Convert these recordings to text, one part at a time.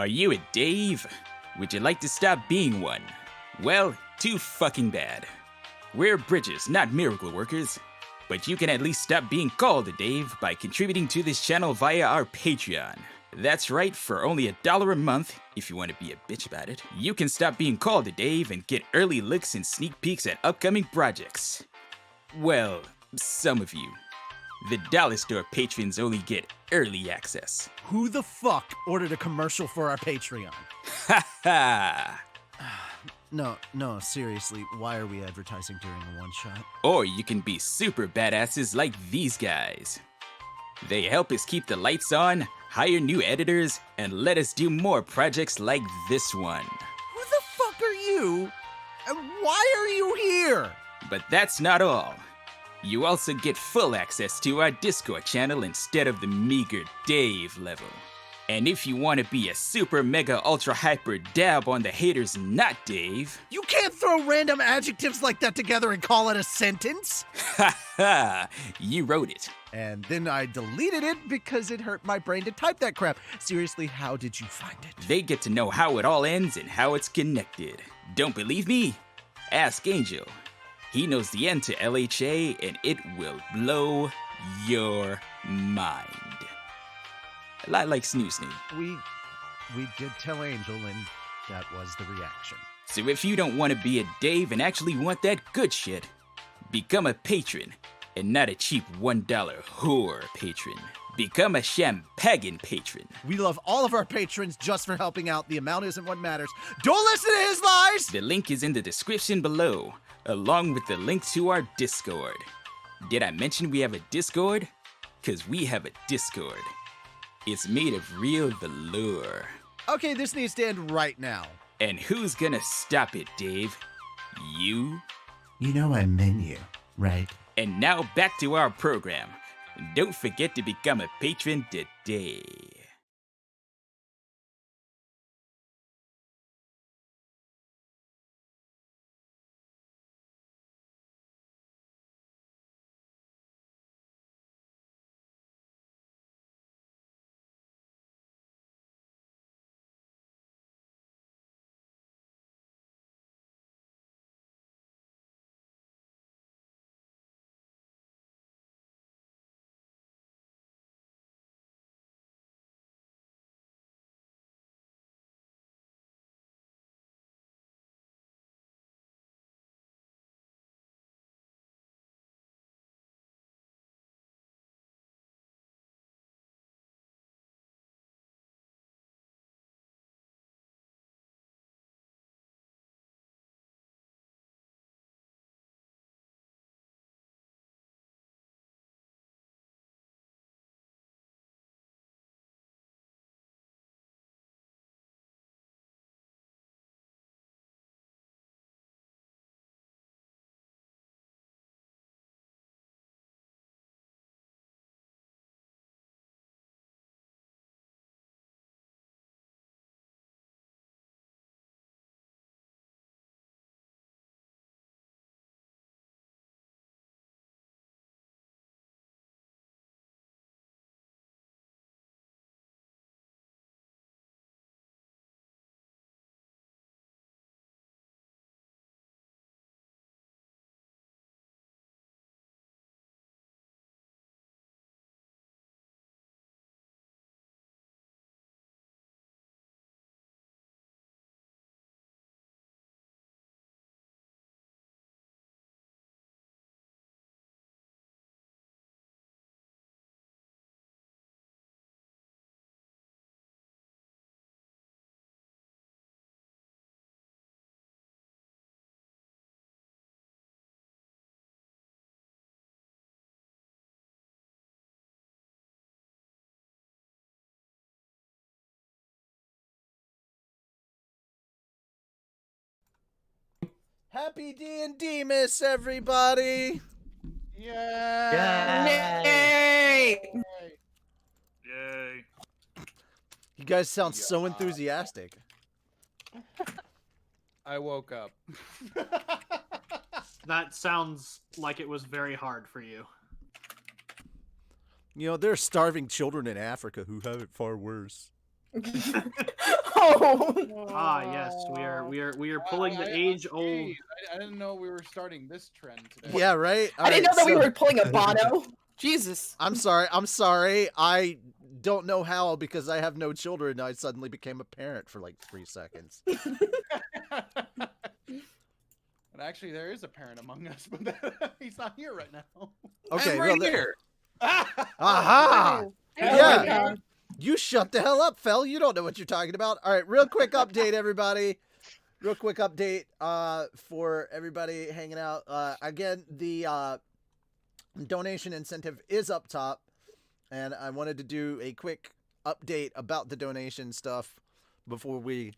Are you a Dave? Would you like to stop being one? Well, too fucking bad. We're bridges, not miracle workers. But you can at least stop being called a Dave by contributing to this channel via our Patreon. That's right, for only $1 a month, if you want to be a bitch about it, you can stop being called a Dave and get early looks and sneak peeks at upcoming projects. Well, some of you. The Dollar Store patrons only get early access. Who the fuck ordered a commercial for our Patreon? Ha ha! No, seriously, why are we advertising during a one-shot? Or you can be super badasses like these guys. They help us keep the lights on, hire new editors, and let us do more projects like this one. Who the fuck are you? And why are you here? But that's not all. You also get full access to our Discord channel instead of the meager Dave level. And if you want to be a super mega ultra hyper dab on the haters not Dave... You can't throw random adjectives like that together and call it a sentence! Ha ha! You wrote it. And then I deleted it because it hurt my brain to type that crap. Seriously, how did you find it? They get to know how it all ends and how it's connected. Don't believe me? Ask Angel. He knows the end to LHA and it will blow your mind. A lot like Snoo Snoo. We did tell Angel and that was the reaction. So if you don't want to be a Dave and actually want that good shit, become a patron and not a cheap $1 whore patron. Become a champagne patron. We love all of our patrons just for helping out. The amount isn't what matters. Don't listen to his lies! The link is in the description below, along with the link to our Discord. Did I mention we have a Discord? 'Cause we have a Discord. It's made of real velour. Okay, this needs to end right now. And who's gonna stop it, Dave? You? You know I meant you, right? And now back to our program. Don't forget to become a patron today. Happy D&D, miss everybody! Yay! Yay. You guys sound so enthusiastic. I woke up. That sounds like it was very hard for you. You know, there are starving children in Africa who have it far worse. Ah, yes, we are pulling the age-old. Geez, I didn't know we were starting this trend today. Yeah, right. I didn't know that we were pulling a Bono. Jesus. I'm sorry. I don't know how because I have no children. I suddenly became a parent for like 3 seconds. And actually, there is a parent among us, but he's not here right now. Okay, I'm right well, here. Aha! Yeah. Yeah. You shut the hell up, Fel. You don't know what you're talking about. All right, real quick update, everybody. Real quick update for everybody hanging out. Again, the donation incentive is up top, and I wanted to do a quick update about the donation stuff before we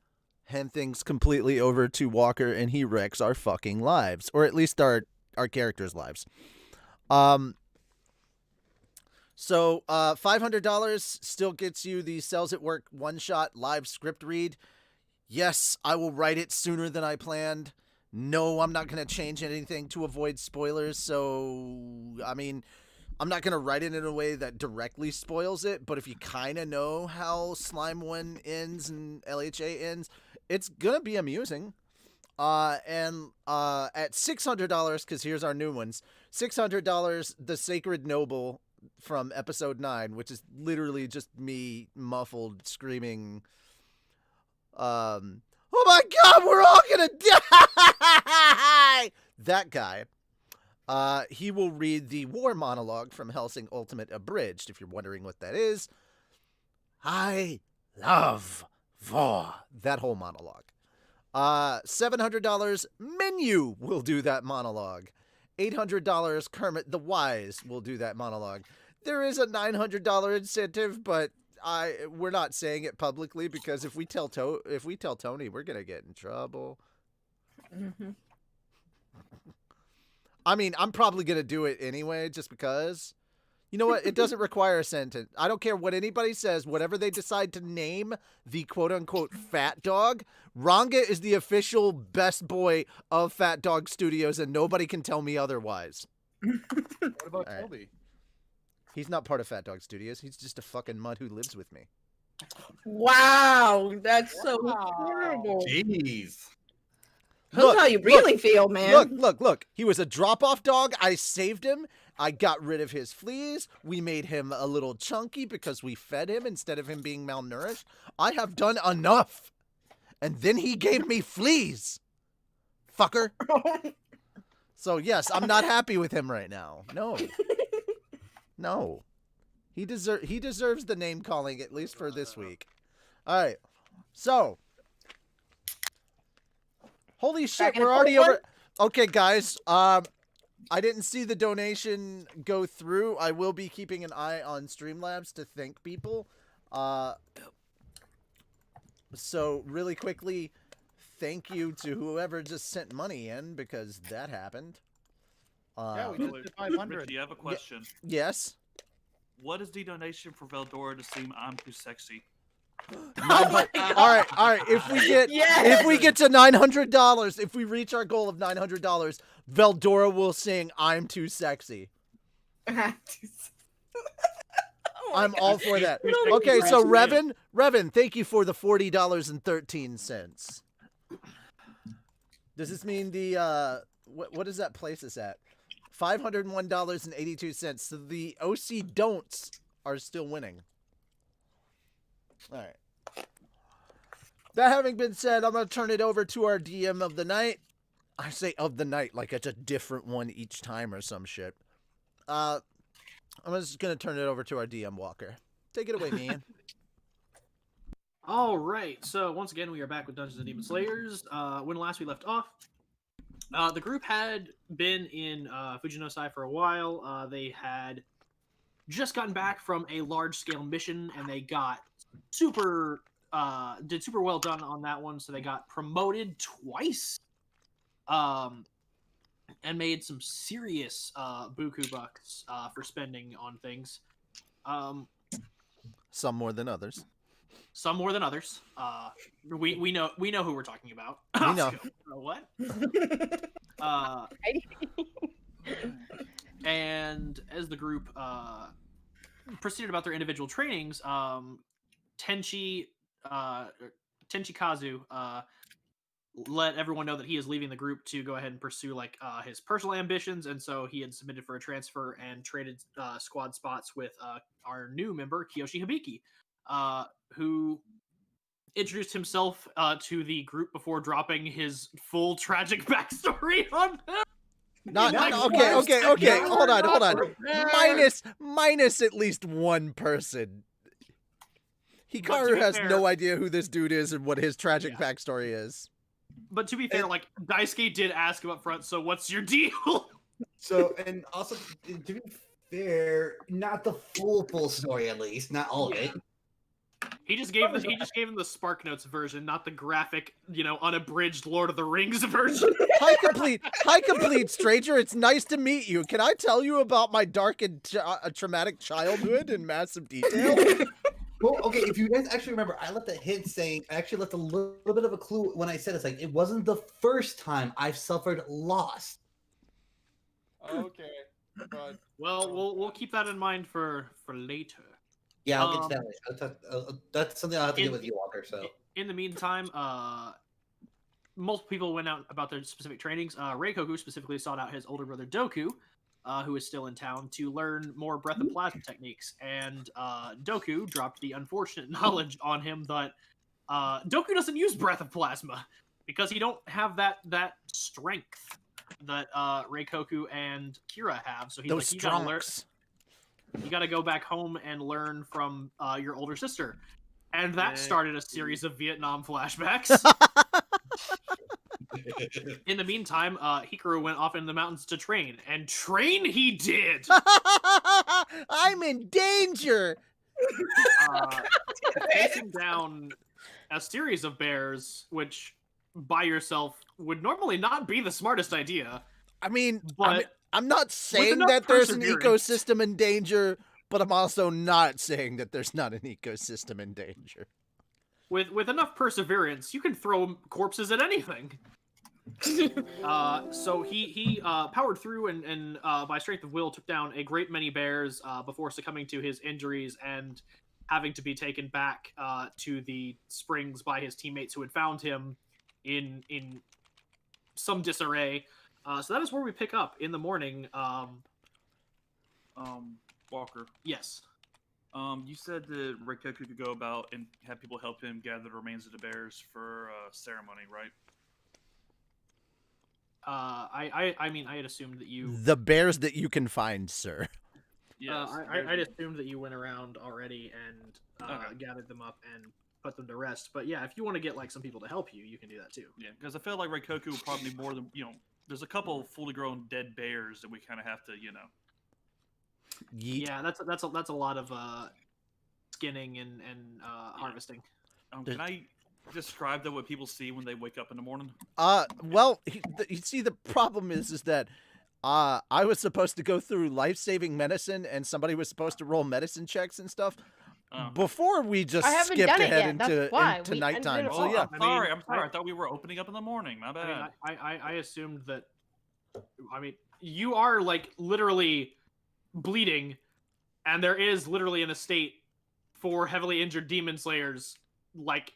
hand things completely over to Walker and he wrecks our fucking lives, or at least our characters' lives. So $500 still gets you the Cells at Work one-shot live script read. Yes, I will write it sooner than I planned. No, I'm not going to change anything to avoid spoilers. So, I mean, I'm not going to write it in a way that directly spoils it. But if you kind of know how Slime 1 ends and LHA ends, it's going to be amusing. And at $600, because here's our new ones, $600, The Sacred Noble from episode 9, which is literally just me muffled screaming, oh my god, we're all gonna die! That guy. He will read the war monologue from Hellsing Ultimate Abridged, if you're wondering what that is. I love VA. That whole monologue. $700, Menu will do that monologue. $800, Kermit the Wise will do that monologue. There is a $900 incentive, but we're not saying it publicly because if we tell Tony, we're gonna get in trouble. Mm-hmm. I mean, I'm probably gonna do it anyway, just because. You know what? It doesn't require a sentence. I don't care what anybody says. Whatever they decide to name the quote-unquote fat dog, Ranga is the official best boy of Fat Dog Studios, and nobody can tell me otherwise. What about All right. Toby? He's not part of Fat Dog Studios. He's just a fucking mud who lives with me. Wow, that's so horrible. Jeez. That's how you really feel, man. Look. He was a drop-off dog. I saved him. I got rid of his fleas. We made him a little chunky because we fed him instead of him being malnourished. I have done enough. And then he gave me fleas. Fucker. So, yes, I'm not happy with him right now. No. No. He deserves the name calling, at least for this week. All right. So. Holy shit, we're already over. Okay, guys. I didn't see the donation go through. I will be keeping an eye on Streamlabs to thank people. So really quickly, thank you to whoever just sent money in because that happened. Yeah, we just did 500. Richie, I have a question. Yes. What is the donation for Veldora to seem I'm too sexy? All right. If we get to $900, if we reach our goal of $900, Veldora will sing "I'm Too Sexy." I'm all for that. Okay, so Revan, thank you for the $40.13. Does this mean the what does that place us at? $501.82. So the OC don'ts are still winning. All right. That having been said, I'm going to turn it over to our DM of the night. I say of the night like it's a different one each time or some shit. I'm just going to turn it over to our DM, Walker. Take it away, man. All right. So once again, we are back with Dungeons and Demon Slayers. When last we left off, the group had been in Fujinosai for a while. They had just gotten back from a large-scale mission, and they got did super well done on that one. So they got promoted twice, and made some serious buku bucks for spending on things. Some more than others. Some more than others. We know who we're talking about. We know. What? And as the group proceeded about their individual trainings, Tenchi Tenchikazu let everyone know that he is leaving the group to go ahead and pursue like his personal ambitions, and so he had submitted for a transfer and traded squad spots with our new member Kioshi Hibiki, who introduced himself to the group before dropping his full tragic backstory on them. Okay. Hold on. Minus at least one person. Hikaru has no idea who this dude is and what his tragic backstory is. But to be fair, like Daisuke did ask him up front, so what's your deal? So, and also to be fair, not the full story, at least, not all of it. He just gave him the Spark Notes version, not the graphic, unabridged Lord of the Rings version. Hi, complete stranger. It's nice to meet you. Can I tell you about my dark and traumatic childhood in massive detail? Well, okay, if you guys actually remember, I left a hint saying, I actually left a little bit of a clue when I said it's like, it wasn't the first time I've suffered loss. Okay, but we'll keep that in mind for later. Yeah, I'll get to that later. That's something I'll have to get with you, Walker. So in the meantime, multiple people went out about their specific trainings. Reikoku specifically sought out his older brother Doku, who is still in town, to learn more breath and plasma techniques. And Doku dropped the unfortunate knowledge on him that Doku doesn't use breath of plasma because he don't have that strength that Reikoku and Kira have. So he's like, you gotta go back home and learn from your older sister. And that started a series of Vietnam flashbacks. In the meantime, Hikaru went off in the mountains to train, and train he did! I'm in danger! Facing down a series of bears, which by yourself would normally not be the smartest idea. I mean, but I'm not saying that there's an ecosystem in danger, but I'm also not saying that there's not an ecosystem in danger. With enough perseverance, you can throw corpses at anything. So he powered through and by strength of will took down a great many bears before succumbing to his injuries and having to be taken back to the springs by his teammates who had found him in some disarray. So that is where we pick up in the morning. Walker. Yes. You said that Reikoku could go about and have people help him gather the remains of the bears for a ceremony, right? I mean, I had assumed that you... The bears that you can find, sir. Yes. I'd assumed that you went around already and gathered them up and put them to rest. But yeah, if you want to get like some people to help you, you can do that too. Yeah, because I feel like Reikoku will probably be more than, there's a couple fully grown dead bears that we kind of have to, Yeet. Yeah, that's a lot of skinning and harvesting. Can I describe what people see when they wake up in the morning? Well, you see, the problem is that I was supposed to go through life-saving medicine, and somebody was supposed to roll medicine checks and stuff before we just skipped ahead into nighttime. So yeah, I'm sorry. I thought we were opening up in the morning. My bad. I assumed that. I mean, you are like literally bleeding, and there is literally an estate for heavily injured demon slayers, like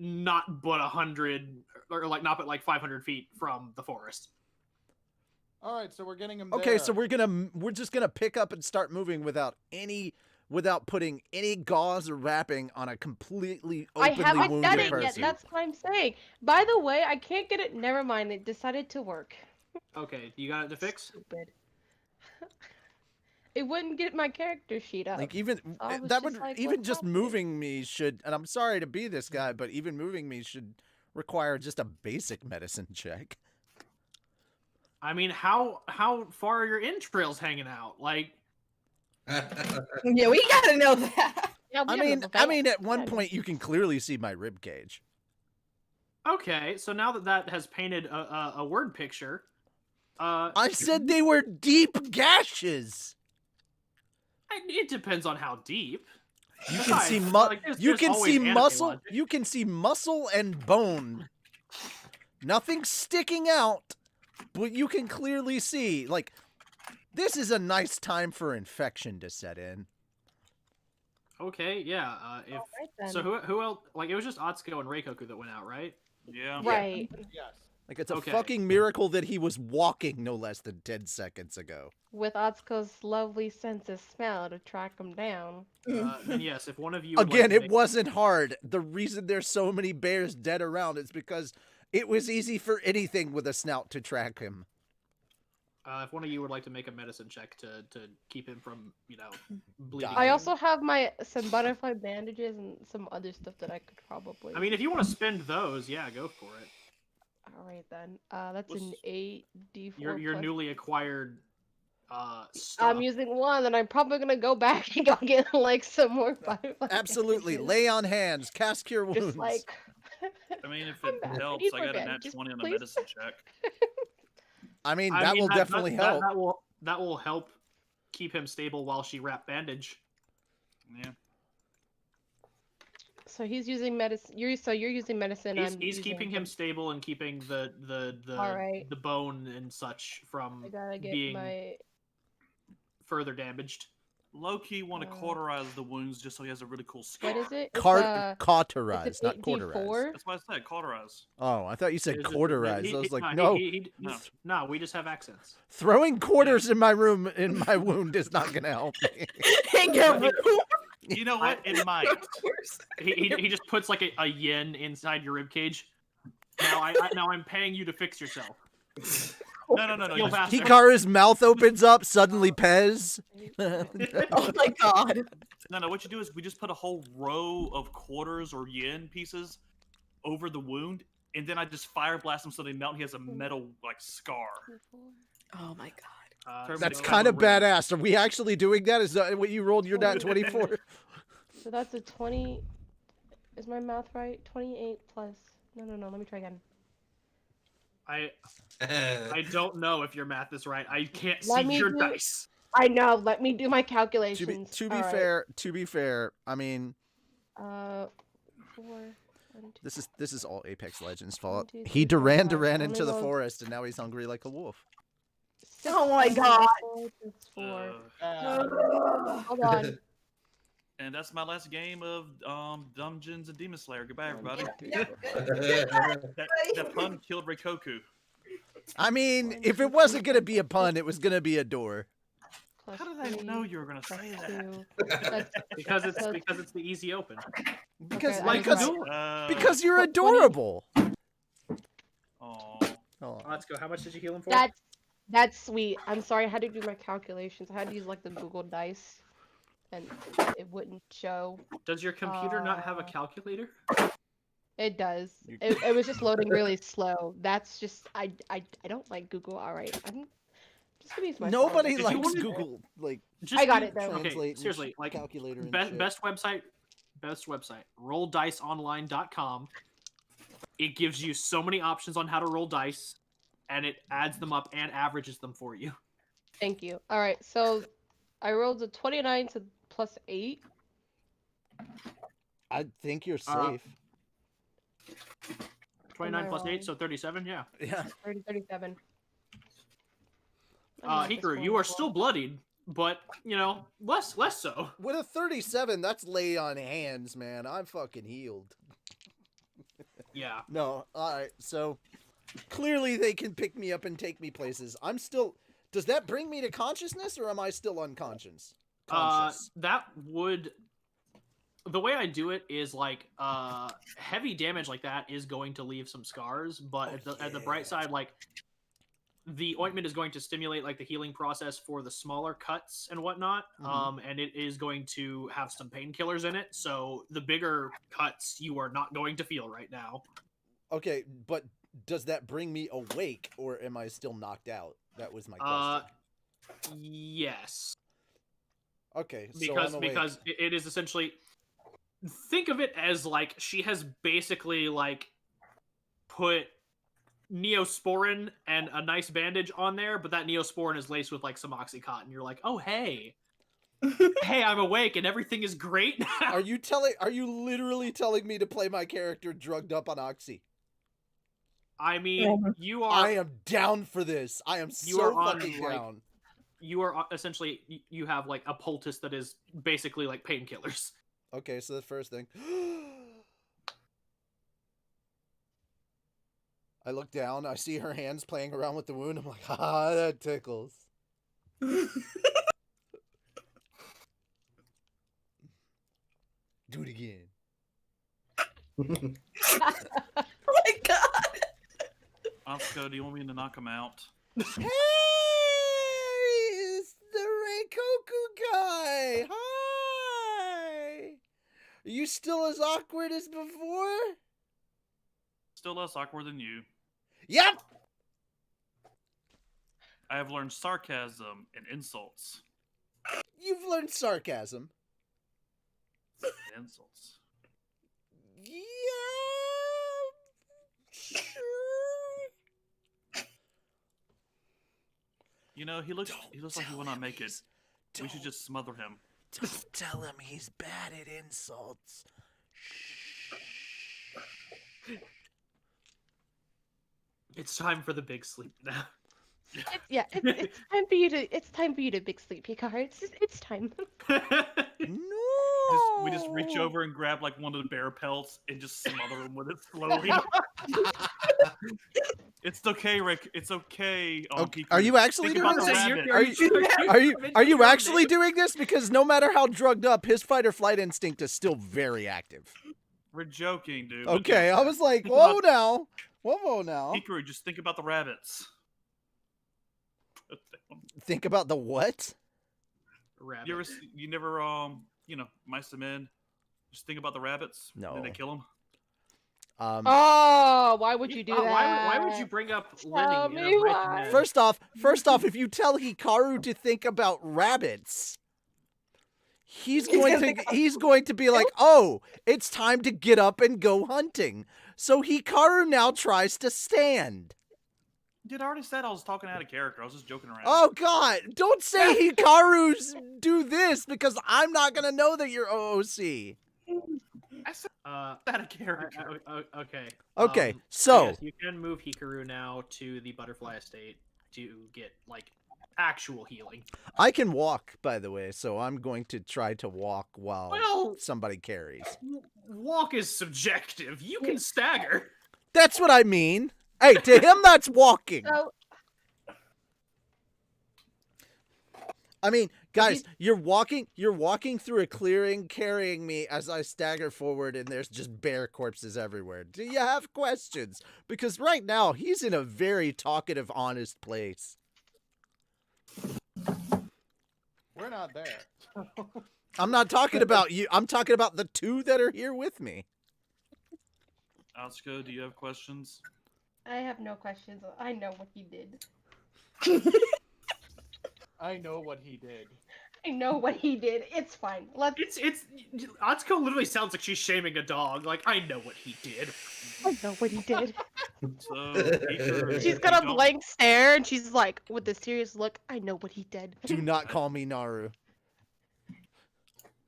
not but 100 or like not but like 500 feet from the forest. All right, so we're getting them. Okay, so we're just gonna pick up and start moving without putting any gauze or wrapping on a completely openly wounded person. I haven't done it yet. That's what I'm saying. By the way, I can't get it. Never mind. It decided to work. Okay, you got it to fix? Stupid. It wouldn't get my character sheet up. Like even that would even just moving me should, and I'm sorry to be this guy, but even moving me should require just a basic medicine check. I mean, how far are your entrails hanging out? Like, yeah, we gotta know that. Yeah, I mean, at one point you can clearly see my rib cage. Okay, so now that has painted a word picture. I said they were deep gashes. It depends on how deep. You can see muscle. You can see muscle and bone. Nothing sticking out, but you can clearly see. Like, this is a nice time for infection to set in. Okay, yeah. If Alright then. so, who else? Like, it was just Atsuko and Reikoku that went out, right? Yeah. Right. Yes. Like, it's a Okay. fucking miracle that he was walking no less than 10 seconds ago. With Atsuko's lovely sense of smell to track him down. Then yes, if one of you would Again, like to it make- wasn't hard. The reason there's so many bears dead around is because it was easy for anything with a snout to track him. if one of you would like to make a medicine check to keep him from bleeding. Die. I also have some butterfly bandages and some other stuff that I could probably. I mean, if you want to spend those, yeah, go for it. All right then. That's an What's- 8d4. Your plus- newly acquired stuff. I'm using one, and I'm probably gonna go back and go get like some more butterfly. Absolutely. bandages. Lay on hands. Cast Cure Wounds. Just like. I mean, if I'm it bad. I helps, need I more got a nat bandages, 20 on the please. medicine check. I mean, I that mean, will definitely help. That will help keep him stable while she wrap bandage. Yeah. So he's using medicine. You're using medicine. He's I'm he's using keeping him stable and keeping Alright. the bone and such from I gotta get being my. further damaged. Low-key want to Uh, cauterize the wounds just so he has a really cool scar. What is it? It's, Cauterize, it's not an cauterize. 8d4. That's what I said, cauterize. Oh, I thought you said Is it- cauterize. he- I was he- like, no, no. No. we just have accents. Throwing quarters in my room, in my wound, is not going to help me. In your room. You know what? It might. Of course. He just puts like a yen inside your rib cage. Now I'm paying you to fix yourself. No. Feel faster. Hikaru's mouth opens up, suddenly Pez. Oh my god. No. What you do is we just put a whole row of quarters or yen pieces over the wound, and then I just fire blast him so they melt. And he has a metal like scar. Oh my god. That's So- kind of badass. Are we actually doing that? Is that what you rolled your nat 24? So that's a 20. Is my math right? 28 plus. No. Let me try again. I don't know if your math is right. I can't Let see me your do- dice. I know. Let me do my to calculations. be Alright. fair, I mean, 4. 1, 2, this is all Apex Legends' fault. 1, 2, 3, He 4, Duran 5. ran Only into the rolled forest, and now he's hungry like a wolf. 6 Oh my plus god. 4 plus 4. Uh, Hold on. and that's my last game of Dungeons and Demon Slayer. Goodbye, everybody. That pun killed Reikoku. I mean, if it wasn't gonna be a pun, it was gonna be a door. Plus How did I 3, know you were gonna plus say 2. that? That's Because it's So- the easy open. Because Okay, I because was because you're 20. adorable. Aw. Oh. Let's go. How much did you heal him for? That's sweet. I'm sorry, I had to do my calculations. I had to use like the Google Dice, and it wouldn't show. Does your computer not have a Uh, calculator? It does. You- It was just loading really slow. That's just I don't like Google. All right, I'm just gonna use my phone. Nobody If you likes wanted- Google like Just I got do- it, though. Okay, translate and seriously, like calculator and shit. best website, rolldiceonline.com. It gives you so many options on how to roll dice, and it adds them up and averages them for you. Thank you. All right, so I rolled a 29 to plus 8. I think you're Uh, safe. 29 plus 8, wrong? so 37. Yeah. Yeah. 37. I'm not this Hikaru, you one are still bloodied, but less so. With a 37, that's lay on hands, man. I'm fucking healed. Yeah. No, alright, so clearly they can pick me up and take me places. I'm still. Does that bring me to consciousness, or am I still unconscious? Conscious. That would. The way I do it is like heavy damage like that is going to leave some scars, but at the bright side, like the ointment is going to stimulate like the healing process for the smaller cuts and whatnot, and it is going to have some painkillers in it. So the bigger cuts you are not going to feel right now. Okay, but does that bring me awake, or am I still knocked out? That was my question. Yes, Okay, so because I'm awake. because it is essentially, think of it as like she has basically like put Neosporin and a nice bandage on there, but that Neosporin is laced with like some Oxycontin. You're like, oh hey, hey, I'm awake and everything is great now. Are you literally telling me to play my character drugged up on Oxy? I mean, you are I am down for this. I am You so are on, fucking like, down. you are essentially you have like a poultice that is basically like painkillers. Okay, so the first thing. I look down. I see her hands playing around with the wound. I'm like, ah, that tickles. Do it again. Oh my god. Atsuko, do you want me to knock him out? Hey, it's the Reikoku guy. Hi. Are you still as awkward as before? Still less awkward than you. Yep. I have learned sarcasm and insults. You've learned sarcasm. Insults. Yeah. Sure. You know, he looks like he will not make it. We should just smother him. Don't tell him he's bad at insults. It's time for the big sleep now. It's time for you to. It's time for you to big sleep, Hikaru. It's time. No. We just reach over and grab like one of the bear pelts and just smother him with it slowly. It's okay, Rick. It's okay. Okay. Are you actually Think doing about the this? rabbit. Are you actually doing this? Because no matter how drugged up, his fight or flight instinct is still very active. We're joking, dude. Okay, I was like, Think whoa about- now. Hikaru, just think about the rabbits. Think about the what? Rabbit. You never mice them in. Just think about the rabbits. No. And they kill them. Oh, why would you do that? Why would you bring up Tell living? me why. First off, if you tell Hikaru to think about rabbits, he's going to be like, "Oh, it's time to get up and go hunting." So Hikaru now tries to stand. Dude, I already said I was talking out of character. I was just joking around. Oh God! Don't say Hikaru's do this because I'm not gonna know that you're OOC. I said out of character. Okay. Okay, so yes, you can move Hikaru now to the butterfly estate to get like actual healing. I can walk, by the way, so I'm going to try to walk while Well- somebody carries. Walk is subjective. You can stagger. That's what I mean. Hey, to him, that's walking. So, I mean, guys, you're walking through a clearing, carrying me as I stagger forward, and there's just bear corpses everywhere. Do you have questions? Because right now, he's in a very talkative, honest place. We're not there. I'm not talking about you. I'm talking about the two that are here with me. Atsuko, do you have questions? I have no questions. I know what he did. I know what he did. I know what he did. It's fine. It's Atsuko literally sounds like she's shaming a dog. Like, I know what he did. I know what he did. So, Hikaru, She's got a blank stare and she's like, with a serious look, I know what he did. Do not call me Naru.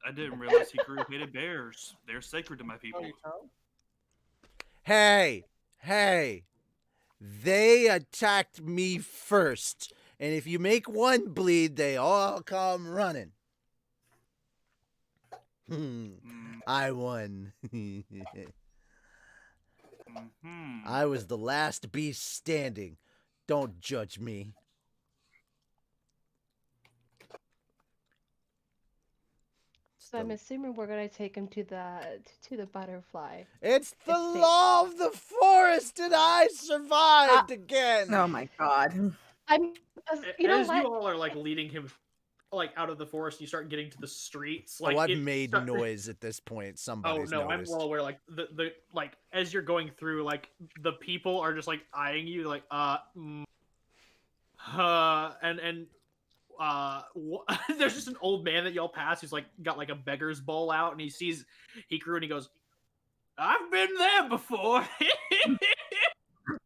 I didn't realize Hikaru hated bears. They're sacred to my people. Oh, you know? Hey, they attacked me first. And if you make one bleed, they all come running. I won. I was the last beast standing. Don't judge me. So I'm assuming we're gonna take him to the butterfly. It's the Estate. law of the forest, and I survived again. Oh my god. I'm, you know As what? you all are like leading him like out of the forest, you start getting to the streets. Like, I've it made start- noise at this point. Oh Somebody's no, noticed. I'm well aware. Like the like as you're going through, like the people are just like eyeing you, like there's just an old man that y'all pass who's like got like a beggar's bowl out, and he sees Hikaru and he goes, "I've been there before."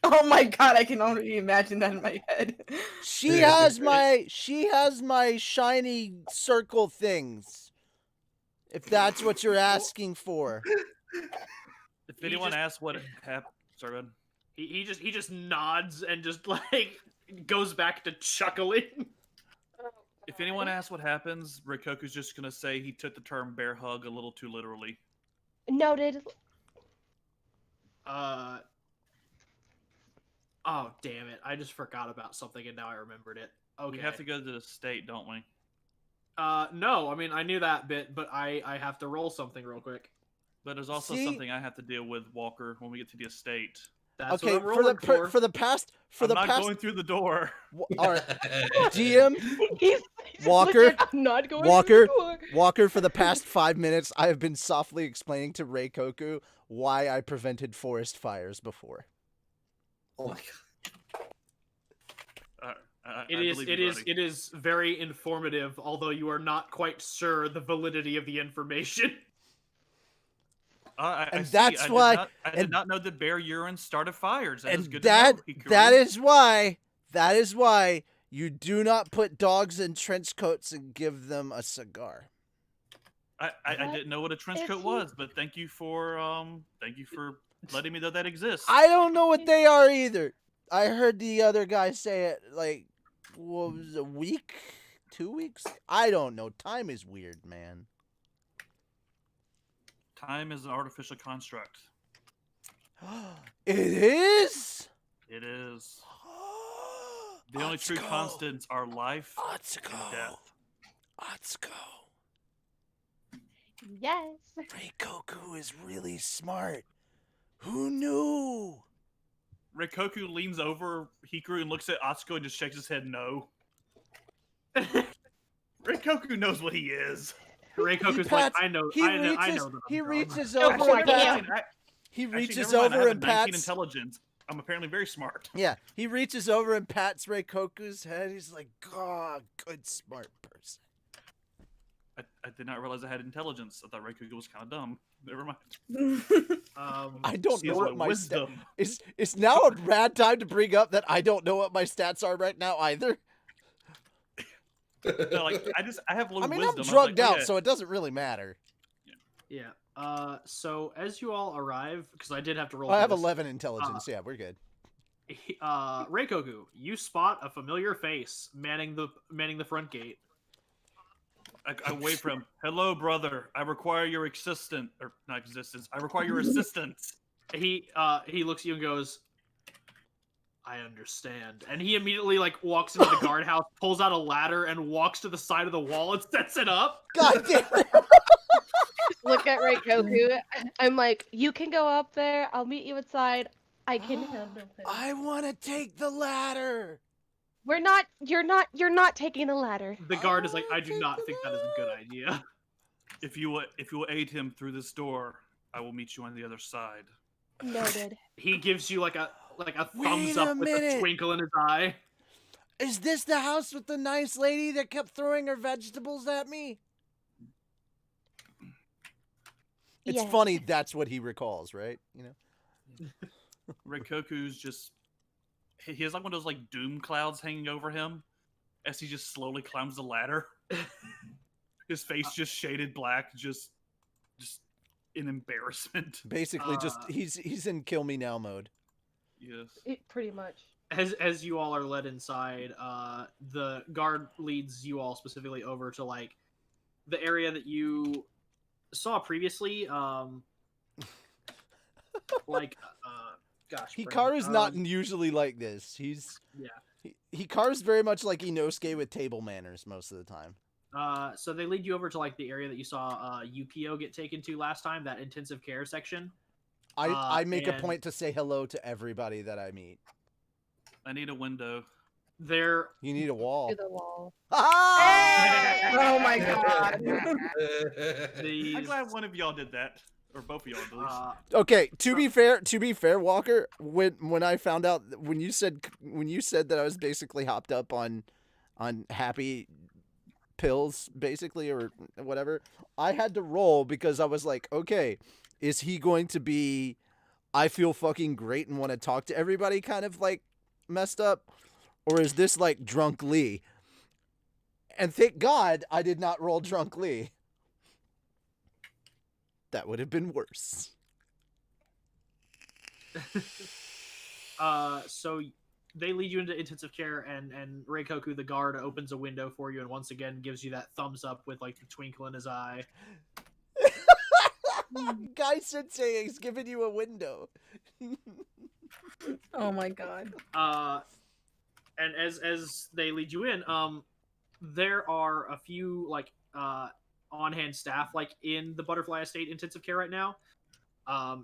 Oh my god, I can already imagine that in my head. She has my shiny circle things. If that's what you're asking for. If He anyone just- asks what happened, sorry, bud. he just nods and just like goes back to chuckling. If anyone asks what happens, Reikoku's just gonna say he took the term bear hug a little too literally. Noted. Oh, damn it. I just forgot about something and now I remembered it. Okay. We have to go to the state, don't we? No, I mean, I knew that bit, but I have to roll something real quick. But there's also See? something I have to deal with, Walker, when we get to the estate. That's Okay, what I'm rolling for the past I'm not going through the door. all right, DM He's Walker, legit, I'm not going Walker, through the door. Walker. For the past 5 minutes, I have been softly explaining to Reikoku why I prevented forest fires before. Oh my god. It is very informative, although you are not quite sure the validity of the information. And see. that's why- I did not know that bear urine started fires. That is And good that to know, Hikari. that is why you do not put dogs in trench coats and give them a cigar. I didn't know what a trench If coat he- was, but thank you for letting me know that exists. I don't know what they are either. I heard the other guy say it like, what was it, a week, 2 weeks? I don't know. Time is weird, man. Time is an artificial construct. It is. It is. The only true constants are life and death. Atsuko. Yes. Reikoku is really smart. Who knew? Reikoku leans over Hikaru and looks at Atsuko and just shakes his head no. Reikoku knows what he is. Reikoku's pats- like, I know He that I'm he drunk. reaches Oh, over and damn. pats. He Actually, reaches never mind, I over have and a 19 pats. intelligence. I'm apparently very smart. Yeah, he reaches over and pats Reikoku's head. He's like, "God, good smart person." I did not realize I had intelligence. I thought Reikoku was kind of dumb. Never mind. I don't She know has what my wisdom. It's now a bad time to bring up that I don't know what my stats are right now either. No, like I have low I mean, wisdom. I'm was drugged like, oh, out, yeah. so it doesn't really matter. Yeah. So as you all arrive, because I did have to roll. I for have this, 11 intelligence. Yeah, we're good. Reikoku, you spot a familiar face manning the front gate. I wait for him. Hello, brother. I require your assistance, or not existence. I require your assistance. He looks at you and goes, I understand. And he immediately like walks into the guardhouse, pulls out a ladder, and walks to the side of the wall and sets it up. God damn it. Look at Reikoku. I'm like, you can go up there. I'll meet you outside. I can handle him. I want to take the ladder. We're not. You're not taking the ladder. The guard is like, I do not think that is a good idea. If you will aid him through this door, I will meet you on the other side. Noted. He gives you like a thumbs Wait up a with a minute. twinkle in his eye. Is this the house with the nice lady that kept throwing her vegetables at me? It's Yes. funny. That's what he recalls, right? You know. Reikoku's just he has like one of those like doom clouds hanging over him as he just slowly climbs the ladder. His face just shaded black, just in embarrassment. Basically, just he's in kill me now mode. Yes. Pretty much. As you all are led inside, the guard leads you all specifically over to like the area that you saw previously. Gosh, Hikaru's not usually like this. Hikaru's very much like Inosuke with table manners most of the time. So they lead you over to like the area that you saw Yukio get taken to last time, that intensive care section. I make a and point to say hello to everybody that I meet. I need a window. There, You need a wall. To the wall. Ah! Oh my god. I'm these, glad one of y'all did that, or both of y'all at least. Okay, to be fair, Walker, when I found out when you said that I was basically hopped up on happy pills basically or whatever, I had to roll because I was like, okay, is he going to be I feel fucking great and want to talk to everybody kind of like messed up, or is this like drunk Lee? And thank God I did not roll drunk Lee. That would have been worse. so they lead you into intensive care, and Reikoku, the guard, opens a window for you, and once again gives you that thumbs up with like the twinkle in his eye. Guy Sensei is giving you a window. Oh my god. And as they lead you in, there are a few like on-hand staff like in the Butterfly Estate intensive care right now,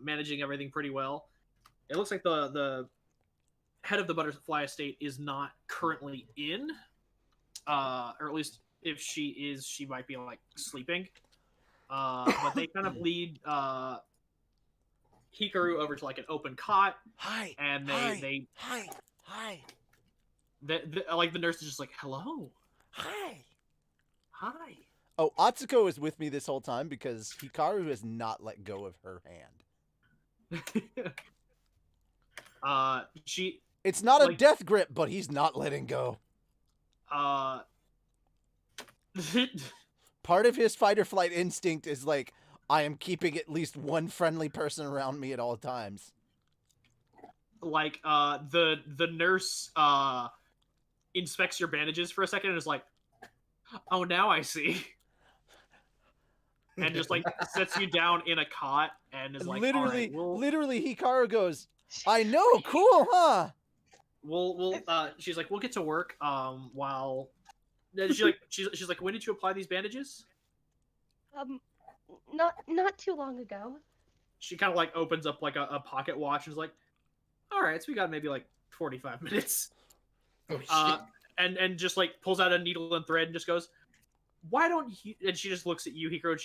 managing everything pretty well. It looks like the head of the Butterfly Estate is not currently in, or at least if she is, she might be like sleeping. But they kind of lead Hikaru over to like an open cot. Hi. And they like the nurse is just like, hello. Hi. Hi. Oh, Atsuko is with me this whole time because Hikaru has not let go of her hand. It's not a death grip, but he's not letting go. Part of his fight or flight instinct is like, I am keeping at least one friendly person around me at all times. Like, the nurse inspects your bandages for a second and is like, oh, now I see. And just like sets you down in a cot and is like, literally, all right, literally, Hikaru goes, I know, cool, huh? She's like, we'll get to work. While she's like, when did you apply these bandages? Not too long ago. She kind of like opens up like a pocket watch and is like, all right, so we got maybe like 45 minutes. Oh shit. And just like pulls out a needle and thread and just goes, why don't you, and she just looks at you, Hikaru,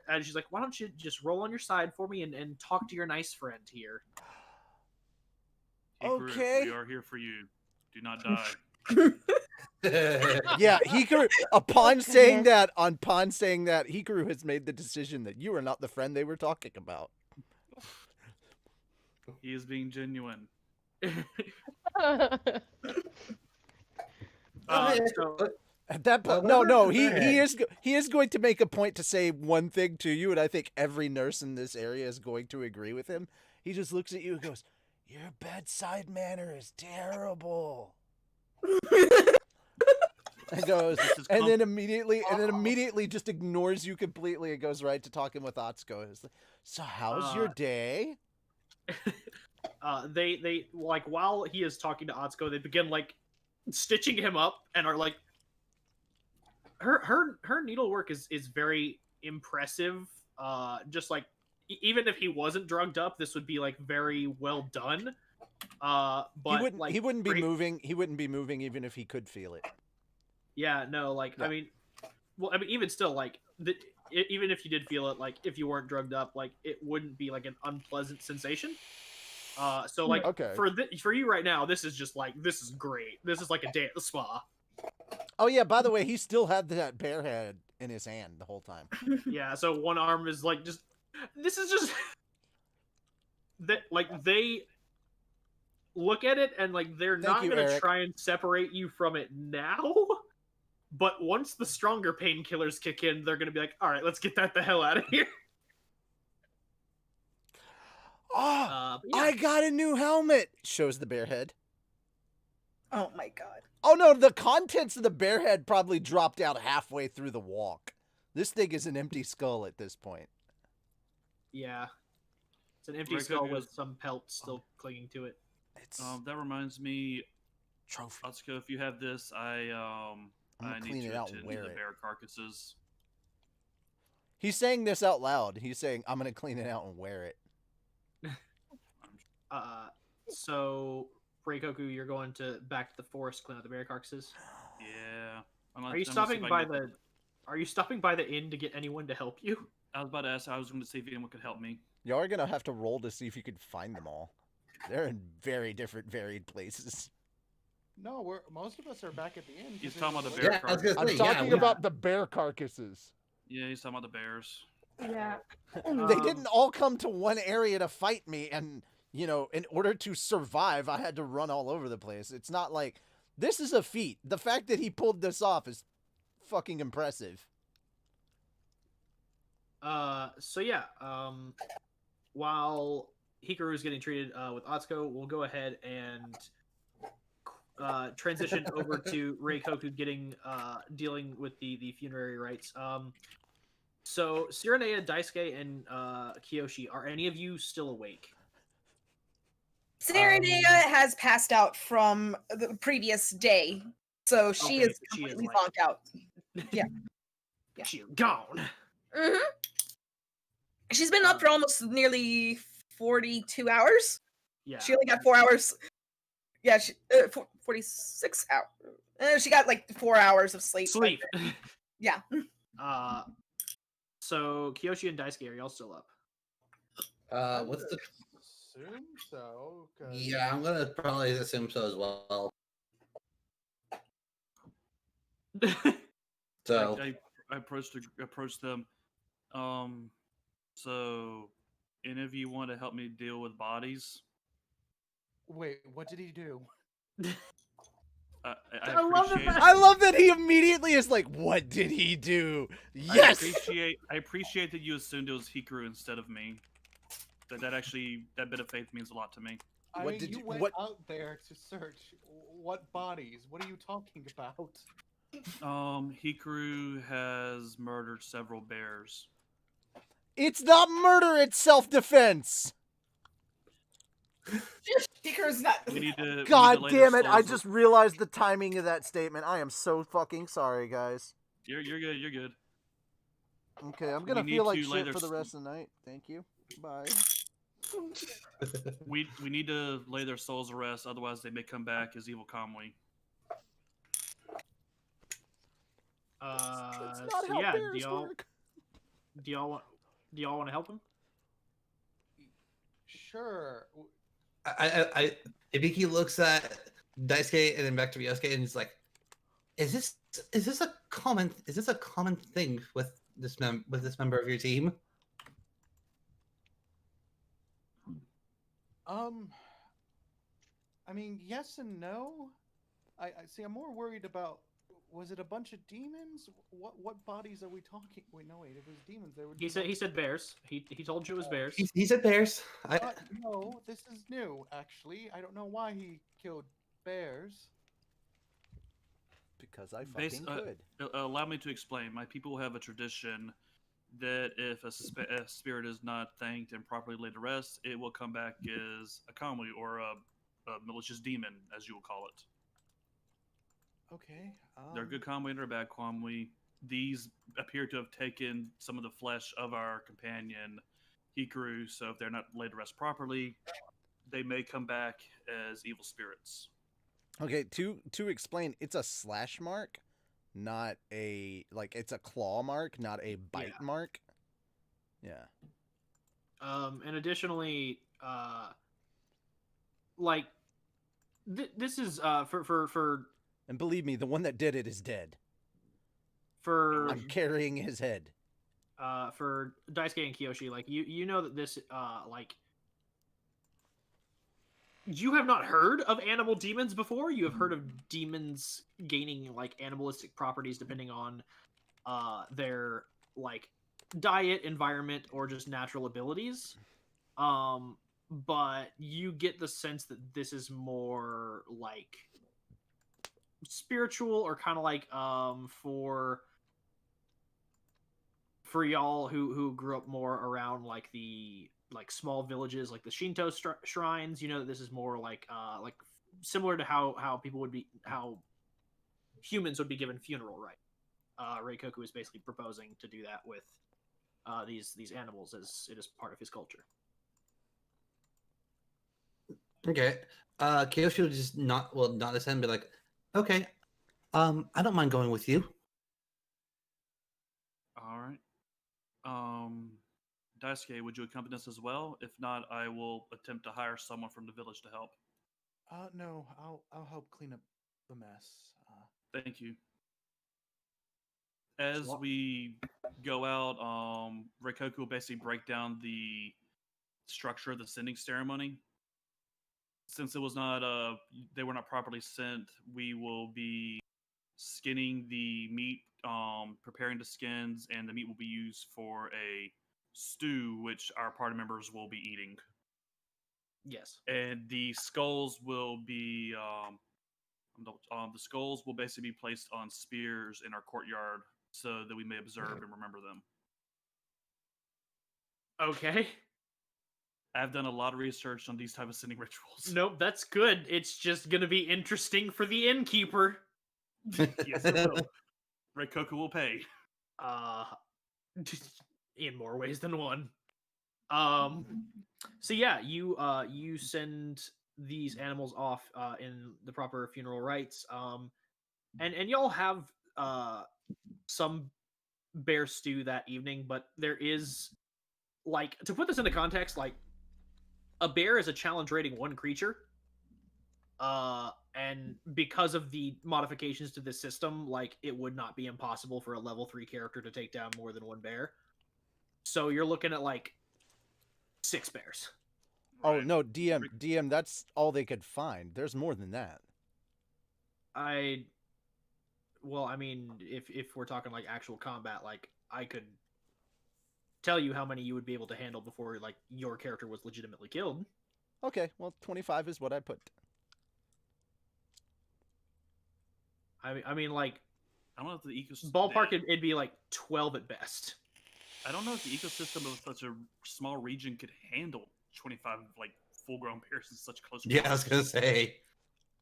and she's like, why don't you just roll on your side for me and talk to your nice friend here? Hikaru, Okay. we are here for you. Do not die. Yeah, Hikaru, upon saying that, Hikaru has made the decision that you are not the friend they were talking about. He is being genuine. So, At that point, no, he is going to make a point to say one thing to you, and I think every nurse in this area is going to agree with him. He just looks at you and goes, "Your bedside manner is terrible." And goes, and then immediately just ignores you completely and goes right to talking with Atsuko. It's like, so how's your day? they like, while he is talking to Atsuko, they begin like stitching him up and are like, her needlework is very impressive. Just like, even if he wasn't drugged up, this would be like very well done. But he wouldn't be moving. He wouldn't be moving even if he could feel it. Yeah, no, like, yeah. I mean, even still, like, even if you did feel it, like, if you weren't drugged up, like, it wouldn't be like an unpleasant sensation. So like, okay. For you right now, this is just like, this is great. This is like a day at the spa. Oh yeah, by the way, he still had that bear head in his hand the whole time. Yeah, so one arm is like just, this is just that, like, they look at it and like they're not gonna try and separate you from it now. But once the stronger painkillers kick in, they're gonna be like, all right, let's get that the hell out of here. Oh, yeah. I got a new helmet. Shows the bear head. Oh my god. Oh no, the contents of the bear head probably dropped out halfway through the walk. This thing is an empty skull at this point. Yeah. It's an empty skull with some pelt still clinging to it. That reminds me, trophy. Atsuko, if you have this, I need to attend to the bear carcasses. He's saying this out loud. He's saying, I'm going to clean it out and wear it. So, Reikoku, you're going back to the forest, clean out the bear carcasses? Yeah. Are you stopping by the inn to get anyone to help you? I was about to ask, I was going to see if anyone could help me. Y'all are going to have to roll to see if you can find them all. They're in very different, varied places. No, most of us are back at the inn. He's talking about the bear carcasses. I'm talking about the bear carcasses. Yeah, he's talking about the bears. Yeah. They didn't all come to one area to fight me, and, you know, in order to survive, I had to run all over the place. It's not like, this is a feat. The fact that he pulled this off is fucking impressive. So yeah, while Hikaru is getting treated with Atsuko, we'll go ahead and transition over to Reikoku dealing with the funerary rites. So Sirinea, Daisuke, and Kioshi, are any of you still awake? Sirinea has passed out from the previous day, so she Okay, is so she is, completely like- zonked out. Yeah. She's gone. hmm She's been up for almost nearly 42 hours. Yeah. She only got 4 hours. Yeah, 46 hours. She got like 4 hours of sleep. Sleep. Yeah. So Kioshi and Daisuke, are y'all still up? What's the? Assume so. 'Cause Yeah, I'm gonna probably assume so as well. So I approached them. So any of you want to help me deal with bodies? Wait, what did he do? I love the appreciate. fact- I love that he immediately is like, "What did he do?" Yes. I appreciate that you assumed it was Hikaru instead of me. That bit of faith means a lot to me. I What mean, did you you- went what- out there to search. What bodies? What are you talking about? Hikaru has murdered several bears. It's not murder, it's self-defense. Hikaru's not. We need to. God we need to lay damn their it, I souls- just realized the timing of that statement. I am so fucking sorry, guys. You're good. You're good. Okay, I'm We gonna need feel like to lay shit their for the s- rest of the night. Thank you. Bye. We need to lay their souls to rest, otherwise they may come back as evil Kamui. That's not So how yeah, bears work. do y'all want to help him? Sure. Hibiki looks at Daisuke and then back to Ryosuke, and he's like, "Is this a common thing with this member of your team?" I mean, yes and no. I see. I'm more worried about. Was it a bunch of demons? What bodies are we talking? Wait, no, wait. If it was demons, there would. He said bears. He told you it was bears. He said bears. No, this is new. Actually, I don't know why he killed bears. Because I Bas- fucking could. Allow me to explain. My people have a tradition that if a spirit is not thanked and properly laid to rest, it will come back as a Kamui or a malicious demon, as you will call it. Okay. They're a good Kamui and they're a bad Kamui. These appear to have taken some of the flesh of our companion Hikaru, so if they're not laid to rest properly, they may come back as evil spirits. Okay, to explain, it's a slash mark, not a it's a claw mark, not a bite mark. Yeah. And additionally, this is for And believe me, the one that did it is dead. for I'm carrying his head. for Daisuke and Kioshi, like you know that this you have not heard of animal demons before. You have heard of demons gaining like animalistic properties depending on their like diet, environment, or just natural abilities. But you get the sense that this is more like spiritual or kind of like for y'all who grew up more around like the small villages like the Shinto shrines, you know that this is more like similar to how people would be, how humans would be given funeral right. Reikoku is basically proposing to do that with these animals, as it is part of his culture. Okay. Kyoshi will just nod his head and be like, "Okay, I don't mind going with you." All right. Daisuke, would you accompany us as well? If not, I will attempt to hire someone from the village to help. No, I'll help clean up the mess. Thank you. As we go out, Reikoku will basically break down the structure of the sending ceremony. Since it was not they were not properly sent, we will be skinning the meat, preparing the skins, and the meat will be used for a stew, which our party members will be eating. Yes. And the skulls will be The skulls will basically be placed on spears in our courtyard so that we may observe and remember them. Okay. I've done a lot of research on these type of sending rituals. Nope, that's good. It's just gonna be interesting for the innkeeper. Yes, it will. Reikoku will pay. In more ways than one. So yeah, you send these animals off in the proper funeral rites. And y'all have some bear stew that evening, but there is, like, to put this into context, like, a bear is a challenge rating 1 creature. And because of the modifications to this system, like, it would not be impossible for a level 3 character to take down more than 1 bear. So you're looking at, like, 6 bears. Oh, no, DM, that's all they could find. There's more than that. Well, I mean, if we're talking, like, actual combat, like, I could tell you how many you would be able to handle before, like, your character was legitimately killed. Okay, well, 25 is what I put. I mean, like, I don't know if the ecosystem... ballpark, it'd be, like, 12 at best. I don't know if the ecosystem of such a small region could handle 25, like, full-grown bears in such close Yeah, I was gonna say.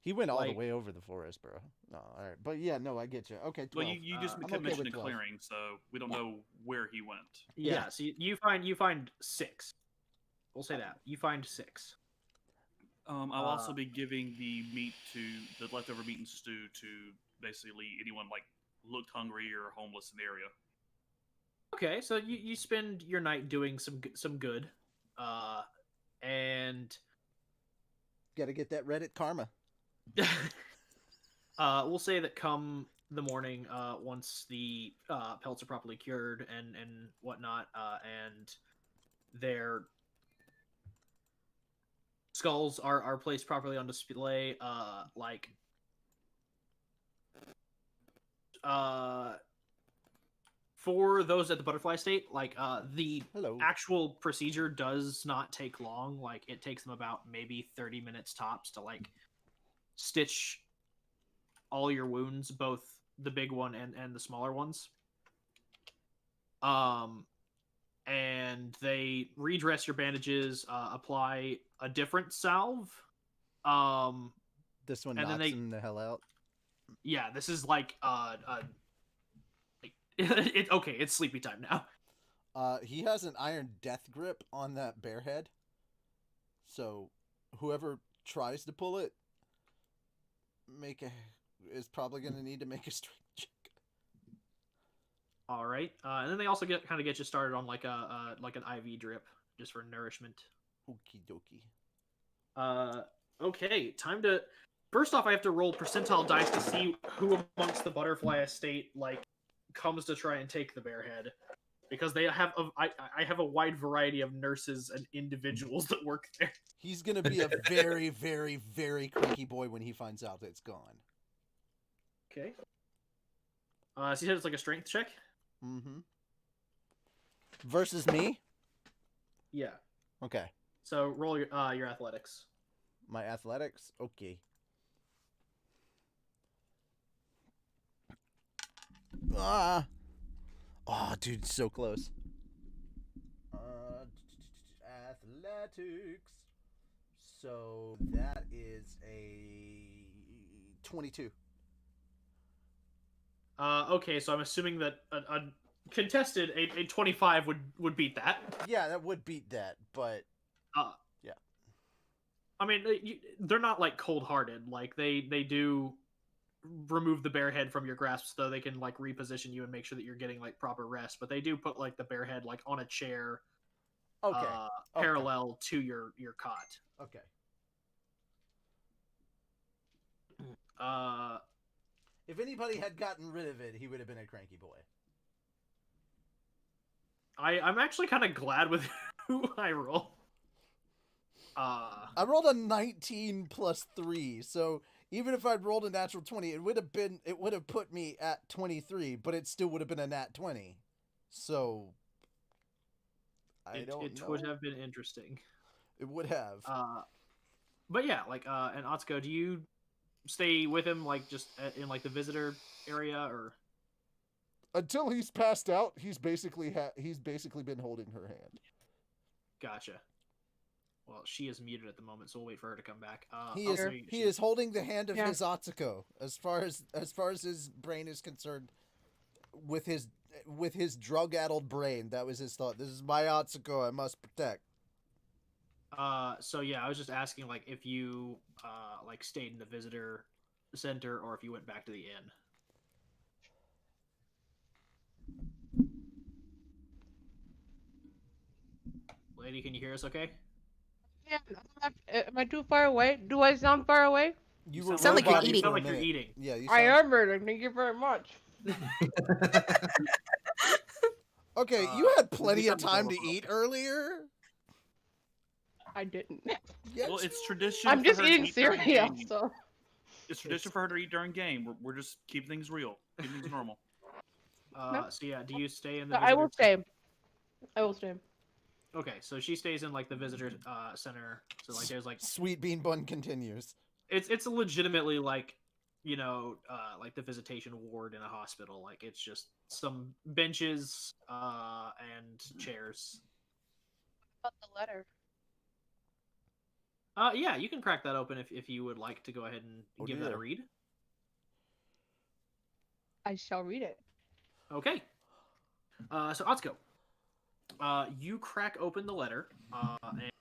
He went all the Like- way over the forest, bro. No, all right. But yeah, no, I get you. Okay, 12. Well, you just I'm kept okay mentioning with 12. clearing, so we don't know where he went. Yeah, so you find 6. We'll say that. You find 6. I'll also be giving the leftover meat and stew to basically anyone, like, looked hungry or homeless in the area. Okay, so you spend your night doing some good. And Gotta get that Reddit karma. we'll say that come the morning, once the pelts are properly cured and whatnot, and their skulls are placed properly on display, for those at the butterfly state, like, the Hello. actual procedure does not take long. Like, it takes them about maybe 30 minutes tops to, like, stitch all your wounds, both the big one and the smaller ones. And they redress your bandages, apply a different salve. This one and then knocks they- him the hell out. Yeah, this is like it's sleepy time now. He has an iron death grip on that bear head. So whoever tries to pull it is probably going to need to make a strength check. All right, and then they also get you started on like an IV drip just for nourishment. Okie dokie. Okay, time to. First off, I have to roll percentile dice to see who amongst the butterfly estate, like, comes to try and take the bear head, because they have I have a wide variety of nurses and individuals that work there. He's going to be a very, very, very cranky boy when he finds out that it's gone. Okay. So you said it's like a strength check? Mm-hmm. Versus me? Yeah. Okay. So roll your athletics. My athletics? Okay. Ah! Oh, dude, so close. Athletics. So that is a 22. Okay, so I'm assuming that a contested a 25 would beat that. Yeah, that would beat that, but yeah. I mean, they're not like cold-hearted. Like they do remove the bear head from your grasp so they can like reposition you and make sure that you're getting like proper rest. But they do put like the bear head like on a chair, Okay. parallel to your cot. Okay. If anybody had gotten rid of it, he would have been a cranky boy. I'm actually kind of glad with who I roll. I rolled a 19 plus 3, so even if I'd rolled a natural 20, it would have put me at 23, but it still would have been a nat 20. So It know. would have been interesting. It would have. But yeah, like, and Atsuko, do you stay with him, like just in like the visitor area, or Until he's passed out, he's basically been holding her hand. gotcha. Well, she is muted at the moment, so we'll wait for her to come back. He oh, is so he is holding the hand of Yeah. his Atsuko as far as his brain is concerned. With his drug-addled brain, that was his thought. This is my Atsuko, I must protect. So yeah, I was just asking like if you like stayed in the visitor center or if you went back to the inn. Lady, can you hear us okay? Yeah, am I too far away? Do I sound far away? You sound Sound like you're robotic eating. for a Sound like you're minute. eating. Yeah, you I sound... am eating. Thank you very much. Okay, you had plenty you of sound time to adorable. eat earlier. I didn't. Yes, Well, it's tradition. I'm for just her to eating eat during cereal, game. so. It's tradition for her to eat during game. We're just keeping things real, keeping things normal. So yeah, do you stay in the? No, I will visitor- stay. I will stay. Okay, so she stays in like the visitor center. So like there's like Sweet bean bun continues. it's legitimately like like the visitation ward in a hospital. Like it's just some benches and chairs. About the letter. Yeah, you can crack that open if you would like to go ahead and Oh, give that a dear. read. I shall read it. Okay. So Atsuko, you crack open the letter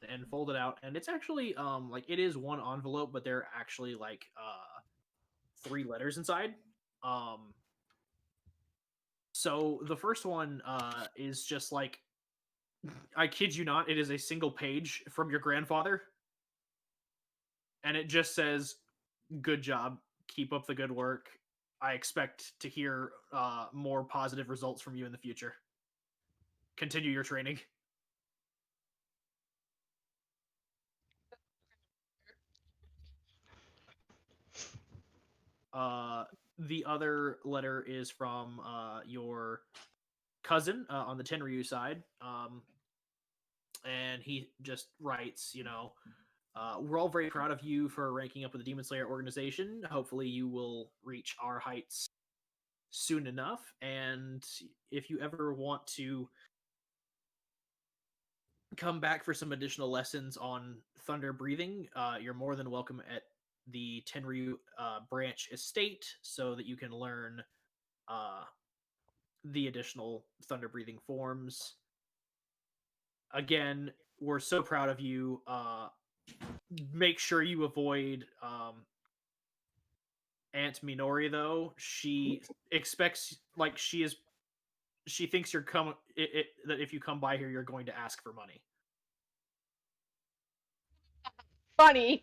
and fold it out, and it's actually like it is one envelope, but there are actually like 3 letters inside. So the first one is just like, I kid you not, it is a single page from your grandfather, and it just says, "Good job, keep up the good work. I expect to hear more positive results from you in the future. Continue your training." The other letter is from your cousin on the Tenryuu side, and he just writes, we're all very proud of you for ranking up with the Demon Slayer organization. Hopefully, you will reach our heights soon enough. And if you ever want to come back for some additional lessons on thunder breathing, you're more than welcome at the Tenryuu branch estate so that you can learn the additional thunder breathing forms. Again, we're so proud of you. Make sure you avoid Aunt Minori, though. She expects, like, she thinks you're that if you come by here, you're going to ask for money. Funny.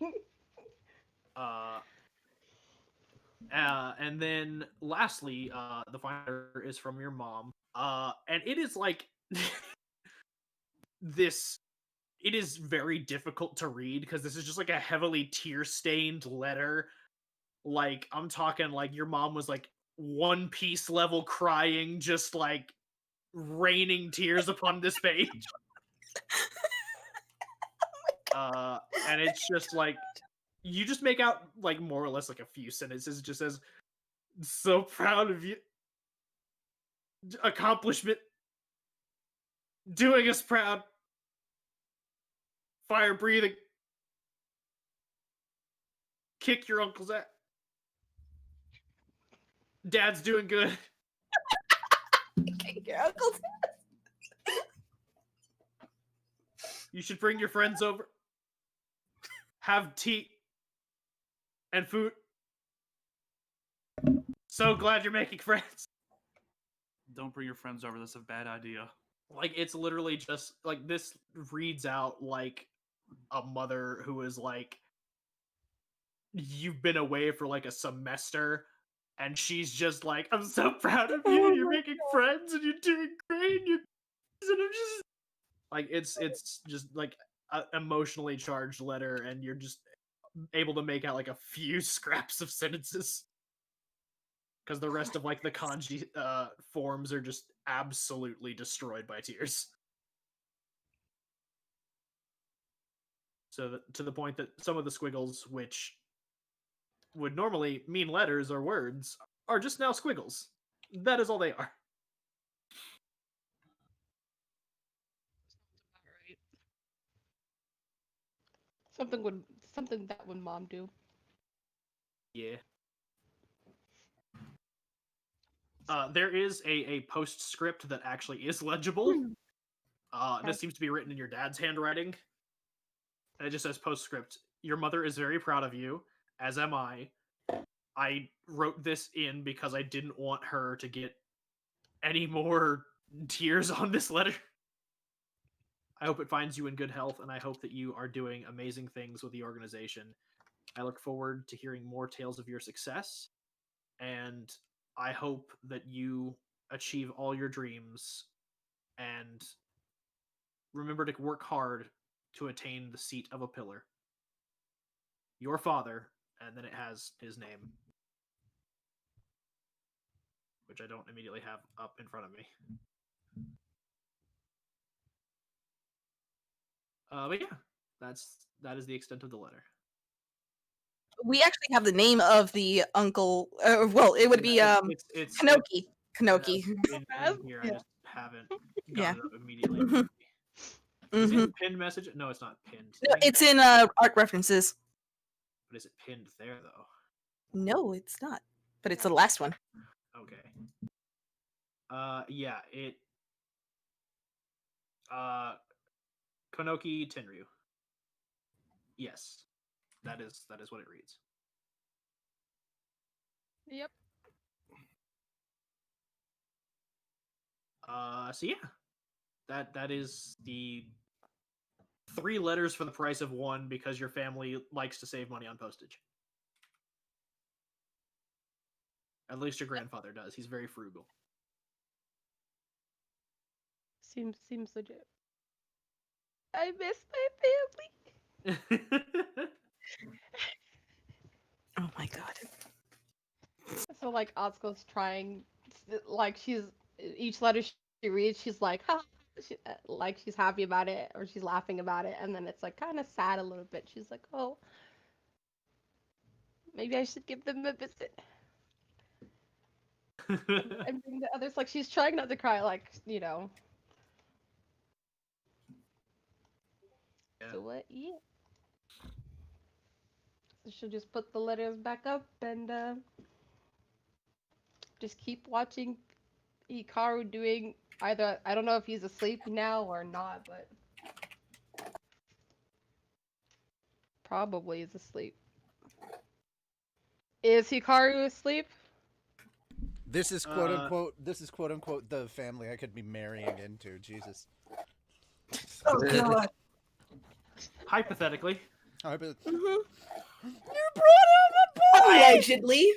And then lastly, the final is from your mom. And it is like this. It is very difficult to read because this is just like a heavily tear-stained letter. Like, I'm talking like your mom was like One Piece level crying, just like raining tears upon this page. And it's just like, you just make out like more or less like a few sentences. It just says, "So proud of you. Accomplishment. Doing us proud. Fire breathing. Kick your uncle's ass. Dad's doing good. Kick your uncle's You should bring your friends over. Have tea and food. So glad you're making friends." Don't bring your friends over. That's a bad idea. Like, it's literally just like, this reads out like a mother who is like, you've been away for like a semester, and she's just like, "I'm so proud of you. You're making friends and you're doing great. And I'm just like, it's just like an emotionally charged letter, and you're just able to make out like a few scraps of sentences because the rest of like the kanji forms are just absolutely destroyed by tears. So to the point that some of the squiggles, which would normally mean letters or words are just now squiggles. That is all they are. Alright. Something that would mom do. Yeah. There is a postscript that actually is legible. This seems to be written in your dad's handwriting. And it just says postscript. Your mother is very proud of you, as am I. I wrote this in because I didn't want her to get any more tears on this letter. I hope it finds you in good health, and I hope that you are doing amazing things with the organization. I look forward to hearing more tales of your success, and I hope that you achieve all your dreams, and remember to work hard to attain the seat of a pillar. Your father, and then it has his name, which I don't immediately have up in front of me. But yeah, that is the extent of the letter. We actually have the name of the uncle. Well, it would be It's Kanoki. Kanoki. in here. I Yeah. just haven't Yeah. gotten it up immediately. Mhm. Is it Mhm. a pinned message? No, it's not pinned. No, it's in art references. But is it pinned there though? No, it's not. But it's the last one. Okay. Yeah, it. Konoki Tenryuu. Yes, that is what it reads. Yep. So yeah, that is the 3 letters for the price of 1 because your family likes to save money on postage. At least your grandfather does. He's very frugal. Seems legit. I miss my family. Oh my god. So like Atsuko's trying, like each letter she reads, she's like, ha, like she's happy about it or she's laughing about it, and then it's like kind of sad a little bit. She's like, oh, maybe I should give them a visit. And bring the others, like she's trying not to cry, like, you know. Yeah. So what? Yeah. So she'll just put the letters back up and just keep watching Hikaru doing either. I don't know if he's asleep now or not, but probably is asleep. Is Hikaru asleep? This is quote unquote. This is quote unquote the family I could be marrying into. Jesus. Oh god. Hypothetically. You brought Mhm. him a boy. Allegedly.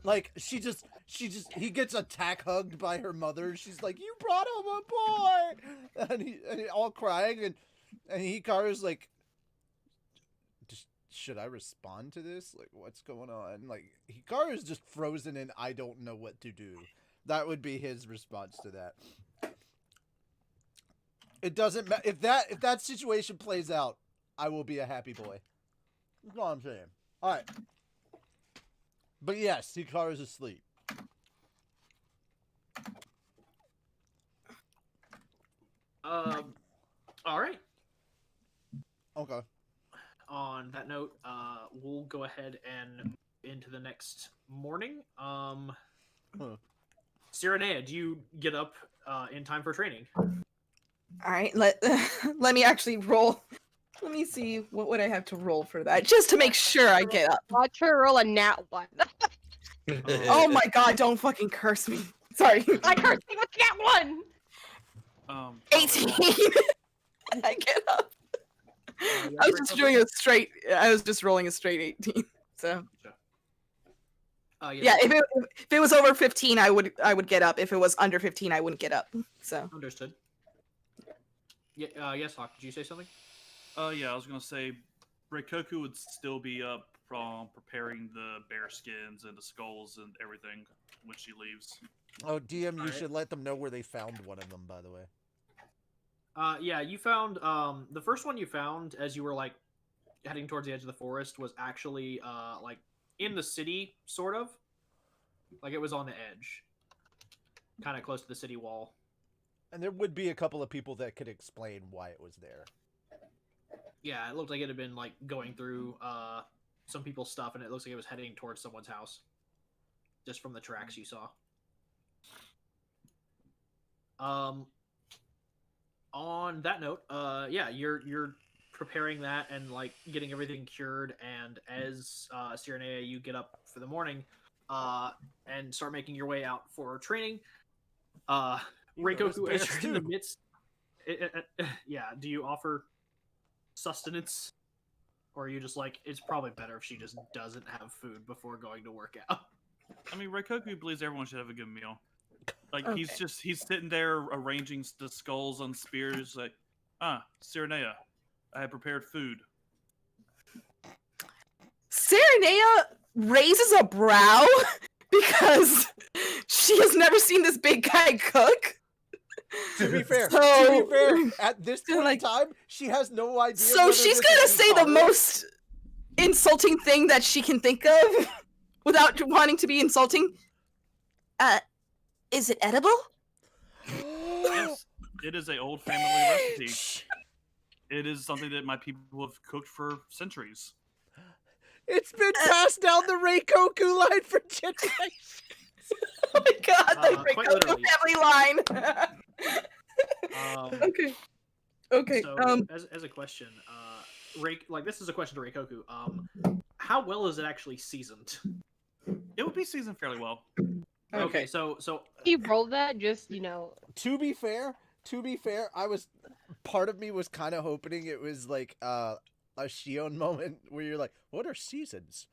Like he gets attack hugged by her mother. She's like, "You brought him a boy," and he all crying, and Hikaru's like, "Should I respond to this? Like, what's going on?" Like Hikaru's just frozen and I don't know what to do. That would be his response to that. It doesn't matter if that situation plays out. I will be a happy boy. That's all I'm saying. All right. But yes, Hikaru's asleep. All right. Okay. On that note, we'll go ahead and into the next morning. Sirinea, do you get up in time for training? All right, let me actually roll. Let me see, what would I have to roll for that, just to make sure I get up. Watch her roll a nat 1. Oh my god, don't fucking curse me. Sorry. I cursed you with nat 1. 18. I get up. I was just doing a straight. I was just rolling a straight 18. So. Yeah, if it was over 15, I would get up. If it was under 15, I wouldn't get up. So. Understood. Yeah. Yes, Hawk. Did you say something? Yeah, I was gonna say, Reikoku would still be up from preparing the bear skins and the skulls and everything when she leaves. Oh, DM, you Alright. should let them know where they found one of them, by the way. Yeah, you found the first one you found as you were like heading towards the edge of the forest was actually like in the city, sort of. Like it was on the edge, kind of close to the city wall. And there would be a couple of people that could explain why it was there. Yeah, it looked like it had been like going through some people's stuff, and it looks like it was heading towards someone's house, just from the tracks you saw. On that note, yeah, you're preparing that and like getting everything cured, and as Sirinea, you get up for the morning, and start making your way out for training. Reikoku, as you're in the midst, yeah, do you offer sustenance, or are you just like, it's probably better if she just doesn't have food before going to work out? I mean, Reikoku believes everyone should have a good meal. Like, okay. he's sitting there arranging the skulls on spears, like, Sirinea, I have prepared food. Sirinea raises a brow because she has never seen this big guy cook. To be fair, at this point in time, she has no idea. So she's gonna say the most insulting thing that she can think of without wanting to be insulting. Is it edible? Yes, it is an old family recipe. It is something that my people have cooked for centuries. It's been passed down the Reikoku line for generations. Oh my god, the Reikoku family line. Okay. So, as a question, like this is a question to Reikoku. How well is it actually seasoned? It would be seasoned fairly well. Okay, so he rolled that just, you know. To be fair, part of me was kind of hoping it was like a Shion moment where you're like, what are seasons?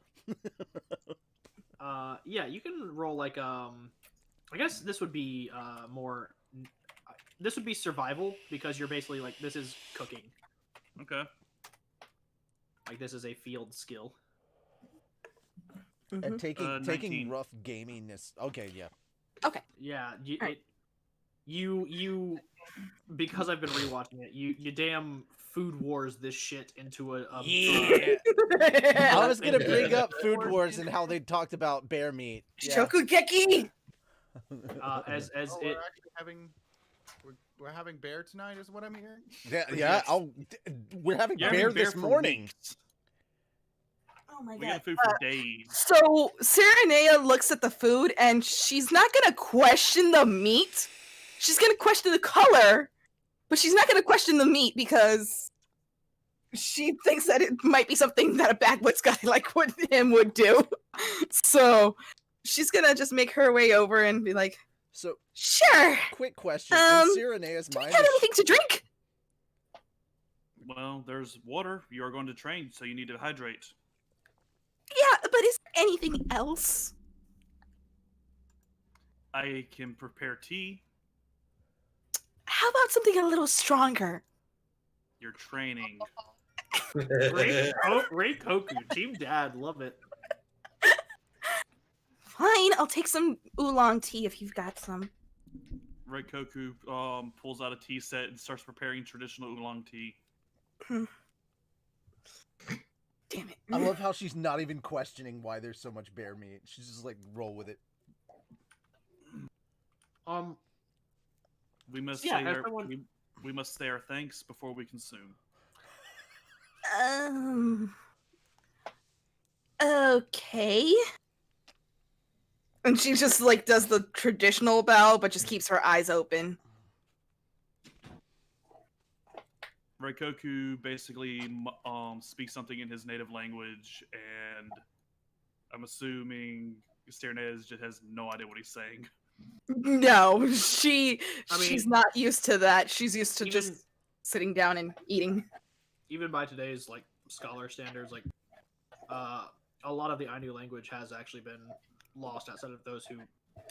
Yeah, you can roll like I guess this would be more. This would be survival because you're basically like this is cooking. Okay. Like this is a field skill. And taking 19. rough gaminess. Okay, yeah. Okay. Yeah, you because I've been rewatching it. You damn Food Wars this shit into a yeah. I was gonna bring up Food Wars and how they talked about bear meat. Yeah. Shokugeki. As we're it actually having we're having bear tonight, is what I'm hearing. Yeah. We're having bear this morning. Oh my god. We got food for days. So Sirinea looks at the food and she's not gonna question the meat. She's gonna question the color, but she's not gonna question the meat because she thinks that it might be something that a backwoods guy like him would do. So she's gonna just make her way over and be like, so sure. Quick question. In Sirenea's do we mind, have anything to drink? Well, there's water. You are going to train, so you need to hydrate. Yeah, but is there anything else? I can prepare tea. How about something a little stronger? You're training. Reikoku, Team Dad, love it. Fine, I'll take some oolong tea if you've got some. Reikoku pulls out a tea set and starts preparing traditional oolong tea. Damn it. I love how she's not even questioning why there's so much bear meat. She's just like, roll with it. We must we must say our thanks before we consume. Okay. And she just like does the traditional bow, but just keeps her eyes open. Reikoku basically speaks something in his native language, and I'm assuming Sirinea just has no idea what he's saying. No, she's not used to that. She's used to just sitting down and eating. Even by today's like scholar standards, like a lot of the Ainu language has actually been lost outside of those who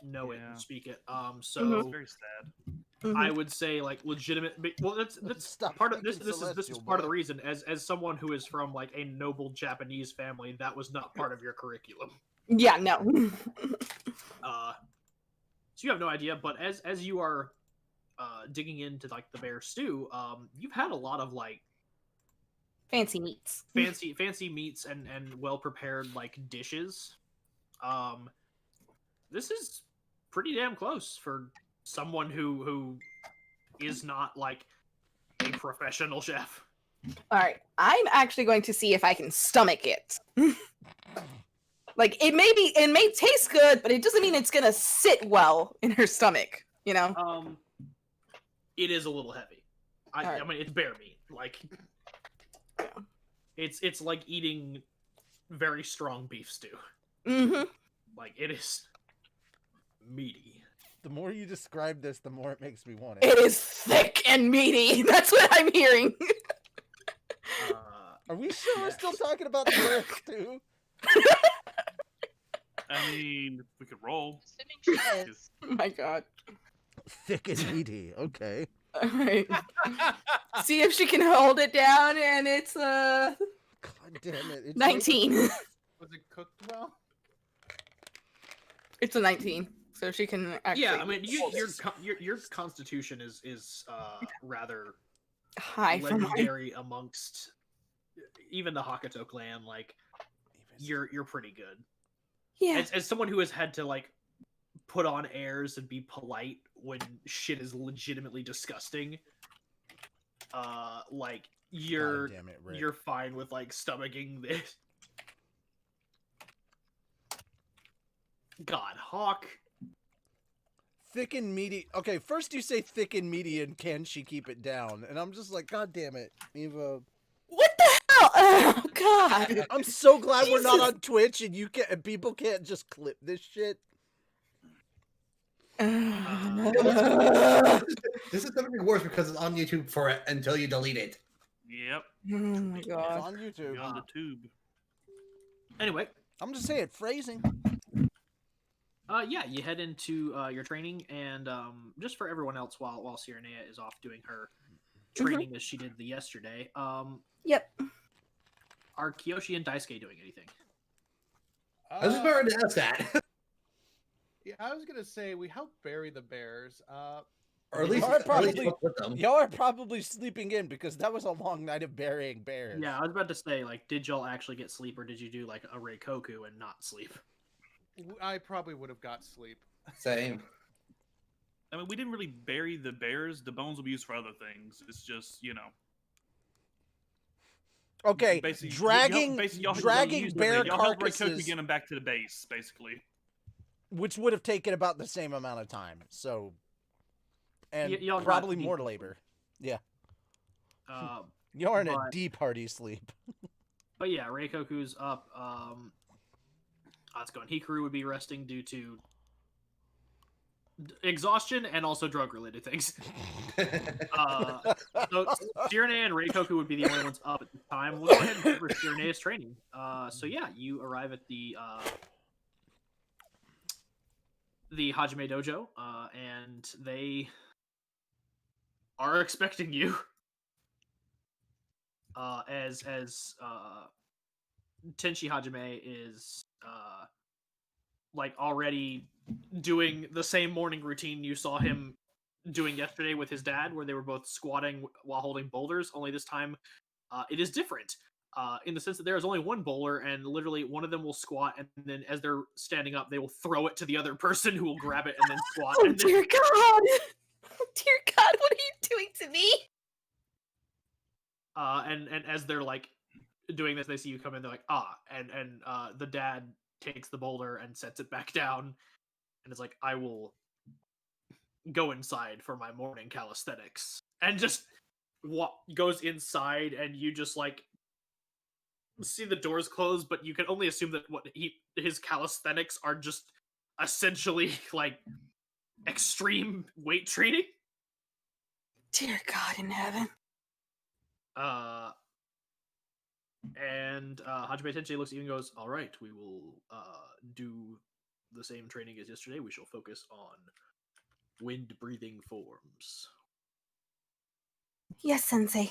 know it and speak it. So it's very sad. I would say like legitimate. Well, that's part of this. This is part of the reason. As someone who is from like a noble Japanese family, that was not part of your curriculum. Yeah, no. So you have no idea. But as you are digging into like the bear stew, you've had a lot of like Fancy meats. fancy meats and well prepared like dishes. This is pretty damn close for someone who is not like a professional chef. All right, I'm actually going to see if I can stomach it. Like it may taste good, but it doesn't mean it's gonna sit well in her stomach. You know. It is a little heavy. Alright. I mean, it's bear meat. Like, it's like eating very strong beef stew. Mm-hmm. Like, it is meaty. The more you describe this, the more it makes me want it. It is thick and meaty. That's what I'm hearing. Are we sure we're still talking about the bear stew? I mean, we could roll. Assuming she is. Oh my god. Thick and meaty. Okay. All right. See if she can hold it down, and it's God damn it. It's 19. Was it cooked well? It's a 19, so she can actually. Yeah, I mean, your constitution is rather high for mine. legendary amongst even the Hakato clan. Like, you're pretty good. Yeah. As someone who has had to like put on airs and be polite when shit is legitimately disgusting, like you're God damn it, Rick. you're fine with like stomaching this. God, Hawk. Thick and meaty. Okay, first you say thick and meaty and can she keep it down? And I'm just like, God damn it, Eva. What the hell? Oh god. I'm so glad we're not Jesus. on Twitch and people can't just clip this shit. This is gonna be worse because it's on YouTube for it until you delete it. Yep. Oh my It's god. on YouTube. On the tube. Anyway, I'm just saying, phrasing. yeah, you head into your training, and just for everyone else, while Sirinea is off doing her training as she did yesterday, Yep. are Kioshi and Daisuke doing anything? I was just about to ask that. Yeah, I was gonna say we helped bury the bears. Or at least, Y'all are at least probably- fuck with them. Y'all are probably sleeping in because that was a long night of burying bears. Yeah, I was about to say, like, did y'all actually get sleep, or did you do like a Reikoku and not sleep? I probably would have got sleep. Same. I mean, we didn't really bury the bears. The bones will be used for other things. It's just, you know. Okay, Basically, dragging y'all dragging use bear y'all help Reikoku carcasses, get them back to the base, basically. which would have taken about the same amount of time. So, and y'all got probably deep. more labor. Yeah, Uh, y'all are in a But- deep party sleep. but yeah, Reikoku's up. Atsuko and Hikaru would be resting due to exhaustion and also drug-related things. So Sirinea and Reikoku would be the only ones up at the time. We'll go ahead and cover Sirinea's training. So yeah, you arrive at the Hajime Dojo, and they are expecting you. As Tenshi Hajime is like already doing the same morning routine you saw him doing yesterday with his dad, where they were both squatting while holding boulders. Only this time, it is different. In the sense that there is only one bowler, and literally one of them will squat, and then as they're standing up, they will throw it to the other person who will grab it and then squat. Oh and then, dear god. Oh dear god, what are you doing to me? and as they're like doing this, they see you come in. They're like, and the dad takes the boulder and sets it back down, and is like, I will go inside for my morning calisthenics, and just goes inside, and you just like see the doors close, but you can only assume that his calisthenics are just essentially like extreme weight training. Dear god in heaven. And Hajime Tenchi looks at you and goes, all right, we will do the same training as yesterday. We shall focus on wind breathing forms. Yes, sensei.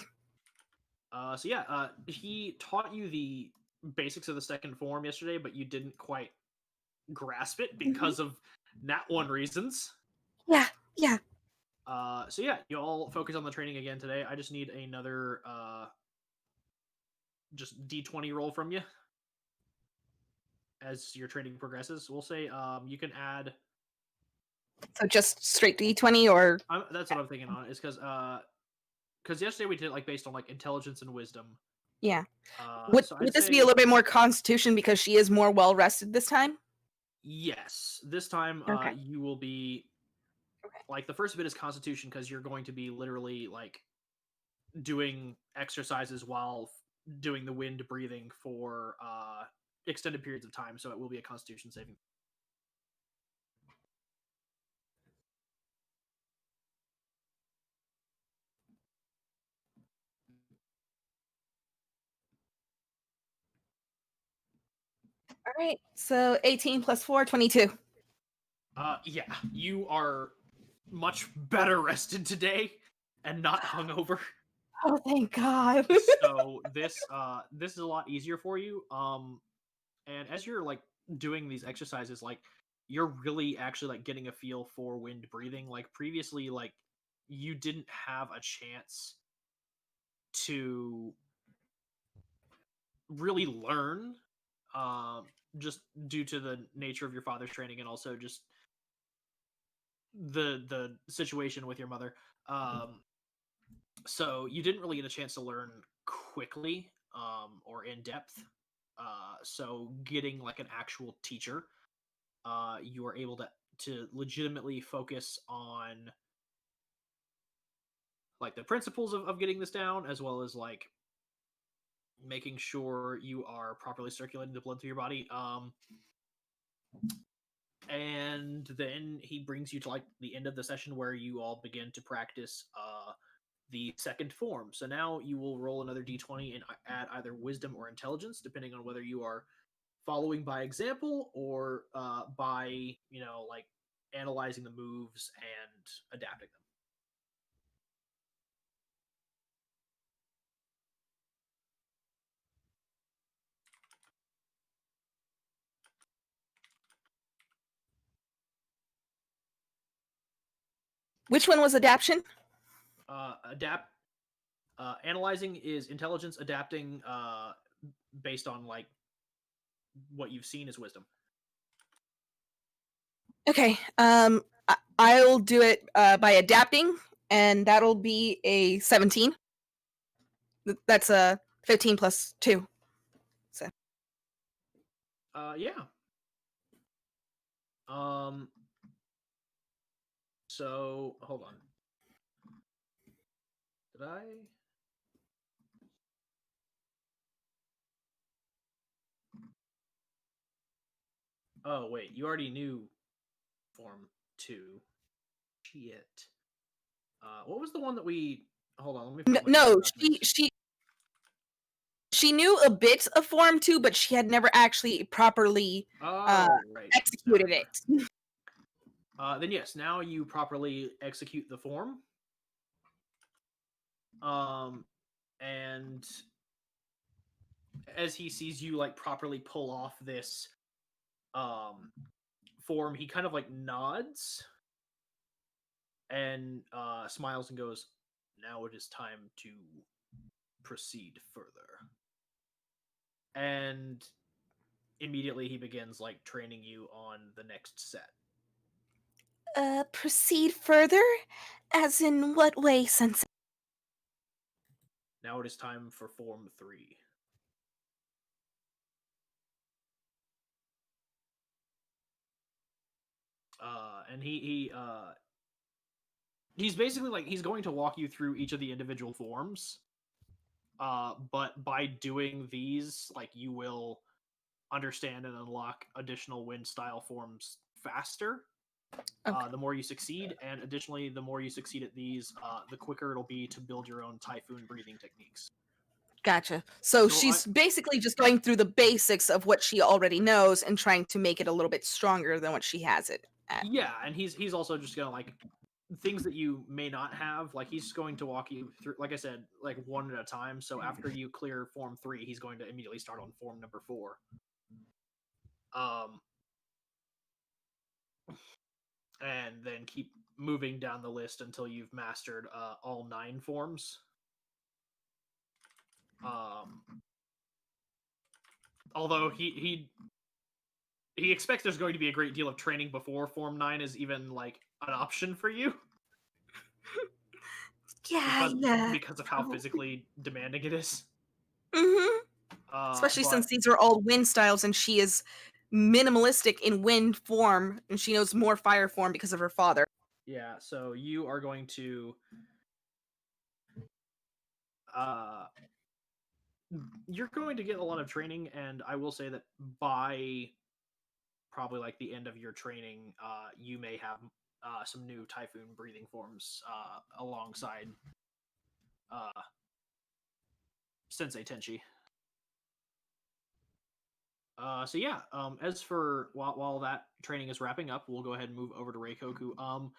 So yeah, he taught you the basics of the second form yesterday, but you didn't quite grasp it because of Nat 1 reasons. Yeah. So yeah, you all focus on the training again today. I just need another just D20 roll from you as your training progresses. We'll say you can add. So just straight D20 or That's what I'm thinking on. Is because yesterday we did it like based on like intelligence and wisdom. yeah. Would Would this be a little bit more Constitution because she is more well rested this time? Yes, this time Okay. you will be like the first bit is Constitution because you're going to be literally like doing exercises while doing the wind breathing for extended periods of time. So it will be a Constitution saving. All right. So 18 plus 4, 22. Yeah, you are much better rested today and not hungover. Oh, thank God. So this is a lot easier for you. And as you're like doing these exercises, like you're really actually like getting a feel for wind breathing. Like previously, like you didn't have a chance to really learn, just due to the nature of your father's training and also just the situation with your mother. So you didn't really get a chance to learn quickly or in depth. So getting like an actual teacher, you are able to legitimately focus on like the principles of getting this down, as well as like making sure you are properly circulating the blood through your body. And then he brings you to like the end of the session where you all begin to practice the second form. So now you will roll another d20 and add either wisdom or intelligence, depending on whether you are following by example or by, like analyzing the moves and adapting them. Which one was adaption? Analyzing is intelligence. Adapting based on like what you've seen is wisdom. Okay. I'll do it by adapting, and that'll be a 17. That's a 15 plus 2. Yeah. So hold on. Did I? Oh wait, you already knew form 2. Shit. What was the one that we? Hold on, let me. No, she knew a bit of form 2, but she had never actually properly executed it. Then yes, now you properly execute the form. And as he sees you like properly pull off this form, he kind of like nods and smiles and goes, "Now it is time to proceed further." And immediately he begins like training you on the next set. Proceed further? As in what way, Sensei? Now it is time for form 3. And he's basically like he's going to walk you through each of the individual forms. But by doing these, like you will understand and unlock additional wind style forms faster. The more you succeed, and additionally, the more you succeed at these, the quicker it'll be to build your own typhoon breathing techniques. Gotcha. So she's basically just going through the basics of what she already knows and trying to make it a little bit stronger than what she has it at. Yeah, and he's also just gonna like things that you may not have, like he's going to walk you through, like I said, like one at a time. So after you clear form 3, he's going to immediately start on form number 4. And then keep moving down the list until you've mastered all 9 forms. although he expects there's going to be a great deal of training before Form 9 is even like an option for you. Because of how physically demanding it is. Especially But since these are all wind styles and she is minimalistic in wind form and she knows more fire form because of her father. yeah, so you are going to you're going to get a lot of training, and I will say that by probably like the end of your training, you may have some new typhoon breathing forms alongside Sensei Tenchi. So yeah, as for while that training is wrapping up, we'll go ahead and move over to Reikoku.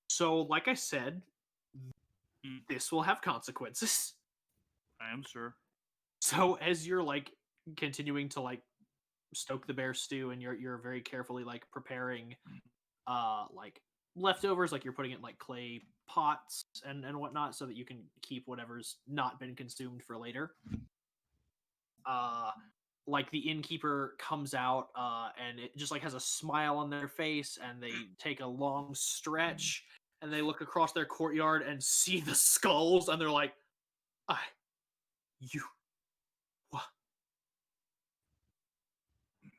So like I said, this will have consequences. I am sure. So as you're like continuing to like stoke the bear stew, and you're very carefully like preparing like leftovers, like you're putting it in like clay pots and whatnot, so that you can keep whatever's not been consumed for later. Like the innkeeper comes out and it just like has a smile on their face, and they take a long stretch, and they look across their courtyard and see the skulls, and they're like,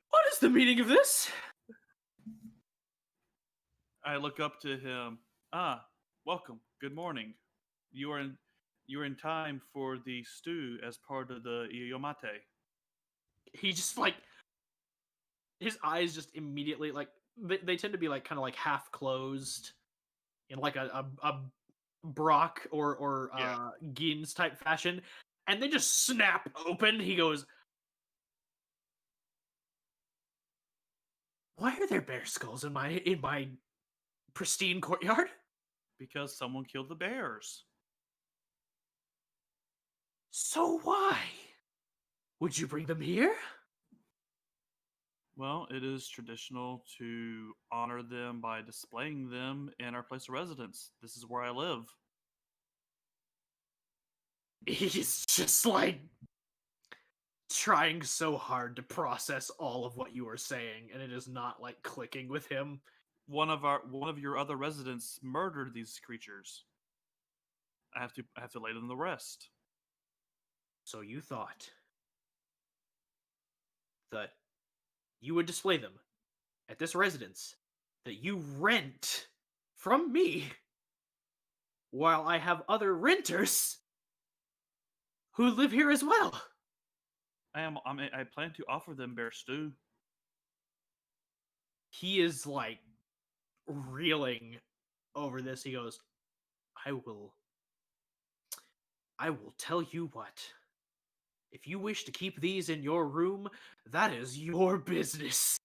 what is the meaning of this? I look up to him. Welcome. Good morning. You are in time for the stew as part of the Iyomate. He just like, his eyes just immediately like they tend to be like kind of like half closed in like a Brock or Gins type fashion, and they just snap open. He goes, "Why are there bear skulls in my pristine courtyard?" Because someone killed the bears. So why? Would you bring them here? Well, it is traditional to honor them by displaying them in our place of residence. This is where I live. He's just like trying so hard to process all of what you are saying, and it is not like clicking with him. One of your other residents murdered these creatures. I have to lay them to rest. So you thought that you would display them at this residence that you rent from me, while I have other renters who live here as well. I plan to offer them bear stew. He is like reeling over this. He goes, I will tell you what. If you wish to keep these in your room, that is your business.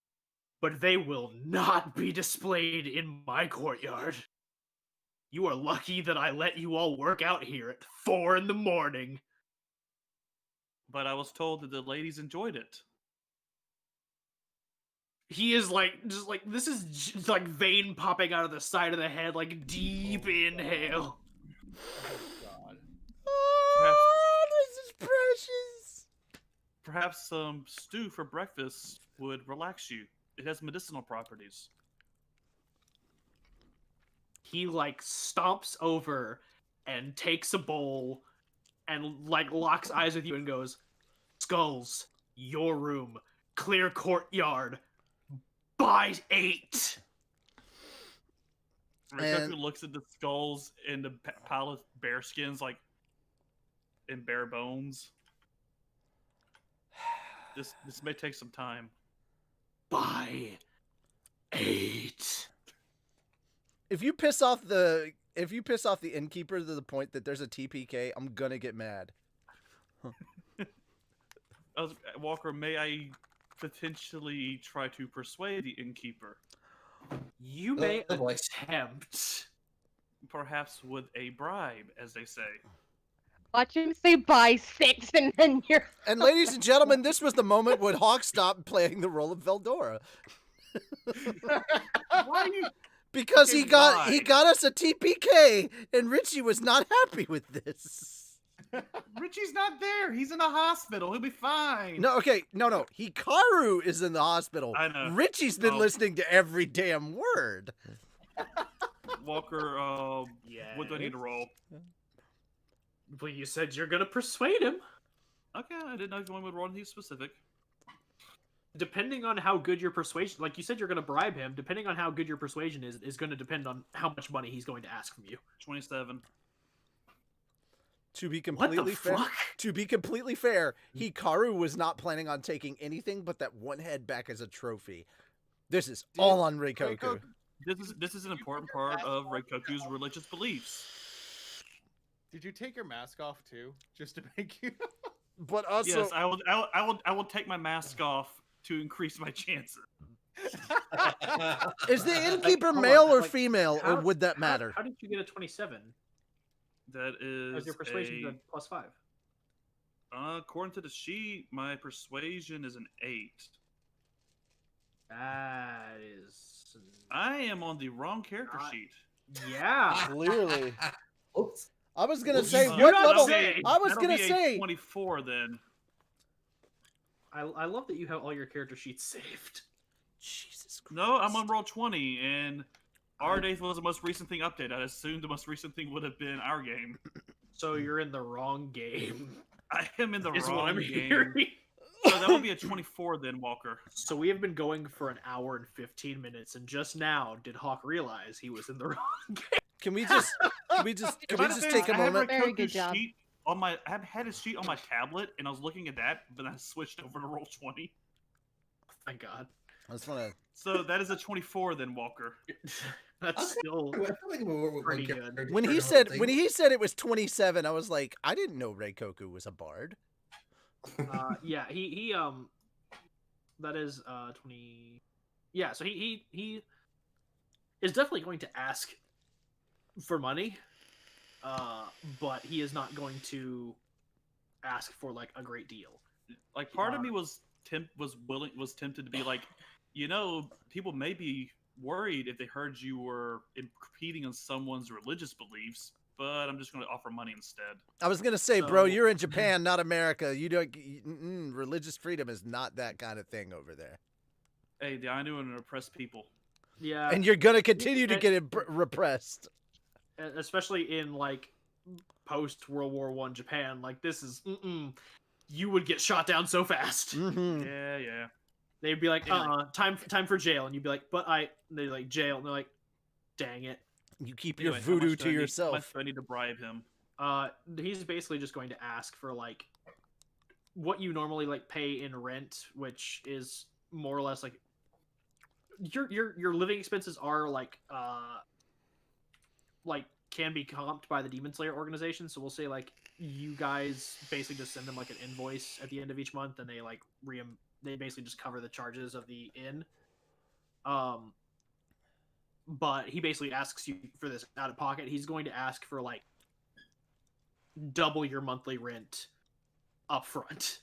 But they will not be displayed in my courtyard. You are lucky that I let you all work out here at 4 a.m. But I was told that the ladies enjoyed it. He is like, just like, this is just like vein popping out of the side of the head, like deep inhale. God. Oh, this is precious. Perhaps some stew for breakfast would relax you. It has medicinal properties. He like stomps over and takes a bowl and like locks eyes with you and goes, Skulls, your room, clear courtyard, by 8. Reikoku looks at the skulls and the pile of bear skins, like, and bare bones. This may take some time. By 8. If you piss off the innkeeper to the point that there's a TPK, I'm gonna get mad. Walker, may I potentially try to persuade the innkeeper? You may Oh, boy. attempt. Perhaps with a bribe, as they say. Watch him say by 6 and then you're... And ladies and gentlemen, this was the moment when Hawk stopped playing the role of Veldora. Why? Because Okay, he got why? us a TPK, and Richie was not happy with this. Richie's not there. He's in the hospital. He'll be fine. No, okay, no. Hikaru is in the hospital. I know. Richie's been listening to every damn word. Walker, what do I need to roll? Well, you said you're gonna persuade him. Okay, I didn't know if you wanted me to roll anything specific. Depending on how good your persuasion, like you said, you're gonna bribe him. Depending on how good your persuasion is going to depend on how much money he's going to ask from you. 27. To be completely fair, fuck? to be completely fair, Hikaru was not planning on taking anything but that one head back as a trophy. This is all on Reikoku. This is an important part of Reikoku's religious beliefs. Did you take your mask off too, just to make you? But also, Yes, I will take my mask off to increase my chances. Is the innkeeper hold on, male or like, female, or would that matter? How did you get a 27? That As is your persuasion a +5. according to the sheet, my persuasion is an 8. That is. I am on the wrong character Not- sheet. Yeah. Clearly. Oops. I was gonna Well, say, you what not level? say. I was That'll gonna be a say, 24 then. I love that you have all your character sheets saved. Jesus Christ. No, I'm on roll 20, and our days was the most recent thing updated. I assumed the most recent thing would have been our game. So you're in the wrong game. I am in the Is what wrong I'm game. hearing. So that would be a 24 then, Walker. So we have been going for an hour and 15 minutes, and just now did Hawk realize he was in the wrong game. Can we just take a moment? Very good job. I had his sheet on my tablet, and I was looking at that, but I switched over to roll 20. Thank God. I just wanna. So that is a 24 then, Walker. That's Okay. still I feel like we're pretty character- good. When he character said thing. it was 27, I was like, I didn't know Reikoku was a bard. yeah, he that is 20. Yeah, so he is definitely going to ask for money, but he is not going to ask for like a great deal. Like part of me was tempted to be like, people may be worried if they heard you were impeding on someone's religious beliefs, but I'm just going to offer money instead. I was gonna say, bro, So- you're in Japan, not America. You don't. Religious freedom is not that kind of thing over there, Hey, the Ainu and oppressed people. Yeah, and you're gonna continue to get repressed. especially in like post World War I Japan. Like this is you would get shot down so fast. Mm-hmm. Yeah. They'd be like, time for jail, and you'd be like, they're like jail, and they're like, dang it. You keep Anyway, your how voodoo much do to I need- How yourself. much do I need to bribe him? He's basically just going to ask for like what you normally like pay in rent, which is more or less like your living expenses are like can be comped by the Demon Slayer organization. So we'll say like you guys basically just send them like an invoice at the end of each month, and they like they basically just cover the charges of the inn. But he basically asks you for this out of pocket. He's going to ask for like double your monthly rent up front.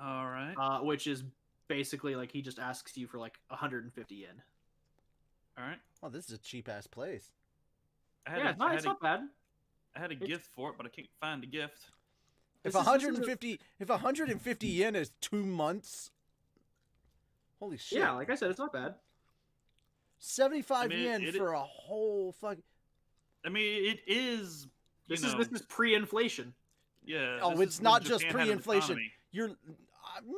All right. Which is basically like he just asks you for like 150 yen. All right. Oh, this is a cheap ass place. Yeah, it's not bad. I had a gift for it, but I can't find the gift. If This is- this is a- 150 yen is 2 months, holy shit! Yeah, like I said, it's not bad. 75 I mean, yen for a whole fuck. I mean, it is. This is pre-inflation. Yeah. Oh, this it's is when not just Japan had an pre-inflation. economy. You're no,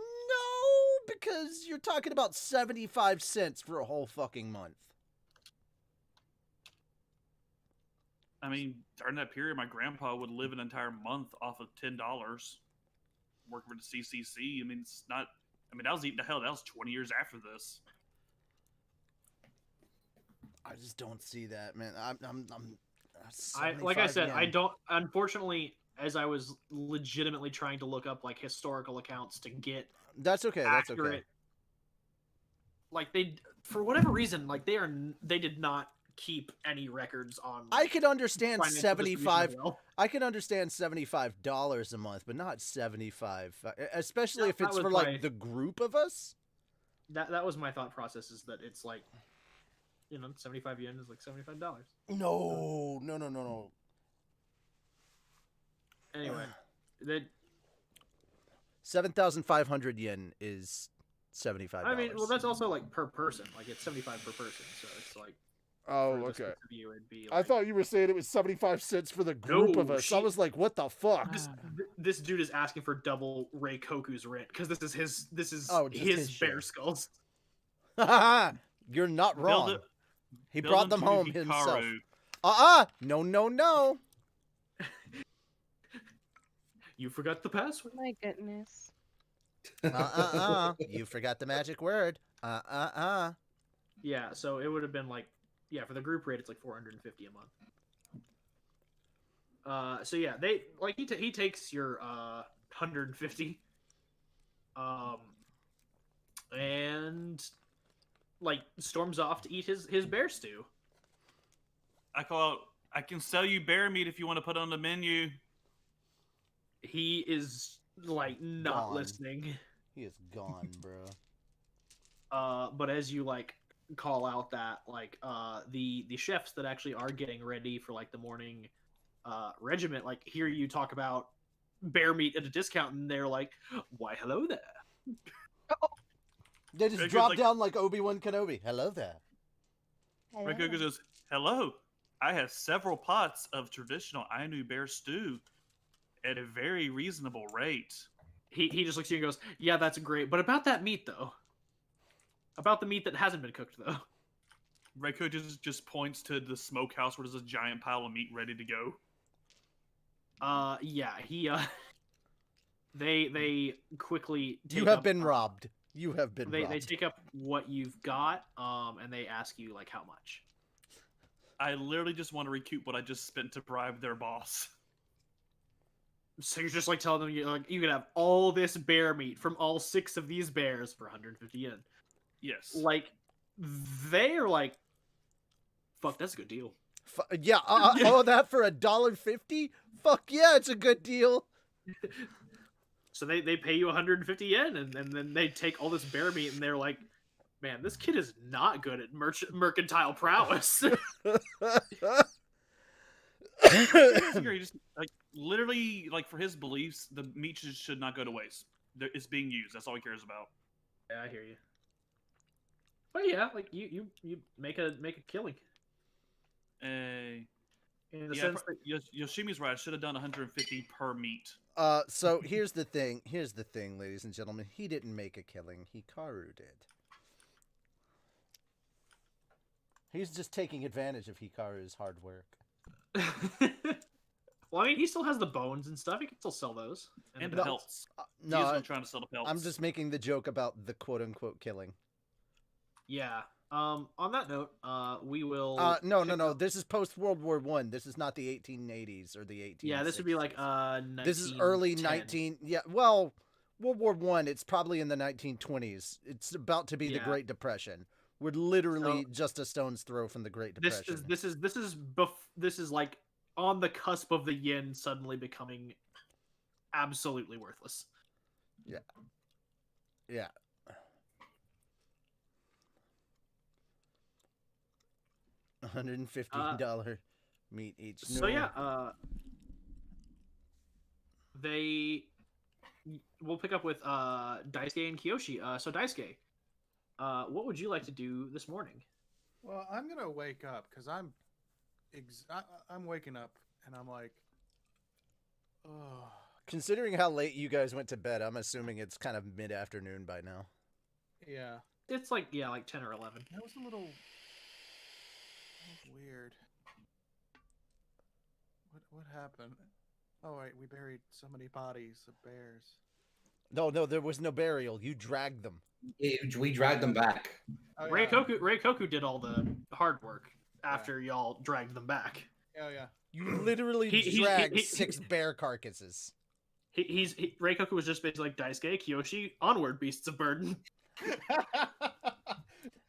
because you're talking about 75 cents for a whole fucking month. I mean, during that period, my grandpa would live an entire month off of $10 working for the CCC. I mean, it's not. I mean, that was 20 years after this. I just don't see that, man. I'm Like I 75 said, I yen. don't. Unfortunately, as I was legitimately trying to look up like historical accounts to get That's okay. That's accurate, okay. like they for whatever reason, like they did not keep any records on. I could understand financial 75. distribution well. I can understand $75 a month, but not 75. Especially Yeah, if that it's was for like my- the group of us. That was my thought process. Is that it's like, 75 yen is like $75. No. Anyway, then 7,500 yen is $75. I mean, well, that's also like per person. Like it's 75 per person, so it's like. Oh, for the okay. six of you, it'd be I like, thought you were saying it was 75 cents for the group of No, us. I was like, what the fuck? this dude is asking for double Reikoku's rent because this is his just his bear share. skulls. You're not Build wrong. it- He build brought them to home Hikaru. himself. No, no, no. You forgot the password. My goodness. You forgot the magic word. Yeah, so it would have been like, yeah, for the group rate, it's like 450 a month. So yeah, they like he takes your 150, and like storms off to eat his bear stew. I call out, I can sell you bear meat if you want to put it on the menu. He is like not Gone. listening. He is gone, bro. But as you like call out that like the chefs that actually are getting ready for like the morning regiment like hear you talk about bear meat at a discount and they're like, why hello there. They just Reiko's drop like- down like Obi-Wan Kenobi. Hello there. Reikoku says, hello, I have several pots of traditional Ainu bear stew at a very reasonable rate. He just looks at you and goes, yeah, that's great, but about that meat though, about the meat that hasn't been cooked though. Reikoku just points to the smokehouse where there's a giant pile of meat ready to go. Yeah, he they quickly take You have up, been robbed. You have been They robbed. take up what you've got, and they ask you like how much. I literally just want to recoup what I just spent to bribe their boss. So you're just like telling them you like you can have all this bear meat from all 6 of these bears for 150 yen. Yes. Like they're like, fuck, that's a good deal. Yeah, all that for $1.50? Fuck yeah, it's a good deal. So they pay you 150 yen, and then they take all this bear meat, and they're like, man, this kid is not good at mercantile prowess. He just like literally like for his beliefs, the meat should not go to waste. It's being used. That's all he cares about. Yeah, I hear you. But yeah, like you make a killing. In the Yeah, sense that Yoshimi's right. I should have done 150 per meat. So here's the thing, ladies and gentlemen. He didn't make a killing. Hikaru did. He's just taking advantage of Hikaru's hard work. well, I mean, he still has the bones and stuff. He can still sell those. And the the pelts. No, He's not trying to sell the pelts. I'm just making the joke about the quote-unquote killing. Yeah. On that note, we will. No. This is post World War I. This is not the 1880s or the 1860s. Yeah, this would be like 1910. This is early 19. Yeah, well, World War I. It's probably in the 1920s. It's about to be the Yeah. Great Depression. We're literally just a stone's throw from the Great Depression. This is like on the cusp of the yen suddenly becoming absolutely worthless. Yeah. $150 meat each. So yeah, we'll pick up with Daisuke and Kioshi. So Daisuke, what would you like to do this morning? Well, I'm gonna wake up because I'm waking up and I'm like, oh. Considering how late you guys went to bed, I'm assuming it's kind of mid-afternoon by now. Yeah. It's like 10 or 11. That was a little weird. What happened? Oh wait, we buried so many bodies of bears. No, there was no burial. You dragged them. We dragged them back. Oh, yeah. Reikoku did all the hard work after y'all dragged them back. Oh yeah. You literally dragged 6 bear carcasses. Reikoku was just basically like, Daisuke, Kioshi, onward, beasts of burden.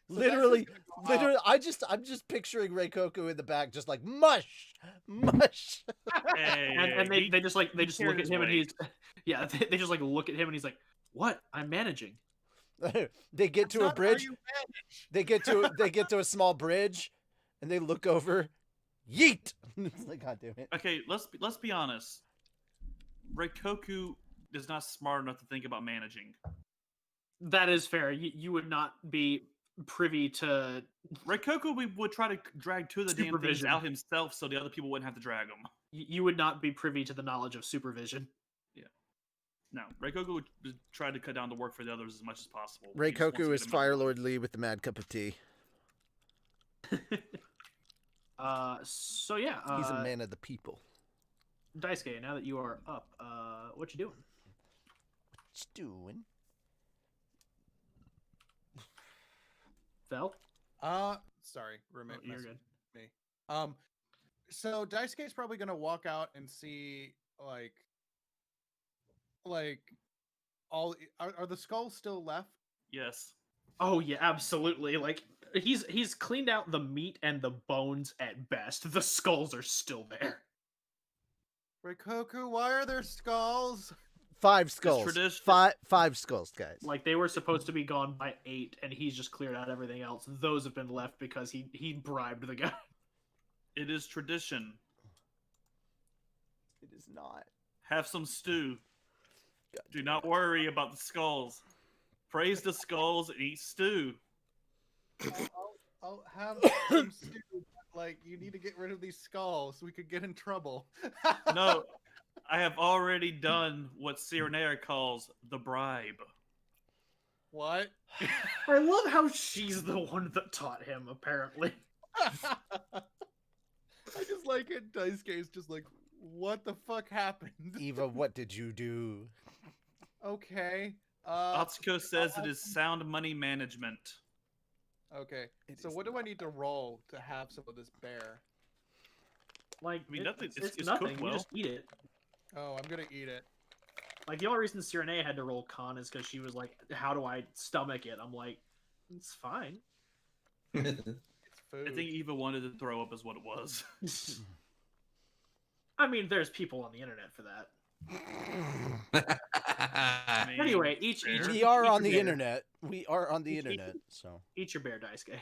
Literally, I'm just picturing Reikoku in the back, just like mush. And they just look at him and he's they just like look at him and he's like, what? I'm managing. They get to a bridge. They get to a small bridge, and they look over. Yeet! It's like, God damn it. Okay, let's be honest. Reikoku is not smart enough to think about managing. That is fair. You would not be privy to Reikoku would try to drag two of the damn things Supervision. out himself so the other people wouldn't have to drag them. you would not be privy to the knowledge of supervision. No, Reikoku would try to cut down the work for the others as much as possible. He just wants Reikoku to is get him out of the way. Firelord Lee with the mad cup of tea. So yeah, He's a man of the people. Daisuke, now that you are up, what you doing? What's doing? Fel? Sorry, roommate. You're messaged good. Me. So Daisuke's probably gonna walk out and see like all are the skulls still left? Yes. Oh yeah, absolutely. Like he's cleaned out the meat and the bones at best. The skulls are still there. Reikoku, why are there skulls? 5 skulls. tradition- Five skulls, guys. Like they were supposed to be gone by 8, and he's just cleared out everything else. Those have been left because he bribed the guy. It is tradition. It is not. Have some stew. Do not worry about the skulls. Praise the skulls and eat stew. I'll have some stew, but, like, you need to get rid of these skulls. We could get in trouble. No, I have already done what Sirinea calls the bribe. What? I love how she's the one that taught him, apparently. I just like it. Daisuke is just like, what the fuck happened? Eva, what did you do? Okay. Atsuko says it is sound money management. Okay. It So is what do I need to roll to have some of this bear? Like, I mean, nothing- it's nothing. cooked You well. just eat it. Oh, I'm gonna eat it. Like, the only reason Sirinea had to roll con is because she was like, how do I stomach it? I'm like, it's fine. It's food. I think Eva wanted to throw up, is what it was. I mean, there's people on the internet for that. I mean, Anyway, each fair. We are eat on your the bear. internet. We are on the Eat- internet, so. Eat your bear, Daisuke.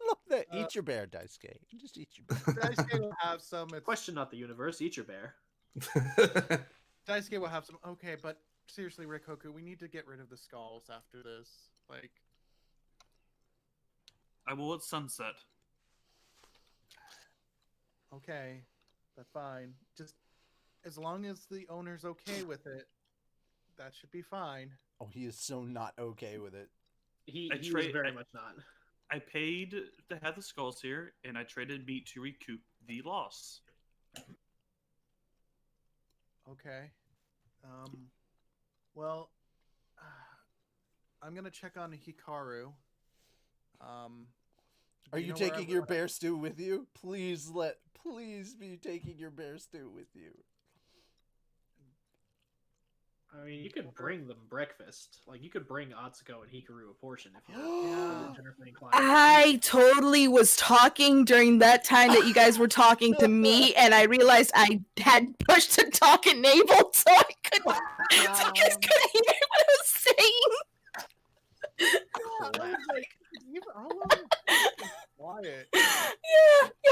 Love that. Eat your bear, Daisuke. Just eat your bear. Daisuke will have some. It's... Question not the universe. Eat your bear. Daisuke will have some. Okay, but seriously, Reikoku, we need to get rid of the skulls after this. Like, I will at sunset. okay, that's fine. Just as long as the owner's okay with it, that should be fine. Oh, he is so not okay with it. He I was trade- very I- much not. I paid to have the skulls here, and I traded meat to recoup the loss. Okay. Well, I'm gonna check on Hikaru. Are do you know where taking your bear stew with you? Please be taking your bear stew with you. I mean, you could bring them breakfast. Like, you could bring Atsuko and Hikaru a portion if you're Yeah. generously inclined. I totally was talking during that time that you guys were talking to me, and I realized I had pushed to talk enabled, so I couldn't. So you guys couldn't hear what I was saying. Quiet. Yeah,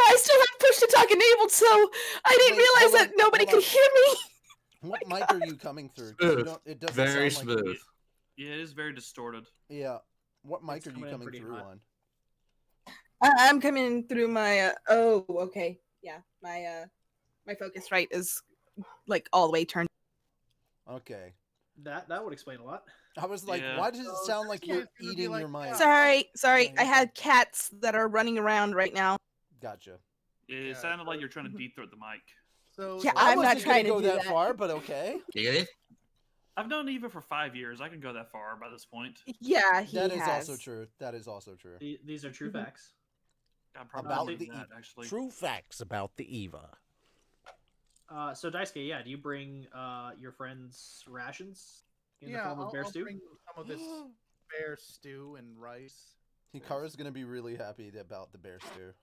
I still have push to talk enabled, so I didn't Wait, realize hold that on, nobody hold could on. hear me. What mic are you coming through? 'Cause you Smooth. don't- It doesn't Very sound like smooth. Yeah, it is very distorted. Yeah. What mic It's are you coming in coming pretty through hot. on? I'm coming through my. Oh, okay. Yeah, my focus right is like all the way turned. Okay. That would explain a lot. I was like, Yeah. why does it sound like you're it's gonna be eating like your mic? that. Sorry. Yeah, I had cats that are running around right now. Gotcha. It Yeah, sounded like you're trying to deep throat the mic. So Yeah, I I'm not wasn't trying gonna to go do that that. far, but okay. You get it? I've known Eva for 5 years. I can go that far by this point. Yeah, he That is has. also true. That is also true. These are true Mhm. facts. I'm probably About doing the that, actually. True facts about the Eva. So Daisuke, yeah, do you bring your friends rations in the yeah, form of bear I'll stew? bring some of this bear stew and rice. Hikaru's gonna be really happy about the bear stew.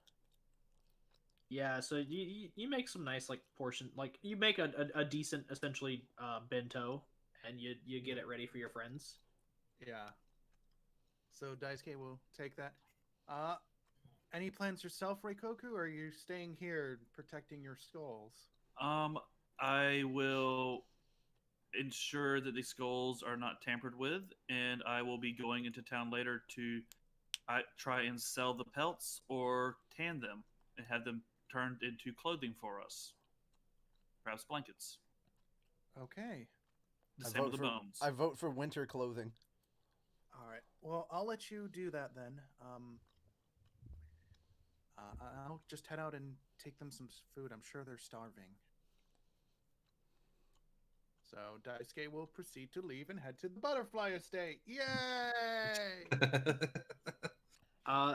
Yeah, so you make some nice like portion, like you make a decent essentially bento, and you get it ready for your friends. Yeah. So Daisuke will take that. Any plans yourself, Reikoku, or are you staying here protecting your skulls? I will ensure that the skulls are not tampered with, and I will be going into town later to try and sell the pelts or tan them and have them turned into clothing for us. Perhaps blankets. Okay. The same with the bones. I vote for winter clothing. All right. Well, I'll let you do that then. I'll just head out and take them some food. I'm sure they're starving. So Daisuke will proceed to leave and head to the butterfly estate. Yay!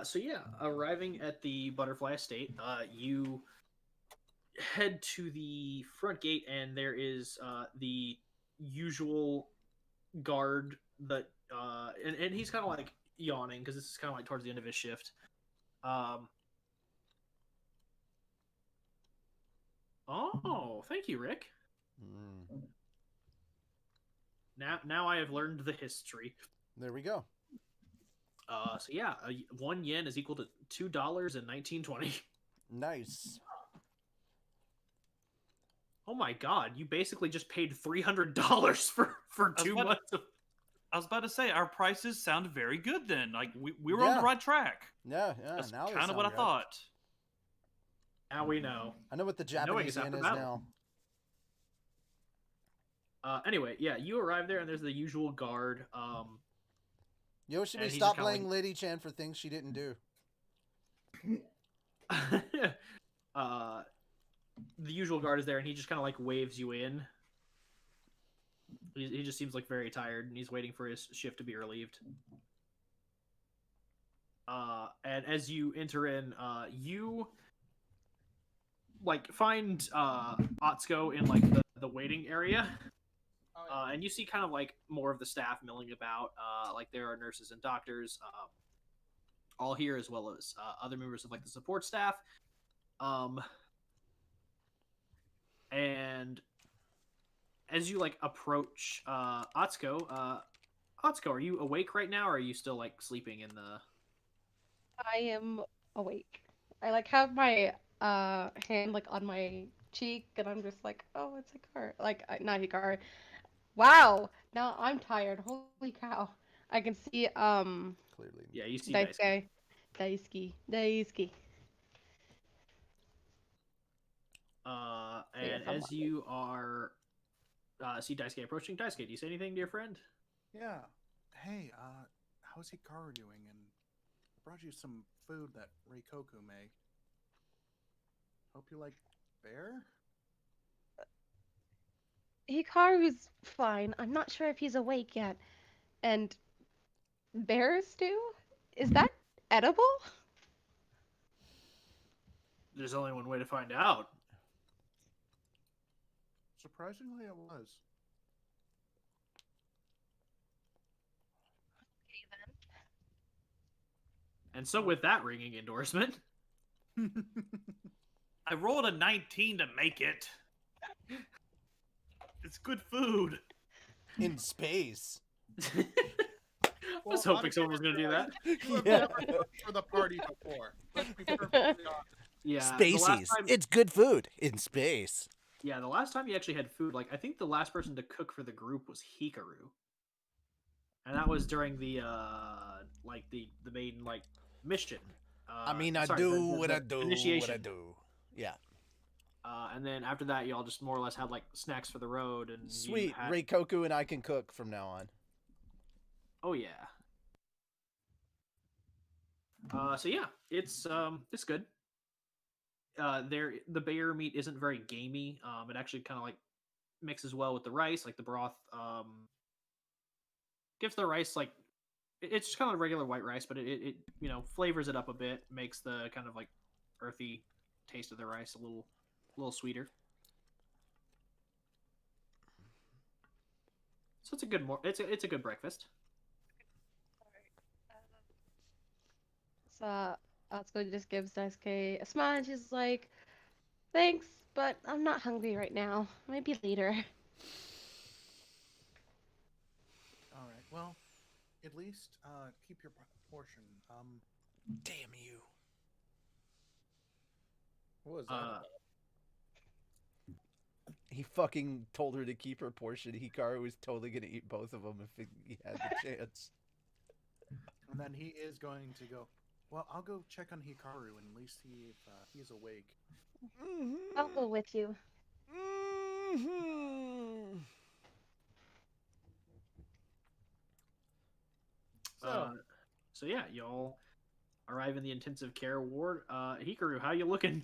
So yeah, arriving at the butterfly estate, you head to the front gate, and there is the usual guard that, and he's kind of like yawning because this is kind of like towards the end of his shift. Oh, thank you, Rick. Now I have learned the history. There we go. So yeah, 1 yen is equal to $2.1920. Nice. Oh my god, you basically just paid $300 for 2 months of... I was about to say, our prices sound very good then. Like, we were on the right track. Yeah. That's Now kind of what I thought. Now we know. I know what the Japanese yen is now. Anyway, yeah, you arrive there, and there's the usual guard. Yoshimi, stop blaming Lady-chan for things she didn't do. The usual guard is there, and he just kind of like waves you in. He just seems like very tired, and he's waiting for his shift to be relieved. And as you enter in, you like find Atsuko in like the waiting area. And you see kind of like more of the staff milling about. Like there are nurses and doctors all here, as well as other members of like the support staff. And as you like approach Atsuko, are you awake right now, or are you still like sleeping in the... I am awake. I like have my hand like on my cheek, and I'm just like, oh, it's Hikaru. Like, not Hikaru. Wow, now I'm tired. Holy cow. I can see clearly. Yeah, you see Daisuke. And as you are see Daisuke approaching, Daisuke, do you say anything to your friend? Yeah. Hey, how's Hikaru doing? And I brought you some food that Reikoku made. Hope you like bear? Hikaru's fine. I'm not sure if he's awake yet. And bear stew? Is that edible? There's only one way to find out. Surprisingly, it was. Okay, then. And so with that ringing endorsement... I rolled a 19 to make it. It's good food. In space. I was hoping someone was going to do that. You have never cooked for the party before. Let's be perfectly honest. Yeah. Spaces. It's good food in space. Yeah, the last time you actually had food, like, I think the last person to cook for the group was Hikaru. And that was during the, like, the main, like, mission. I do what I do. Yeah. And then after that, y'all just more or less had, like, snacks for the road. And sweet. Reikoku and I can cook from now on. Oh, yeah. So, yeah, it's good. The bear meat isn't very gamey. It actually kind of like mixes well with the rice, like the broth. Gives the rice like it's just kind of regular white rice, but it flavors it up a bit, makes the kind of like earthy taste of the rice a little sweeter. So it's a good it's a good breakfast. So Atsuko just gives Daisuke a smile, and she's like, thanks, but I'm not hungry right now. Maybe later. All right. Well, at least keep your portion. Damn you. What was that? He fucking told her to keep her portion. Hikaru was totally gonna eat both of them if he had the chance. And then he is going to go, well, I'll go check on Hikaru and at least see if he's awake. I'll go with you. So yeah, y'all arrive in the intensive care ward. Hikaru, how you looking?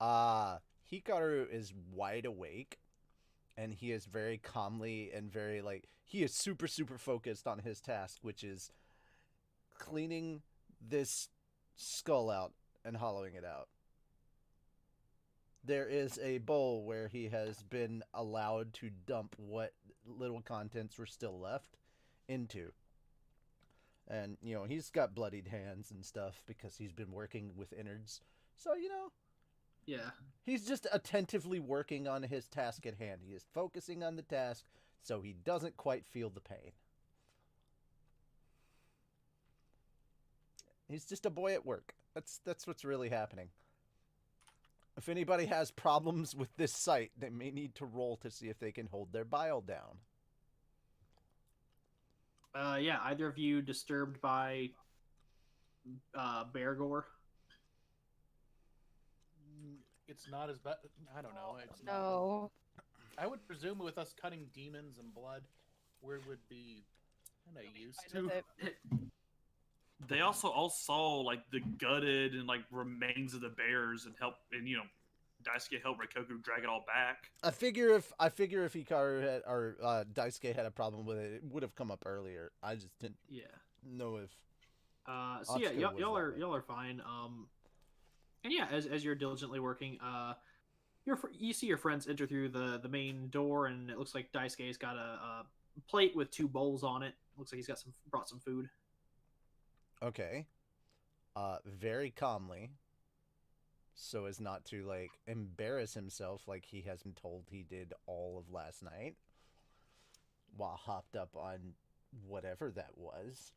Hikaru is wide awake, and he is very calmly and very, like, he is super, super focused on his task, which is cleaning this skull out and hollowing it out. There is a bowl where he has been allowed to dump what little contents were still left into. And, you know, he's got bloodied hands and stuff because he's been working with innards. So, you know, Yeah. he's just attentively working on his task at hand. He is focusing on the task so he doesn't quite feel the pain. He's just a boy at work. That's what's really happening. If anybody has problems with this site, they may need to roll to see if they can hold their bile down. Yeah, either of you disturbed by bear gore? It's not as bad. I don't know. It's not. No. I would presume with us cutting demons and blood, we would be kind of used to. They also all saw like the gutted and like remains of the bears and Daisuke helped Reikoku drag it all back. I figure if Hikaru had, or Daisuke had a problem with it, it would have come up earlier. I just didn't know if. So yeah, Atsuko y'all was that way. y'all are fine. And yeah, as you're diligently working, you see your friends enter through the main door, and it looks like Daisuke's got a plate with 2 bowls on it. Looks like he's got brought some food. Okay. Very calmly, so as not to, like, embarrass himself like he has been told he did all of last night, while hopped up on whatever that was.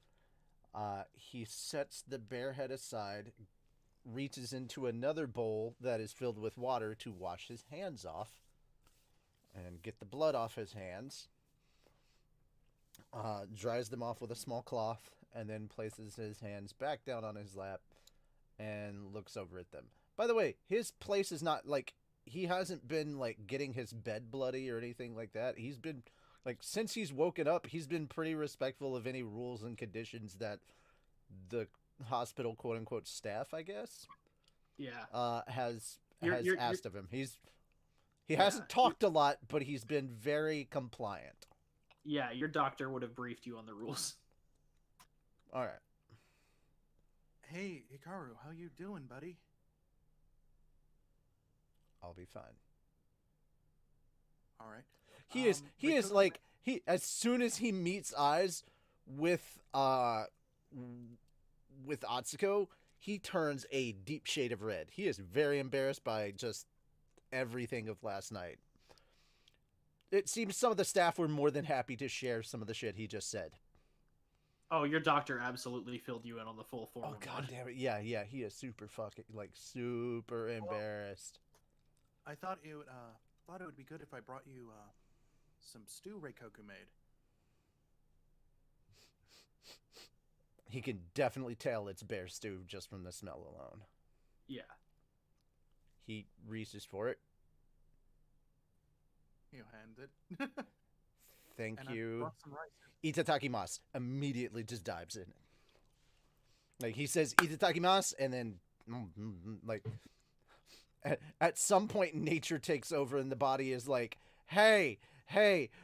He sets the bear head aside, reaches into another bowl that is filled with water to wash his hands off, and get the blood off his hands. Dries them off with a small cloth, and then places his hands back down on his lap and looks over at them. By the way, his place is not, like, he hasn't been, like, getting his bed bloody or anything like that. He's been, like, since he's woken up, he's been pretty respectful of any rules and conditions that the hospital, quote-unquote, staff, I guess, has asked of him. He hasn't talked a lot, but he's been very compliant. Yeah, your doctor would have briefed you on the rules. All right. Hey, Hikaru, how you doing, buddy? I'll be fine. All right. He is like, as soon as he meets eyes with Atsuko, he turns a deep shade of red. He is very embarrassed by just everything of last night. It seems some of the staff were more than happy to share some of the shit he just said. Oh, your doctor absolutely filled you in on the full form. Oh, god damn it. Yeah, he is super fucking, like, super embarrassed. I thought it would be good if I brought you some stew Reikoku made. He can definitely tell it's bear stew just from the smell alone. Yeah. He reaches for it. You hand it. Thank And I you. brought some rice. Itadakimasu. Immediately just dives in. Like, he says itadakimasu, and then, like, at some point nature takes over and the body is like, hey,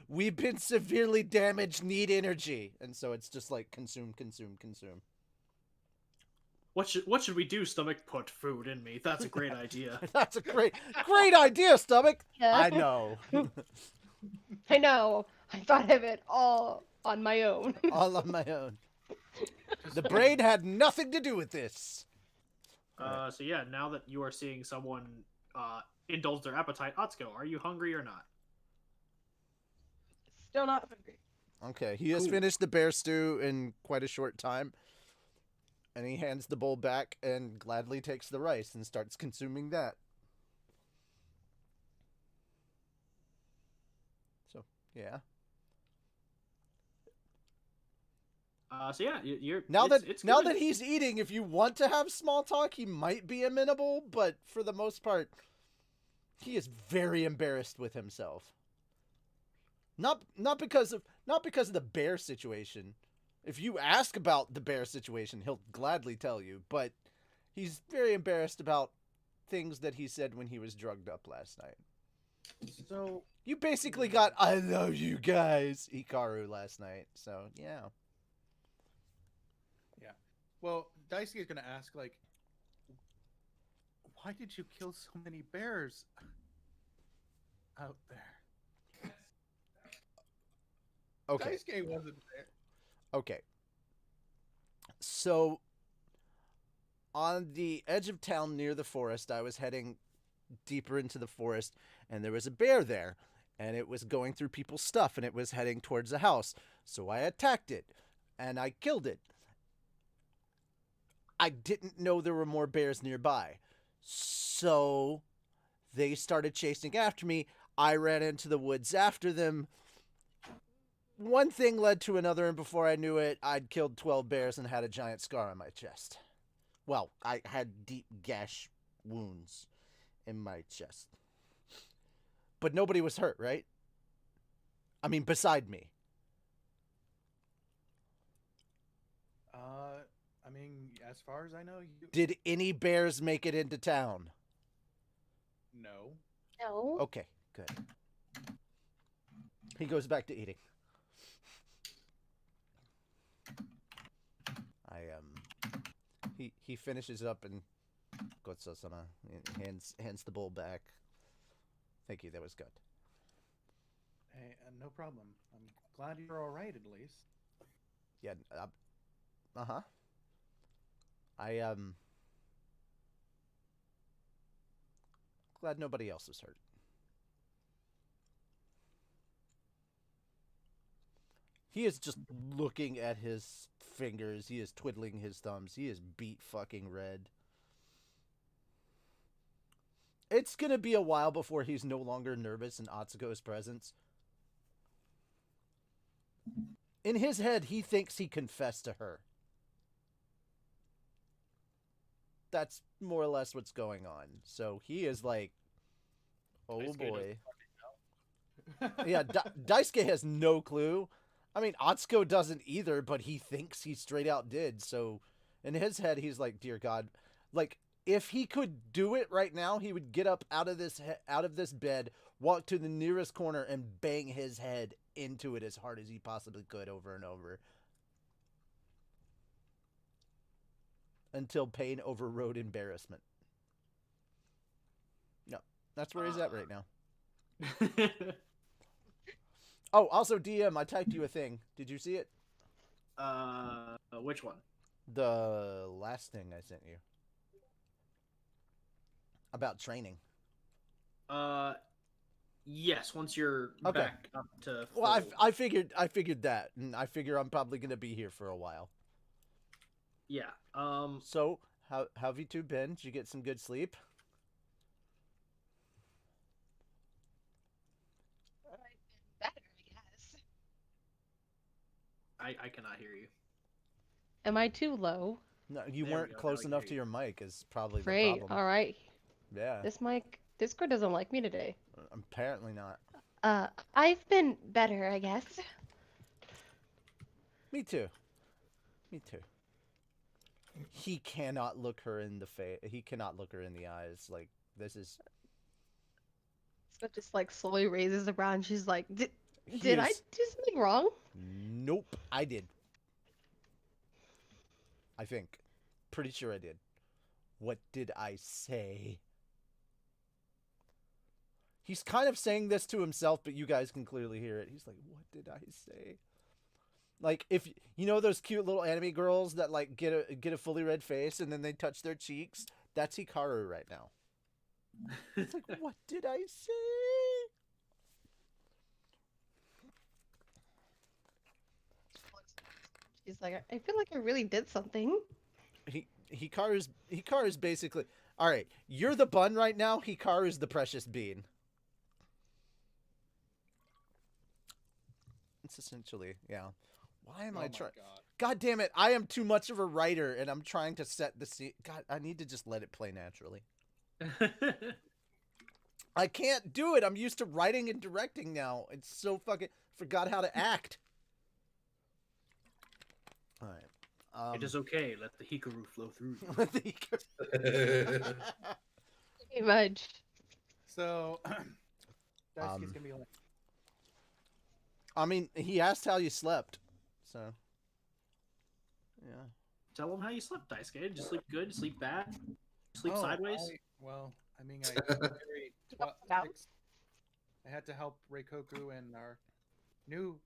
we've been severely damaged, need energy. And so it's just like, consume. What should we do, stomach? Put food in me. That's a great idea. That's a great idea, stomach. Yeah. I know. I know. I thought of it all on my own. All on my own. The brain had nothing to do with this. So yeah, now that you are seeing someone indulge their appetite, Atsuko, are you hungry or not? Still not hungry. Okay, he has Cool. finished the bear stew in quite a short time. And he hands the bowl back and gladly takes the rice and starts consuming that. Yeah. So yeah, you're Now it's good. that he's eating, if you want to have small talk, he might be amenable, but for the most part, he is very embarrassed with himself. Not because of the bear situation. If you ask about the bear situation, he'll gladly tell you, but he's very embarrassed about things that he said when he was drugged up last night. So You basically got "I love you guys" Hikaru last night, so yeah. well, Daisuke is gonna ask like, why did you kill so many bears out there? Okay. Daisuke wasn't there. Okay. So, on the edge of town near the forest, I was heading deeper into the forest, and there was a bear there, and it was going through people's stuff, and it was heading towards the house. So I attacked it, and I killed it. I didn't know there were more bears nearby. So they started chasing after me. I ran into the woods after them. One thing led to another, and before I knew it, I'd killed 12 bears and had a giant scar on my chest. Well, I had deep gash wounds in my chest. But nobody was hurt, right? I mean, beside me. I mean, as far as I know, you Did any bears make it into town? no. No. Okay, good. He goes back to eating. He finishes up and Gotsou-sama hands the bowl back. Thank you, that was good. Hey, no problem. I'm glad you're all right, at least. Yeah, uh-huh. Glad nobody else was hurt. He is just looking at his fingers. He is twiddling his thumbs. He is beat fucking red. It's gonna be a while before he's no longer nervous in Atsuko's presence. In his head, he thinks he confessed to her. That's more or less what's going on. So he is like, oh Daisuke boy. doesn't Yeah, Daisuke has no clue. I mean, Atsuko doesn't either, but he thinks he straight out did. So in his head, he's like, dear God. Like, if he could do it right now, he would get up out of this bed, walk to the nearest corner, and bang his head into it as hard as he possibly could over and over. Until pain overrode embarrassment. No, that's where he's at right now. Oh, also, DM, I typed you a thing. Did you see it? Which one? The last thing I sent you. About training. Yes. Once you're Okay. back up to. Well, full- I figured that, and I figure I'm probably gonna be here for a while. Yeah. So, how have you two been? Did you get some good sleep? Better, I guess. I cannot hear you. Am I too low? No, you There we weren't go, now close we can enough hear to you. your mic. Is probably the Great. problem. All right. Yeah. This Discord doesn't like me today. Apparently not. I've been better, I guess. Me too. Me too. He cannot look her in the face. He cannot look her in the eyes. Like, this is. So it just like slowly raises the brow, and she's like, Did I is- do something wrong? Nope, I did. I think. Pretty sure I did. What did I say? He's kind of saying this to himself, but you guys can clearly hear it. He's like, what did I say? Like, if you know those cute little anime girls that like get a fully red face and then they touch their cheeks? That's Hikaru right now. It's like, what did I say? She's like, I feel like I really did something. Hikaru's basically, all right, you're the bun right now. Hikaru's the precious bean. It's essentially, yeah. Why am Oh I my trying? God. God damn it! I am too much of a writer, and I'm trying to set the scene. God, I need to just let it play naturally. I can't do it. I'm used to writing and directing now. It's so fucking forgot how to act. All right. It is okay. Let the Hikaru flow through. Let the Hikaru- Pretty much. So, Daisuke's Um, gonna be like, I mean, he asked how you slept, so yeah. Tell him how you slept, Daisuke. Just sleep good, sleep bad, sleep "Oh, sideways. I mean, I carried Out. I had to help Reikoku and our new.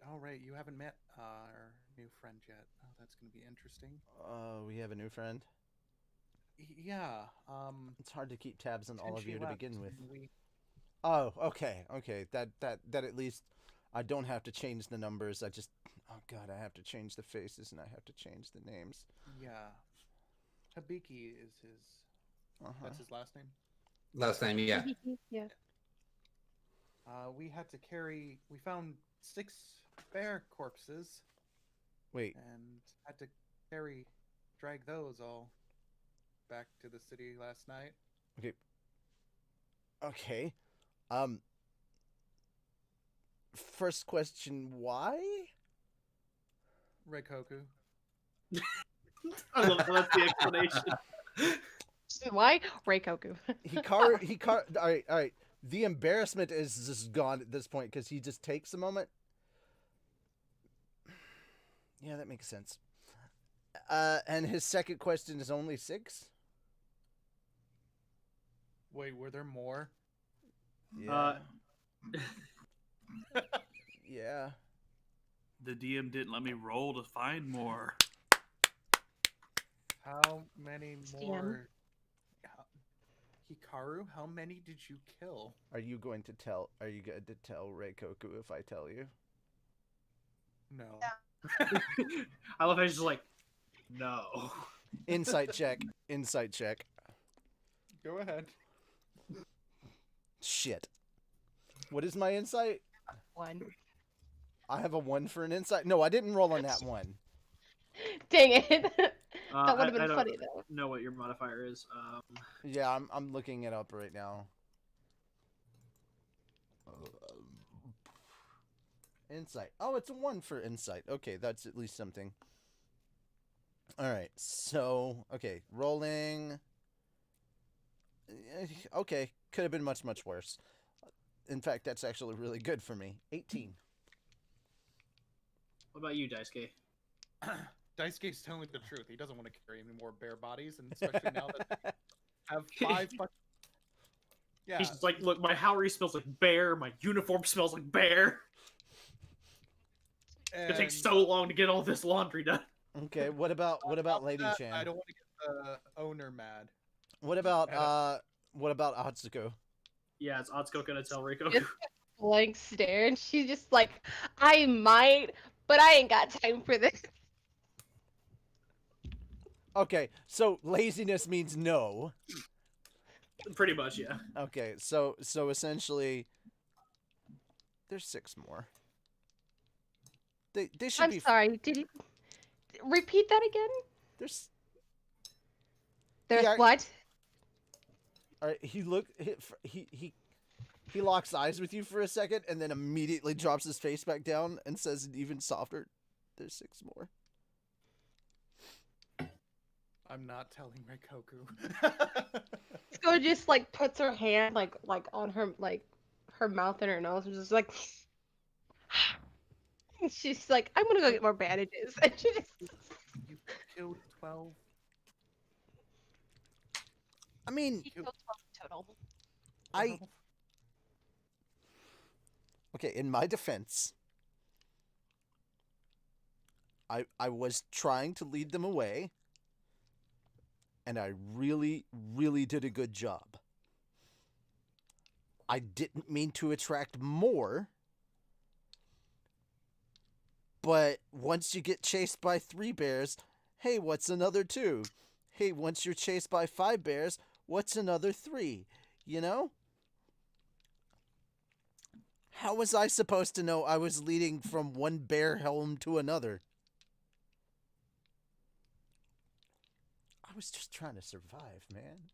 Oh, right, you haven't met our new friend yet. Oh, that's gonna be interesting. We have a new friend. Yeah. It's hard to keep tabs on all of Tenshi you to left, begin with. and we- Oh, okay. That at least I don't have to change the numbers. I just, oh god, I have to change the faces and I have to change the names. Yeah. Habiki is his. That's his last name. Last time, yeah. Yeah. We had to carry. We found 6 bear corpses Wait, and had to drag those all back to the city last night. okay. First question, why? Reikoku. I love that. That's the explanation. Why? Reikoku. Hikaru, all right. The embarrassment is just gone at this point because he just takes a moment. Yeah, that makes sense. And his second question is only 6? Wait, were there more? Yeah. Yeah. The DM didn't let me roll to find more. How many Stan. more? Hikaru, how many did you kill? Are you going to tell Reikoku if I tell you? No. I love how he's just like, no. Insight check. Insight check. Go ahead. Shit. What is my insight? 1. I have a 1 for an insight. No, I didn't roll on that one. Dang it. Uh, That would have I been don't funny though. know what your modifier is. Yeah, I'm looking it up right now. Insight. Oh, it's a 1 for insight. Okay, that's at least something. All right. So, okay, rolling. Okay, could have been much worse. In fact, that's actually really good for me. 18. What about you, Daisuke? Daisuke's telling the truth. He doesn't want to carry any more bear bodies, and especially now that we have 5 Yeah. He's just like, look, my Howry smells like bear. My uniform smells like bear. It takes so long to get all this laundry done. Okay, what about Lady Chan? I don't want to get the owner mad. What about Atsuko? Yeah, is Atsuko gonna tell Reiko? Just blank stare, and she's just like, I might, but I ain't got time for this. Okay, so laziness means no. Pretty much, yeah. Okay, so essentially, there's 6 more. They should I'm be. sorry. Did you repeat that again? There's. There's Yeah. what? All right, he locks eyes with you for a second and then immediately drops his face back down and says even softer, "There's 6 more." I'm not telling Reikoku. So just like puts her hand like on her her mouth and her nose, and just like. And she's like, I'm gonna go get more bandages. And she just. You killed 12. I mean, He killed 12 total. Okay, in my defense, I was trying to lead them away, and I really did a good job. I didn't mean to attract more, but once you get chased by 3 bears, hey, what's another 2? Hey, once you're chased by 5 bears, what's another 3? You know? How was I supposed to know I was leading from one bear home to another? I was just trying to survive, man.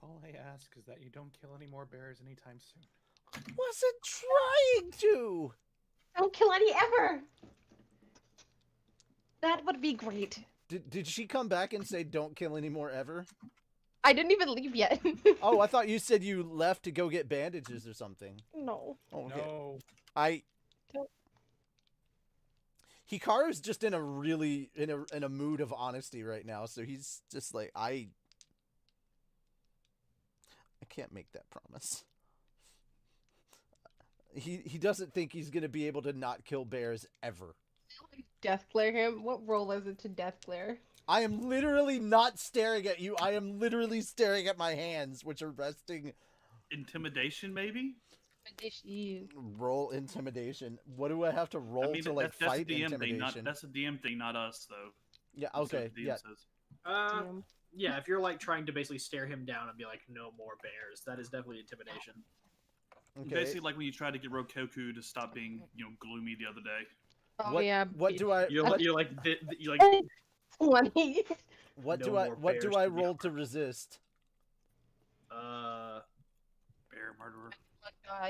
All I ask is that you don't kill any more bears anytime soon. Wasn't trying to. Don't kill any ever. That would be great. Did she come back and say don't kill anymore ever? I didn't even leave yet. Oh, I thought you said you left to go get bandages or something. No. Oh, okay. No. Don't. Hikaru's just in a really in a mood of honesty right now, so he's just like I can't make that promise. He doesn't think he's gonna be able to not kill bears ever. Death glare him? What role is it to death glare? I am literally not staring at you. I am literally staring at my hands, which are resting. Intimidation, maybe? Roll intimidation. What do I have to roll to like that's fight a DM intimidation? thing, that's a DM thing, not us, though. Yeah. That's what Okay. the DM Yeah. says. Yeah, if you're like trying to basically stare him down and be like, no more bears, that is definitely intimidation. Okay. Basically, like when you tried to get Reikoku to stop being, gloomy the other day. Oh What, yeah. What do I? You're What, like 20. what no do I? more What do bears I to be roll to resist? Bear murderer.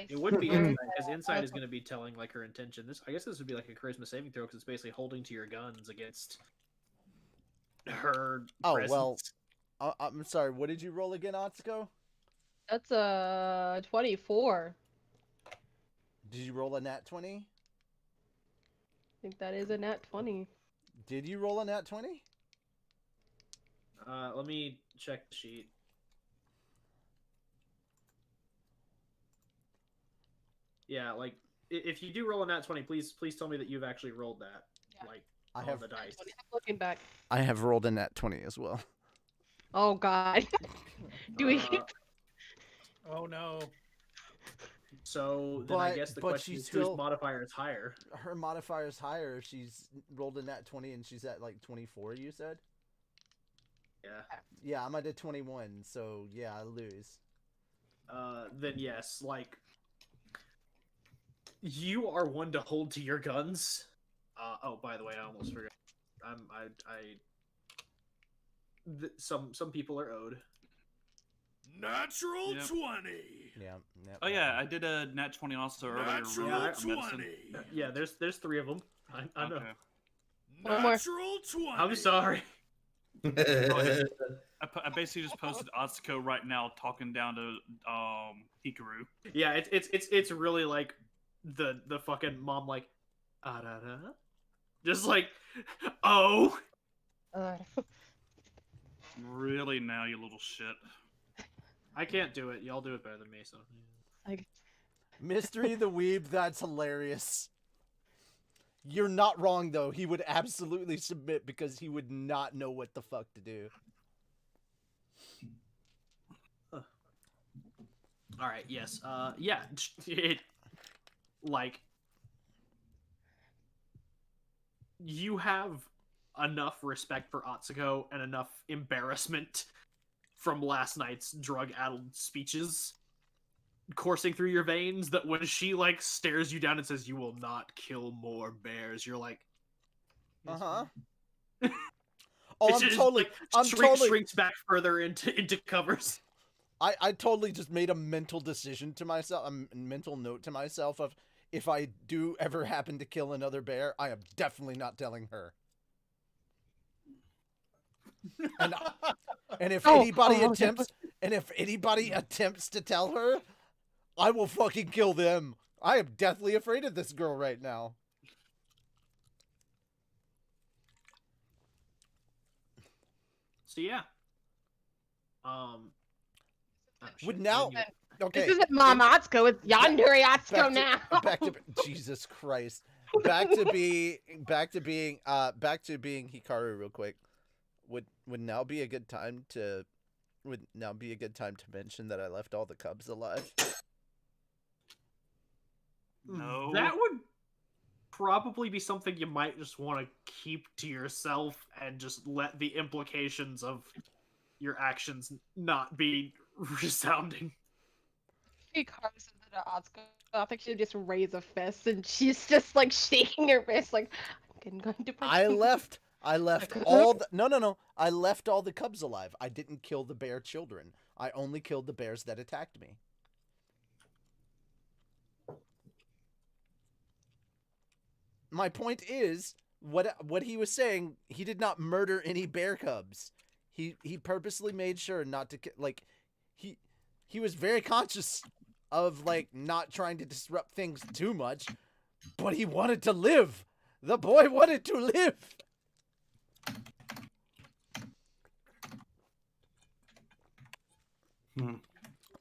It would be insight, because insight is going to be telling like her intention. I guess this would be like a charisma saving throw, because it's basically holding to your guns against her. Oh presence. well. I'm sorry. What did you roll again, Atsuko? That's a 24. Did you roll a nat 20? I think that is a nat 20. Did you roll a nat 20? Let me check the sheet. Yeah, like if you do roll a nat 20, please tell me that you've actually rolled that. Yeah. Like I on have. the dice. I'm looking back. I have rolled a nat 20 as well. Oh god. Do we? Oh no. So then I guess the but question she's is whose still- modifier is higher. Her modifier is higher. She's rolled a nat 20 and she's at like 24. You said. Yeah. Yeah, I'm at a 21. So yeah, I lose. Then yes, like you are one to hold to your guns. Oh, by the way, I almost forgot. Some people are owed. Natural Yep. 20. Yeah. Oh yeah, I did a nat 20 also earlier. Natural really, for medicine. 20. Yeah, there's 3 of them. I know. Okay. One more. Natural 20. I'm sorry. I basically just posted Atsuko right now talking down to Hikaru. Yeah, it's really like the fucking mom like da da, just like oh. Really now, you little shit. I can't do it. Y'all do it better than me, so. Mystery the Weeb, that's hilarious. You're not wrong though. He would absolutely submit because he would not know what the fuck to do. All right. Yes. Yeah. It like you have enough respect for Atsuko and enough embarrassment from last night's drug-addled speeches coursing through your veins that when she like stares you down and says you will not kill more bears, you're like, Oh, It's I'm just, totally. like, I'm totally. shrinks back further into covers. I totally just made a mental decision to myself, a mental note to myself of if I do ever happen to kill another bear, I am definitely not telling her. And if anybody attempts to tell her, I will fucking kill them. I am deathly afraid of this girl right now. So yeah. Would now- Okay. This isn't Mom Atsuko, it's Yandere Atsuko now. Back to Jesus Christ. Back to being Hikaru real quick. Would now be a good time to mention that I left all the cubs alive? No. That would probably be something you might just want to keep to yourself and just let the implications of your actions not be resounding. Hikaru said to Atsuko. I think she'll just raise a fist, and she's just like shaking her wrist, like I'm going to. I left all the no. I left all the cubs alive. I didn't kill the bear children. I only killed the bears that attacked me. My point is, what he was saying, he did not murder any bear cubs. He purposely made sure not to like he was very conscious of like not trying to disrupt things too much, but he wanted to live. The boy wanted to live.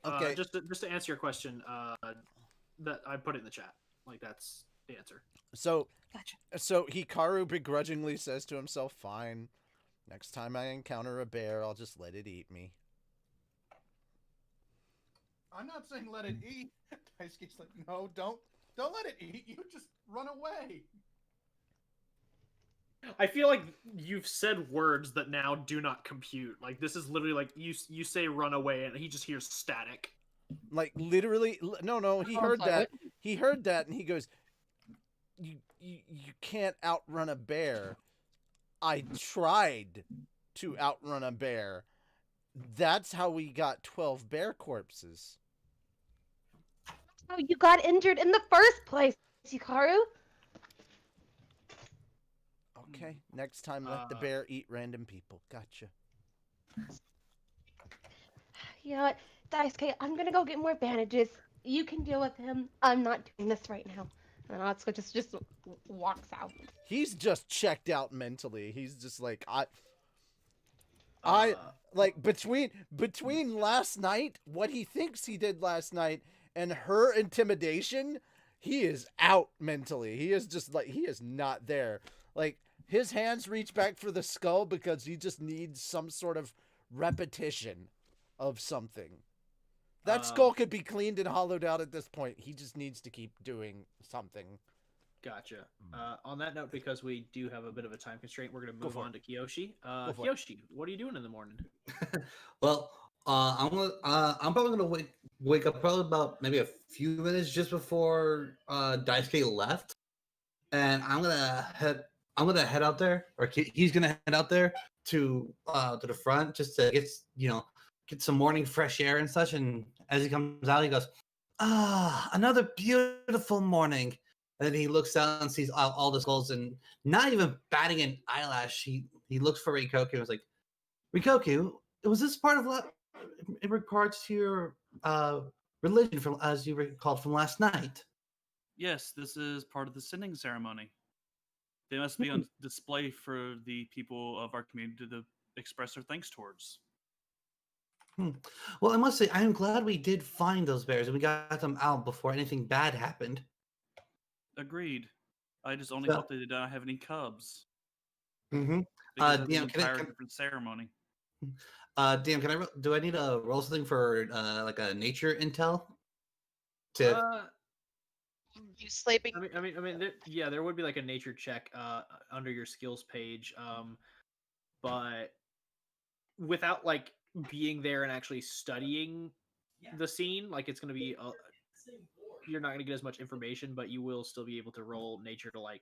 Okay. Just to answer your question, that I put it in the chat. Like that's the answer. So, Gotcha. So Hikaru begrudgingly says to himself, "Fine, next time I encounter a bear, I'll just let it eat me." I'm not saying let it eat. Daisuke's like, no, don't let it eat. You just run away. I feel like you've said words that now do not compute. Like this is literally like you say run away and he just hears static. Like literally, no. He heard sorry, that. He heard that, and he goes, "You can't outrun a bear. I tried to outrun a bear. That's how we got 12 bear corpses." Oh, you got injured in the first place, Hikaru. Okay, next time let the bear eat random people. Gotcha. You know what, Daisuke, I'm gonna go get more bandages. You can deal with him. I'm not doing this right now. And Atsuko just walks out. He's just checked out mentally. He's just like I like between last night, what he thinks he did last night, and her intimidation, he is out mentally. He is just like, he is not there. Like, his hands reach back for the skull because he just needs some sort of repetition of something. That skull could be cleaned and hollowed out at this point. He just needs to keep doing something. Gotcha. On that note, because we do have a bit of a time constraint, we're going to move on to Kioshi. for it. Kioshi, what are you doing in the morning? Well, I'm probably gonna wake up probably about maybe a few minutes just before Daisuke left, and I'm gonna head out there, or he's gonna head out there to the front just to get some morning fresh air and such. And as he comes out, he goes, another beautiful morning. And then he looks down and sees all the skulls, and not even batting an eyelash, he looks for Reikoku and was like, Reikoku, was this part of in regards to your religion, from as you recalled from last night? Yes, this is part of the sending ceremony. They must be on display for the people of our community to express their thanks towards. Well, I must say, I am glad we did find those bears and we got them out before anything bad happened. Agreed. I just only hope they did not have any cubs. Mm-hmm. Because it's an entire different ceremony. DM, do I need to roll something for like a nature intel? You sleeping? I mean, there would be like a nature check under your skills page, but without like being there and actually studying the scene, like it's going to be you're not going to get as much information, but you will still be able to roll nature to like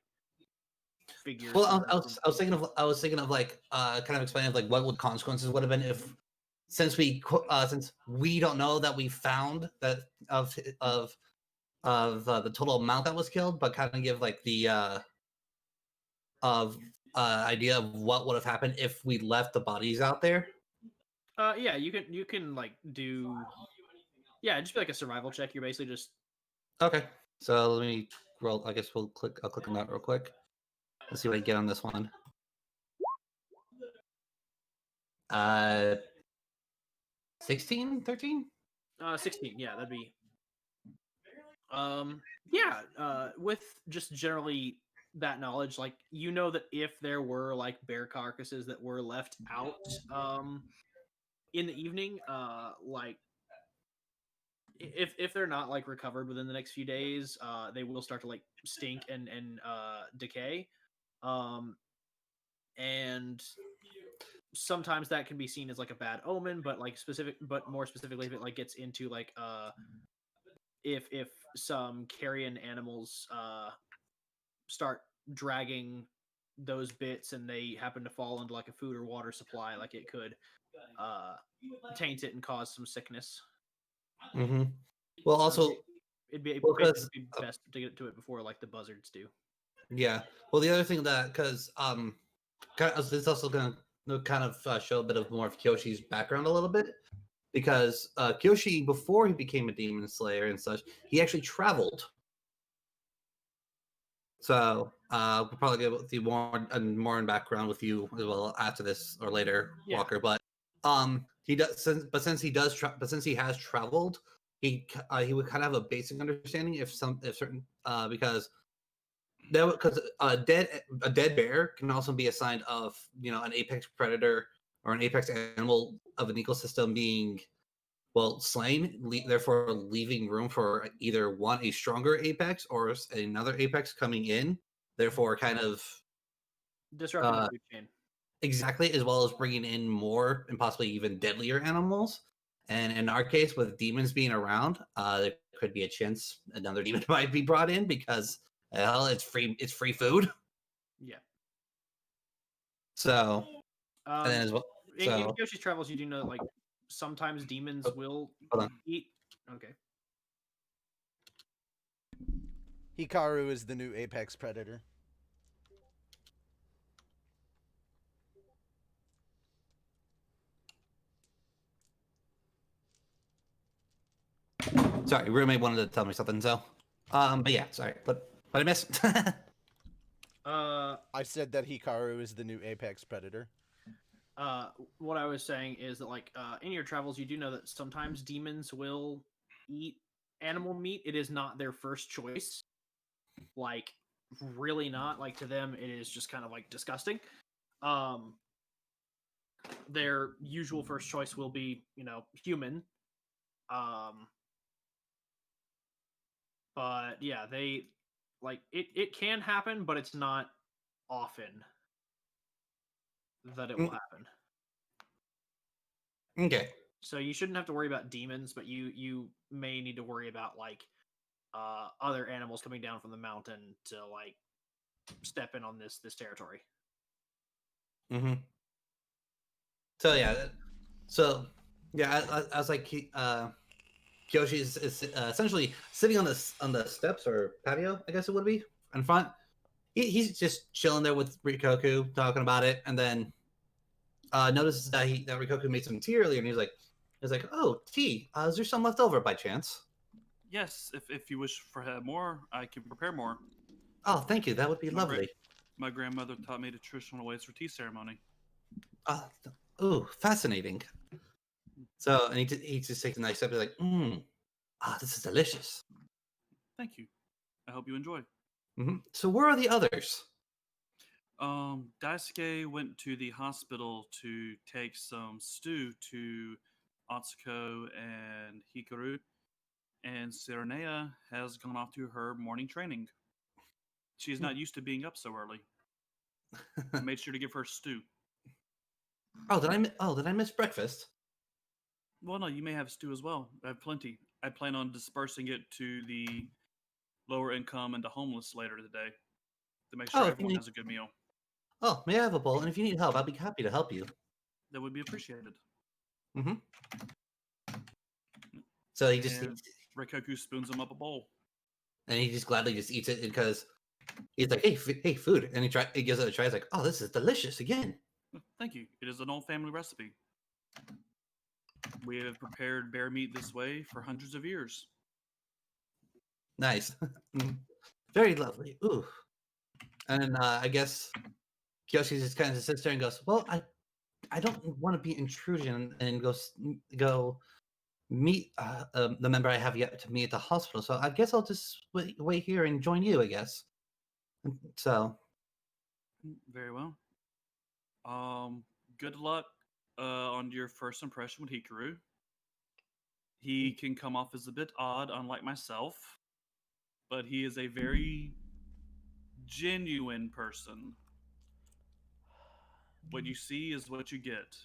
figure. Well, I was thinking of like kind of explaining like what would consequences would have been if since we don't know that we found that of the total amount that was killed, but kind of give like the idea of what would have happened if we left the bodies out there. Yeah, you can like do just be like a survival check. You're basically just okay. So let me roll. I guess I'll click on that real quick. Let's see what I get on this one. 16, 13? 16. Yeah, that'd be. With just generally that knowledge, like you know that if there were like bear carcasses that were left out in the evening, like if they're not like recovered within the next few days, they will start to like stink and decay. And sometimes that can be seen as like a bad omen, but more specifically if it like gets into like if some carrion animals start dragging those bits and they happen to fall into like a food or water supply, like it could taint it and cause some sickness. Mm-hmm. Well, also, it'd be because best to get to it before like the buzzards do. yeah. Well, the other thing that because it's also going to kind of show a bit of more of Kyoshi's background a little bit, because Kyoshi, before he became a demon slayer and such, he actually traveled. So we'll probably get with you more in background with you as well after this or later, Yeah. Walker. But he does, since he has traveled, he would kind of have a basic understanding if certain because a dead bear can also be a sign of an apex predator or an apex animal of an ecosystem being slain, therefore leaving room for either a stronger apex or another apex coming in, therefore kind of disrupting the food chain. Exactly, as well as bringing in more and possibly even deadlier animals. And in our case, with demons being around, there could be a chance another demon might be brought in because it's free food. Yeah. So and then as well, in Kyoshi's travels, you do know that like sometimes demons will eat. Okay. Hikaru is the new apex predator. Sorry, roommate wanted to tell me something, so but yeah, sorry, but I missed. I said that Hikaru is the new apex predator. What I was saying is that like in your travels, you do know that sometimes demons will eat animal meat. It is not their first choice. Like really not. Like to them, it is just kind of like disgusting. Their usual first choice will be, human. But yeah, they like it can happen, but it's not often that it will happen. Okay. So you shouldn't have to worry about demons, but you may need to worry about like other animals coming down from the mountain to like step in on this territory. Mm-hmm. So yeah, I was like Kyoshi is essentially sitting on the steps or patio, I guess it would be, in front. He's just chilling there with Reikoku, talking about it, and then notices that Reikoku made some tea earlier, and he's like, "Oh, tea. Is there some left over by chance?" Yes, if you wish for more, I can prepare more. Oh, thank you. That would be lovely. My grandmother taught me the traditional ways for tea ceremony. Ooh, fascinating. So, and he just takes a nice sip. He's like, this is delicious. Thank you. I hope you enjoy. Mm-hmm. So, where are the others? Daisuke went to the hospital to take some stew to Atsuko and Hikaru, and Sirinea has gone off to her morning training. She's not used to being up so early. I made sure to give her stew. Did I miss breakfast? Well, no, you may have stew as well. I have plenty. I plan on dispersing it to the lower income and the homeless later today to make sure everyone has a good meal. Oh, may I have a bowl? And if you need help, I'll be happy to help you. That would be appreciated. Mm-hmm. So Reikoku spoons him up a bowl. And he just gladly just eats it because he's like, hey, food. And he gives it a try. He's like, oh, this is delicious again. Thank you. It is an old family recipe. We have prepared bear meat this way for hundreds of years. Nice. Very lovely. Ooh. And I guess Kyoshi just kind of sits there and goes, well, I don't want to be intrusion and go meet the member I have yet to meet at the hospital. So I guess I'll just wait here and join you, I guess. So. Very well. Good luck on your first impression with Hikaru. He can come off as a bit odd, unlike myself, but he is a very genuine person. What you see is what you get,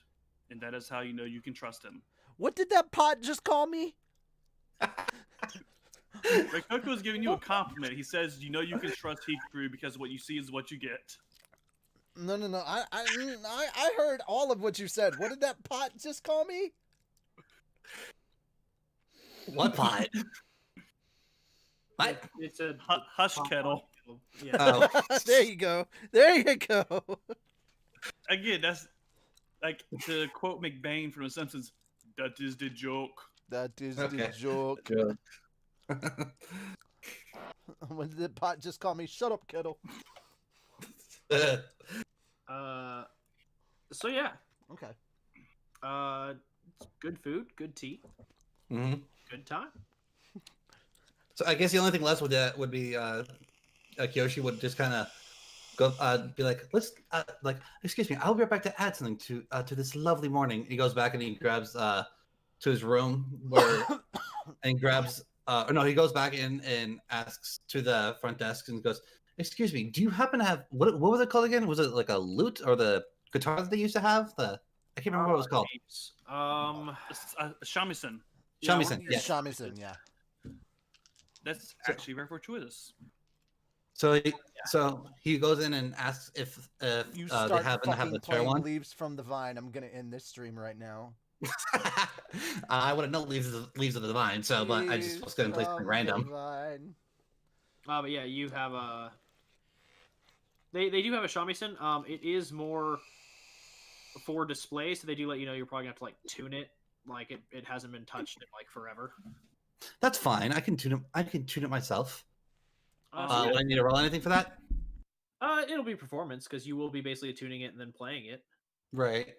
and that is how you know you can trust him. What did that pot just call me? Reikoku is giving you a compliment. He says, "You know you can trust Hikaru because what you see is what you get." No. I heard all of what you said. What did that pot just call me? What pot? What? It's a Hush kettle. Yeah. Oh. There you go. There you go. Again, that's like to quote McBain from The Simpsons. That is the joke. That is Okay. the joke. Good. When did the pot just call me? Shut up, kettle. So yeah. Okay. Good food, good tea, Mhm. good time. So I guess the only thing left would be Kioshi would just kind of go be like, let's excuse me, I'll be right back to add something to this lovely morning. He goes back and he grabs to his room where and grabs or no, he goes back in and asks to the front desk and goes, excuse me, do you happen to have what was it called again? Was it like a lute or the guitar that they used to have? I can't remember what it was called. Shamisen. Shamisen, yes. Shamisen, yeah. That's actually very fortuitous. So he goes in and asks if You they start happen to have the fucking spare one. playing Leaves from the Vine. I'm gonna end this stream right now. I would have known leaves of the vine, so but I just was going to play something random. But yeah, you have a. They do have a shamisen. It is more for display, so they do let you know you're probably gonna have to like tune it. Like it hasn't been touched in like forever. That's fine. I can tune it. I can tune it myself. So Would I need to roll anything for that? It'll be performance because you will be basically tuning it and then playing it. Right.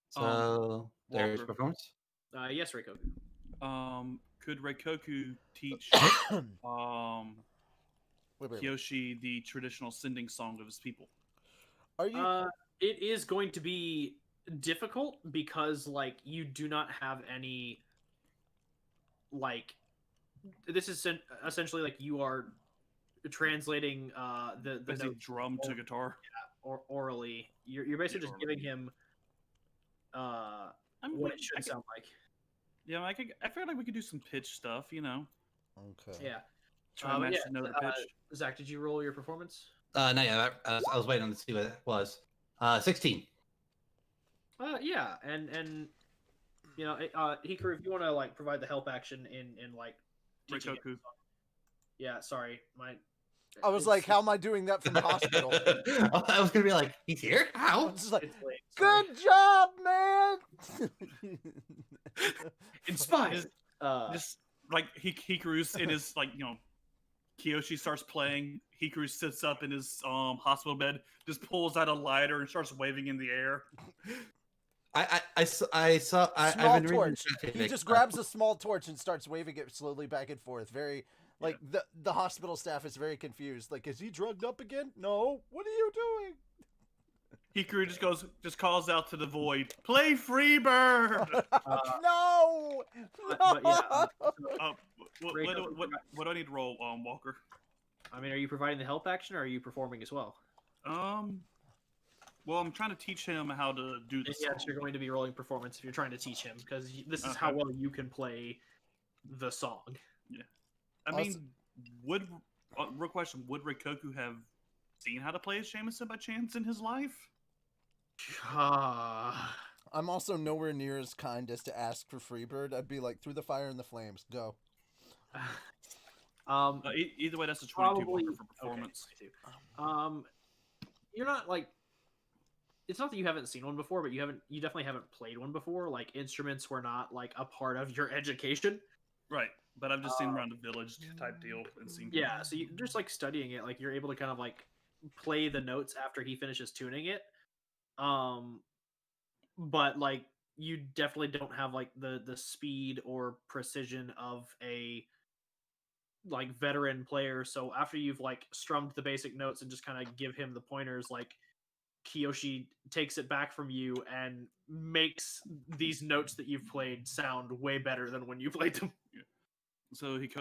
So there's Walker. performance. Yes, Reikoku. Could Reikoku teach Wait. Kioshi the traditional sending song of his people? Are you? It is going to be difficult because like you do not have any like this is essentially like you are translating the Basically notes drum to guitar. or orally. You're basically just giving him what it should sound like. Yeah, I feel like we could do some pitch stuff, you know. Okay. Yeah. Try to match the note of pitch. Zach, did you roll your performance? No, yeah, I was waiting to see what it was. 16. Yeah, and you know, Hikaru, if you want to like provide the help action in like teaching it. Reikoku. Yeah, sorry, I was like, how am I doing that from the hospital? I was gonna be like, he's here? How? I'm just like, It's late, sorry. good job, man. Inspired. Just like Hikaru's in his like Kioshi starts playing. Hikaru sits up in his hospital bed, just pulls out a lighter and starts waving in the air. I've Small been torch. reading. He just grabs a small torch and starts waving it slowly back and forth. Very like the hospital staff is very confused. Like, is he drugged up again? No. What are you doing? Hikaru just calls out to the void, "Play Freebird!" No. But yeah, What do I need to roll, Walker? I mean, are you providing the help action or are you performing as well? Well, I'm trying to teach him how to do this. Yes, you're going to be rolling performance if you're trying to teach him because this is how well you can play the song. Yeah, I mean, real question: would Reikoku have seen how to play a shamisen by chance in his life? I'm also nowhere near as kind as to ask for Freebird. I'd be like, through the fire and the flames, go. Either way, that's a 22 probably Walker for performance. Okay, you're not like. It's not that you haven't seen one before, but you definitely haven't played one before. Like instruments were not like a part of your education. Right, but I've just seen around the village type deal and seen. Yeah, so you're just like studying it, like you're able to kind of like play the notes after he finishes tuning it. But like you definitely don't have like the speed or precision of a like veteran player. So after you've like strummed the basic notes and just kind of give him the pointers, like Kioshi takes it back from you and makes these notes that you've played sound way better than when you played them. Yeah. So he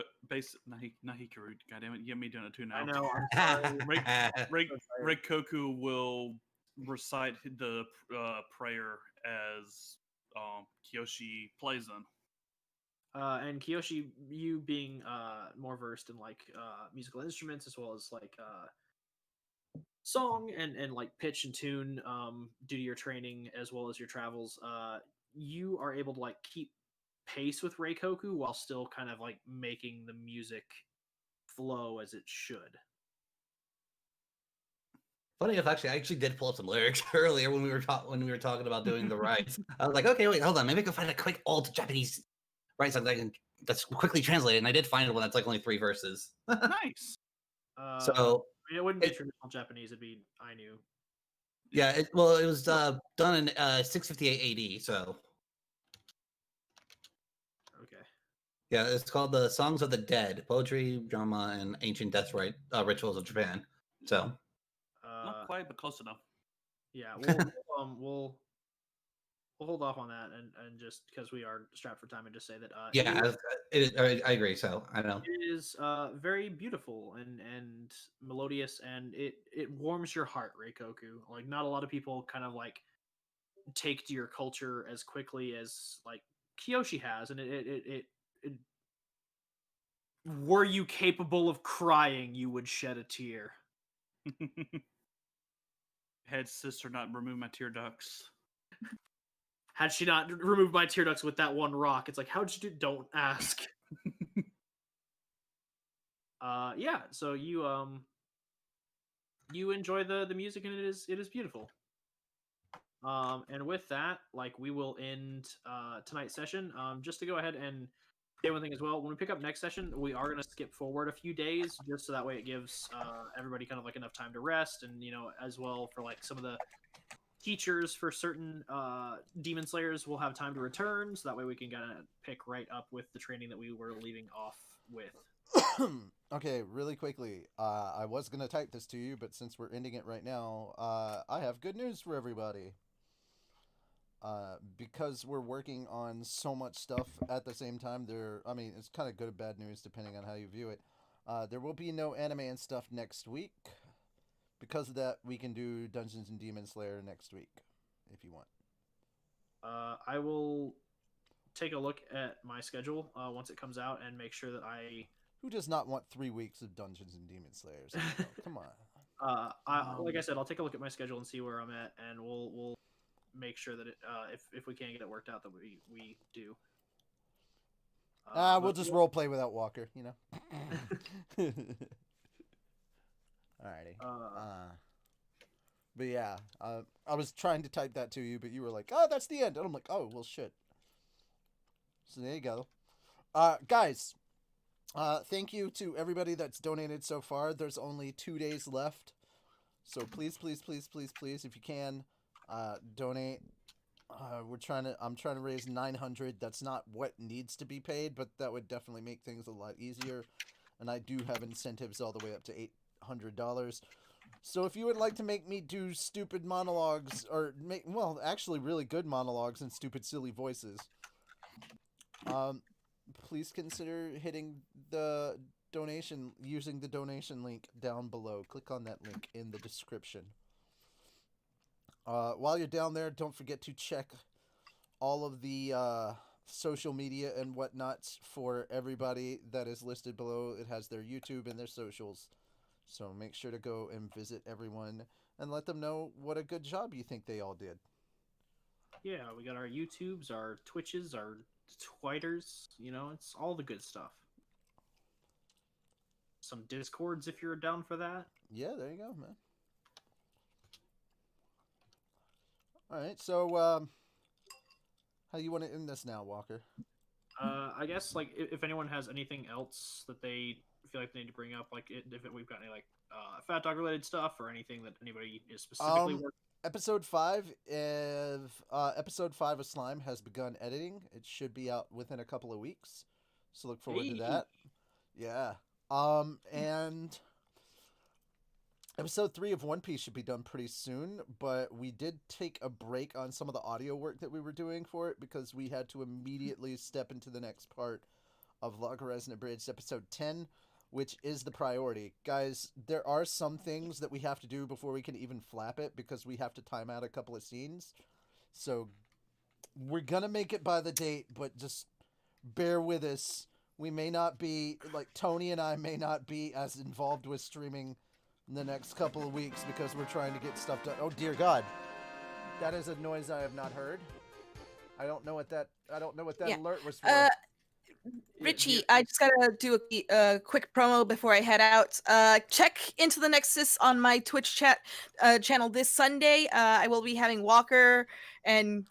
not Hikaru. Goddamn it, you have me doing it too now. I know. I'm sorry. Reikoku will recite the prayer as Kioshi plays them. And Kioshi, you being more versed in like musical instruments as well as like song and like pitch and tune due to your training as well as your travels, you are able to like keep pace with Reikoku while still kind of like making the music flow as it should. Funny enough, actually, I actually did pull up some lyrics earlier when we were talking about doing the rights. I was like, okay, wait, hold on, maybe I can find a quick old Japanese right song that I can that's quickly translated, and I did find one that's like only 3 verses. Nice. So I mean, it wouldn't be traditional Japanese; it'd be Ainu. yeah, it was done in 658 AD. So Okay. yeah, it's called the Songs of the Dead: Poetry, Drama, and Ancient Death Rituals of Japan. So Not quite, but close enough. Yeah, we'll hold off on that and just because we are strapped for time and just say that yeah, I agree. So I don't know. it is very beautiful and melodious, and it warms your heart, Reikoku. Like not a lot of people kind of like take to your culture as quickly as like Kyoshi has, and it were you capable of crying, you would shed a tear. Had sister not remove my tear ducts. Had she not removed my tear ducts with that one rock, it's like, how'd you do? Don't ask. Yeah. So you enjoy the music, and it is beautiful. And with that, like we will end tonight's session. Just to go ahead and say one thing as well. When we pick up next session, we are going to skip forward a few days, just so that way it gives everybody kind of like enough time to rest, and as well for like some of the teachers for certain demon slayers will have time to return, so that way we can kind of pick right up with the training that we were leaving off with. Okay, really quickly, I was gonna type this to you, but since we're ending it right now, I have good news for everybody. Because we're working on so much stuff at the same time, it's kind of good or bad news depending on how you view it. There will be no anime and stuff next week. Because of that, we can do Dungeons and Demon Slayer next week, if you want. I will take a look at my schedule once it comes out and make sure that I... Who does not want 3 weeks of Dungeons and Demon Slayers? Come on. Like I said, I'll take a look at my schedule and see where I'm at, and we'll make sure that if we can't get it worked out, that we do. We'll just role play without Walker, Alrighty. But yeah, I was trying to type that to you, but you were like, "Oh, that's the end," and I'm like, "Oh, well, shit." So there you go, guys. Thank you to everybody that's donated so far. There's only 2 days left, so please, if you can, donate. I'm trying to raise 900. That's not what needs to be paid, but that would definitely make things a lot easier. And I do have incentives all the way up to $800. So if you would like to make me do stupid monologues, or actually really good monologues and stupid silly voices, please consider hitting the donation, using the donation link down below. Click on that link in the description. While you're down there, don't forget to check all of the social media and whatnots for everybody that is listed below. It has their YouTube and their socials. So make sure to go and visit everyone and let them know what a good job you think they all did. Yeah, we got our YouTubes, our Twitches, our Twitters, it's all the good stuff. Some Discords if you're down for that. Yeah, there you go, man. Alright, so, how do you want to end this now, Walker? I guess, like, if anyone has anything else that they feel like they need to bring up, like, we've got any, like, Fat Dog related stuff or anything that anybody is specifically working. Episode 5 of Slime has begun editing. It should be out within a couple of weeks. So look forward to that. Yeah. And episode 3 of One Piece should be done pretty soon, but we did take a break on some of the audio work that we were doing for it because we had to immediately step into the next part of LatinFireVA episode 10, which is the priority. Guys, there are some things that we have to do before we can even flap it because we have to time out a couple of scenes. So we're gonna make it by the date, but just bear with us. We may not be, like, Tony and I may not be as involved with streaming in the next couple of weeks because we're trying to get stuff done. Oh, dear God. That is a noise I have not heard. I don't know what that alert was for. Richie, I just gotta do a quick promo before I head out. Check Into the Nexus on my Twitch channel this Sunday. I will be having Walker and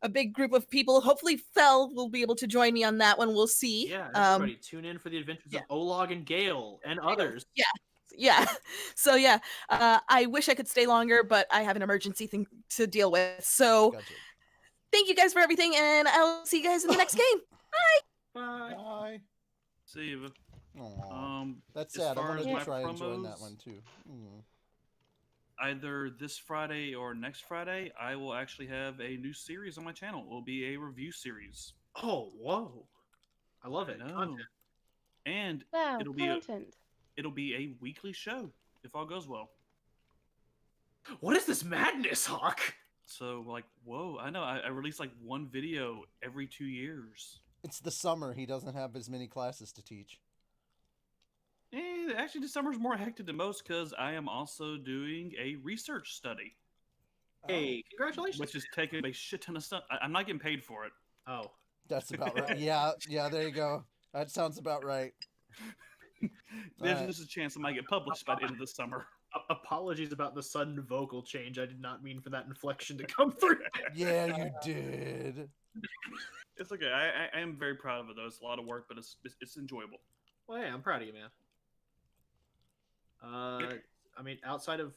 a big group of people. Hopefully, Fel will be able to join me on that one. We'll see. Yeah, everybody tune in for the adventures of Olog and Gale and others. Yeah. So yeah, I wish I could stay longer, but I have an emergency thing to deal with. So Gotcha. thank you guys for everything, and I'll see you guys in the next game. Bye. Bye. Bye. See you. Aw. That's as sad. I far wanted as to my try and join that promos, one too. Either this Friday or next Friday, I will actually have a new series on my channel. It will be a review series. Oh, whoa. I love it. I know. Content. And Wow, it'll be a weekly show if all goes well. What is this madness, Hawk? So, like, whoa, I know. I release like one video every 2 years. It's the summer. He doesn't have as many classes to teach. Actually, this summer's more hectic than most because I am also doing a research study. Hey, congratulations. Which is taking a shit ton of stuff. I'm not getting paid for it. Oh. That's about right. Yeah, there you go. That sounds about right. There's a chance it might get published by the end of the summer. Apologies about the sudden vocal change. I did not mean for that inflection to come through. Yeah, you did. It's okay. I am very proud of it, though. It's a lot of work, but it's enjoyable. Well, yeah, I'm proud of you, man. I mean, outside of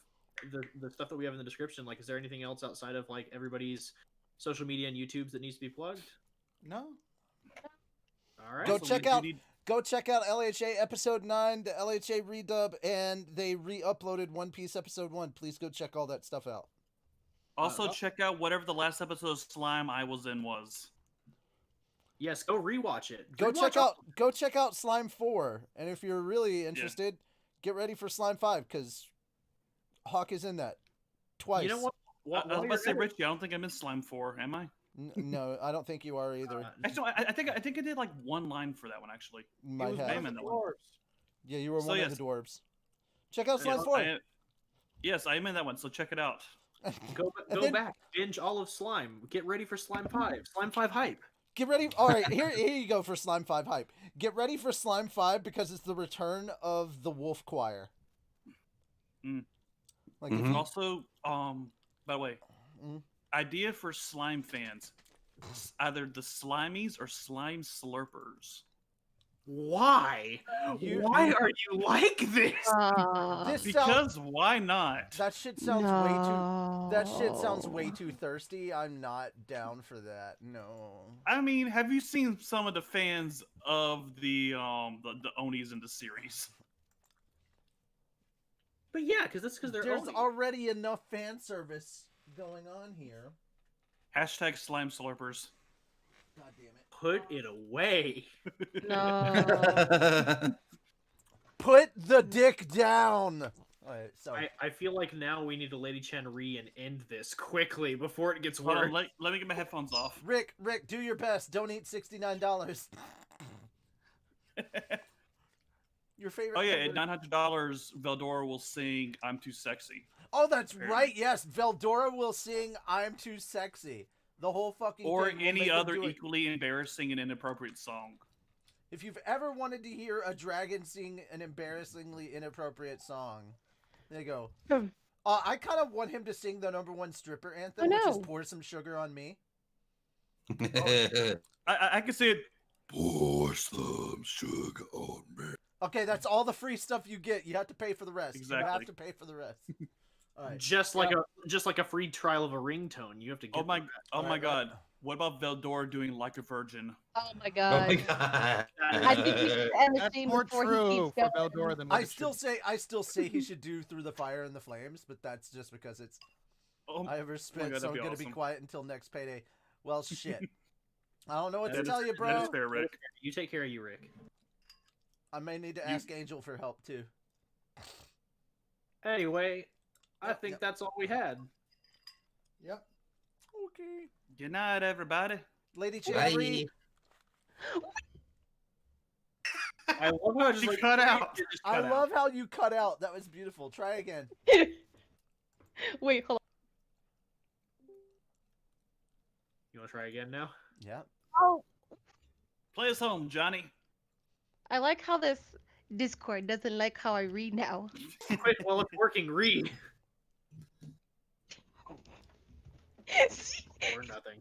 the stuff that we have in the description, like, is there anything else outside of, like, everybody's social media and YouTubes that needs to be plugged? No. All right. Go check out LHA Episode 9, the LHA redub, and they re-uploaded One Piece Episode 1. Please go check all that stuff out. Also, check out whatever the last episode of Slime I was in was. Yes, go rewatch it. Go check out Slime 4, and if you're really interested, get ready for Slime 5 because Hawk is in that twice. You know what? I was about to say, Richie, I don't think I'm in Slime 4, am I? No, I don't think you are either. Actually, I think I did like one line for that one actually. Might have. in that one. Yeah, you were So one yes. of the dwarves. Check out Slime 4. Yes, I am in that one, so check it out. Go back, binge all of Slime. Get ready for Slime 5. Slime 5 hype. Get ready. All right, here you go for Slime 5 hype. Get ready for Slime 5 because it's the return of the Wolf Choir. Like Also, by the way, idea for Slime fans: either the Slimies or Slime Slurpers. Why? Why are you like this? Because why not? That shit sounds way too. That shit sounds way too thirsty. I'm not down for that. No. I mean, have you seen some of the fans of the Onis in the series? But yeah, because they're There's already enough fan service going on here. Hashtag Slime Slurpers. God damn it. Put it away. No. Put the dick down. All right, sorry. I feel like now we need to Lady Chen Ri and end this quickly before it gets Hold worse. on, let me get my headphones off. Rick, do your best. Don't eat $69. Your favorite. Oh yeah, at $900, Veldora will sing "I'm Too Sexy." Oh, that's right. Yes, Veldora will sing "I'm Too Sexy." The whole fucking Or thing. We'll any make them other do it. equally embarrassing and inappropriate song. If you've ever wanted to hear a dragon sing an embarrassingly inappropriate song, there you go. I kind of want him to sing the #1 stripper anthem, which is "Pour Some Sugar on Me." I can say it. Pour some sugar on me. Okay, that's all the free stuff you get. You have to pay for the rest. Exactly. You have to pay for the rest. All right. Just like a free trial of a ringtone. You have to get. Oh my God! What about Veldora doing "Like a Virgin"? Oh my god. I think he should end the That's stream more before true he keeps for going. Veldora than I still say he should do "Through the Fire and the Flames," but that's just because it's I overspent, God, so I'm that'd be gonna be awesome. quiet until next payday. Well, shit. I don't know what to That tell is- you, bro. That is fair, Rick. You take care of you, Rick. I may need to ask Angel for help too. Anyway, I Yep, think yep. that's all we had. Yep. Okay. Good night, everybody. Lady Cherry. I love how it just You like cut out. it just I cut love how you cut out. That was beautiful. Try again. Wait, hold You want to try again now? Yeah. on. Oh, Play us home, Johnny. I like how this Discord doesn't like how I read now. Wait, well, it's working. Read. Or nothing.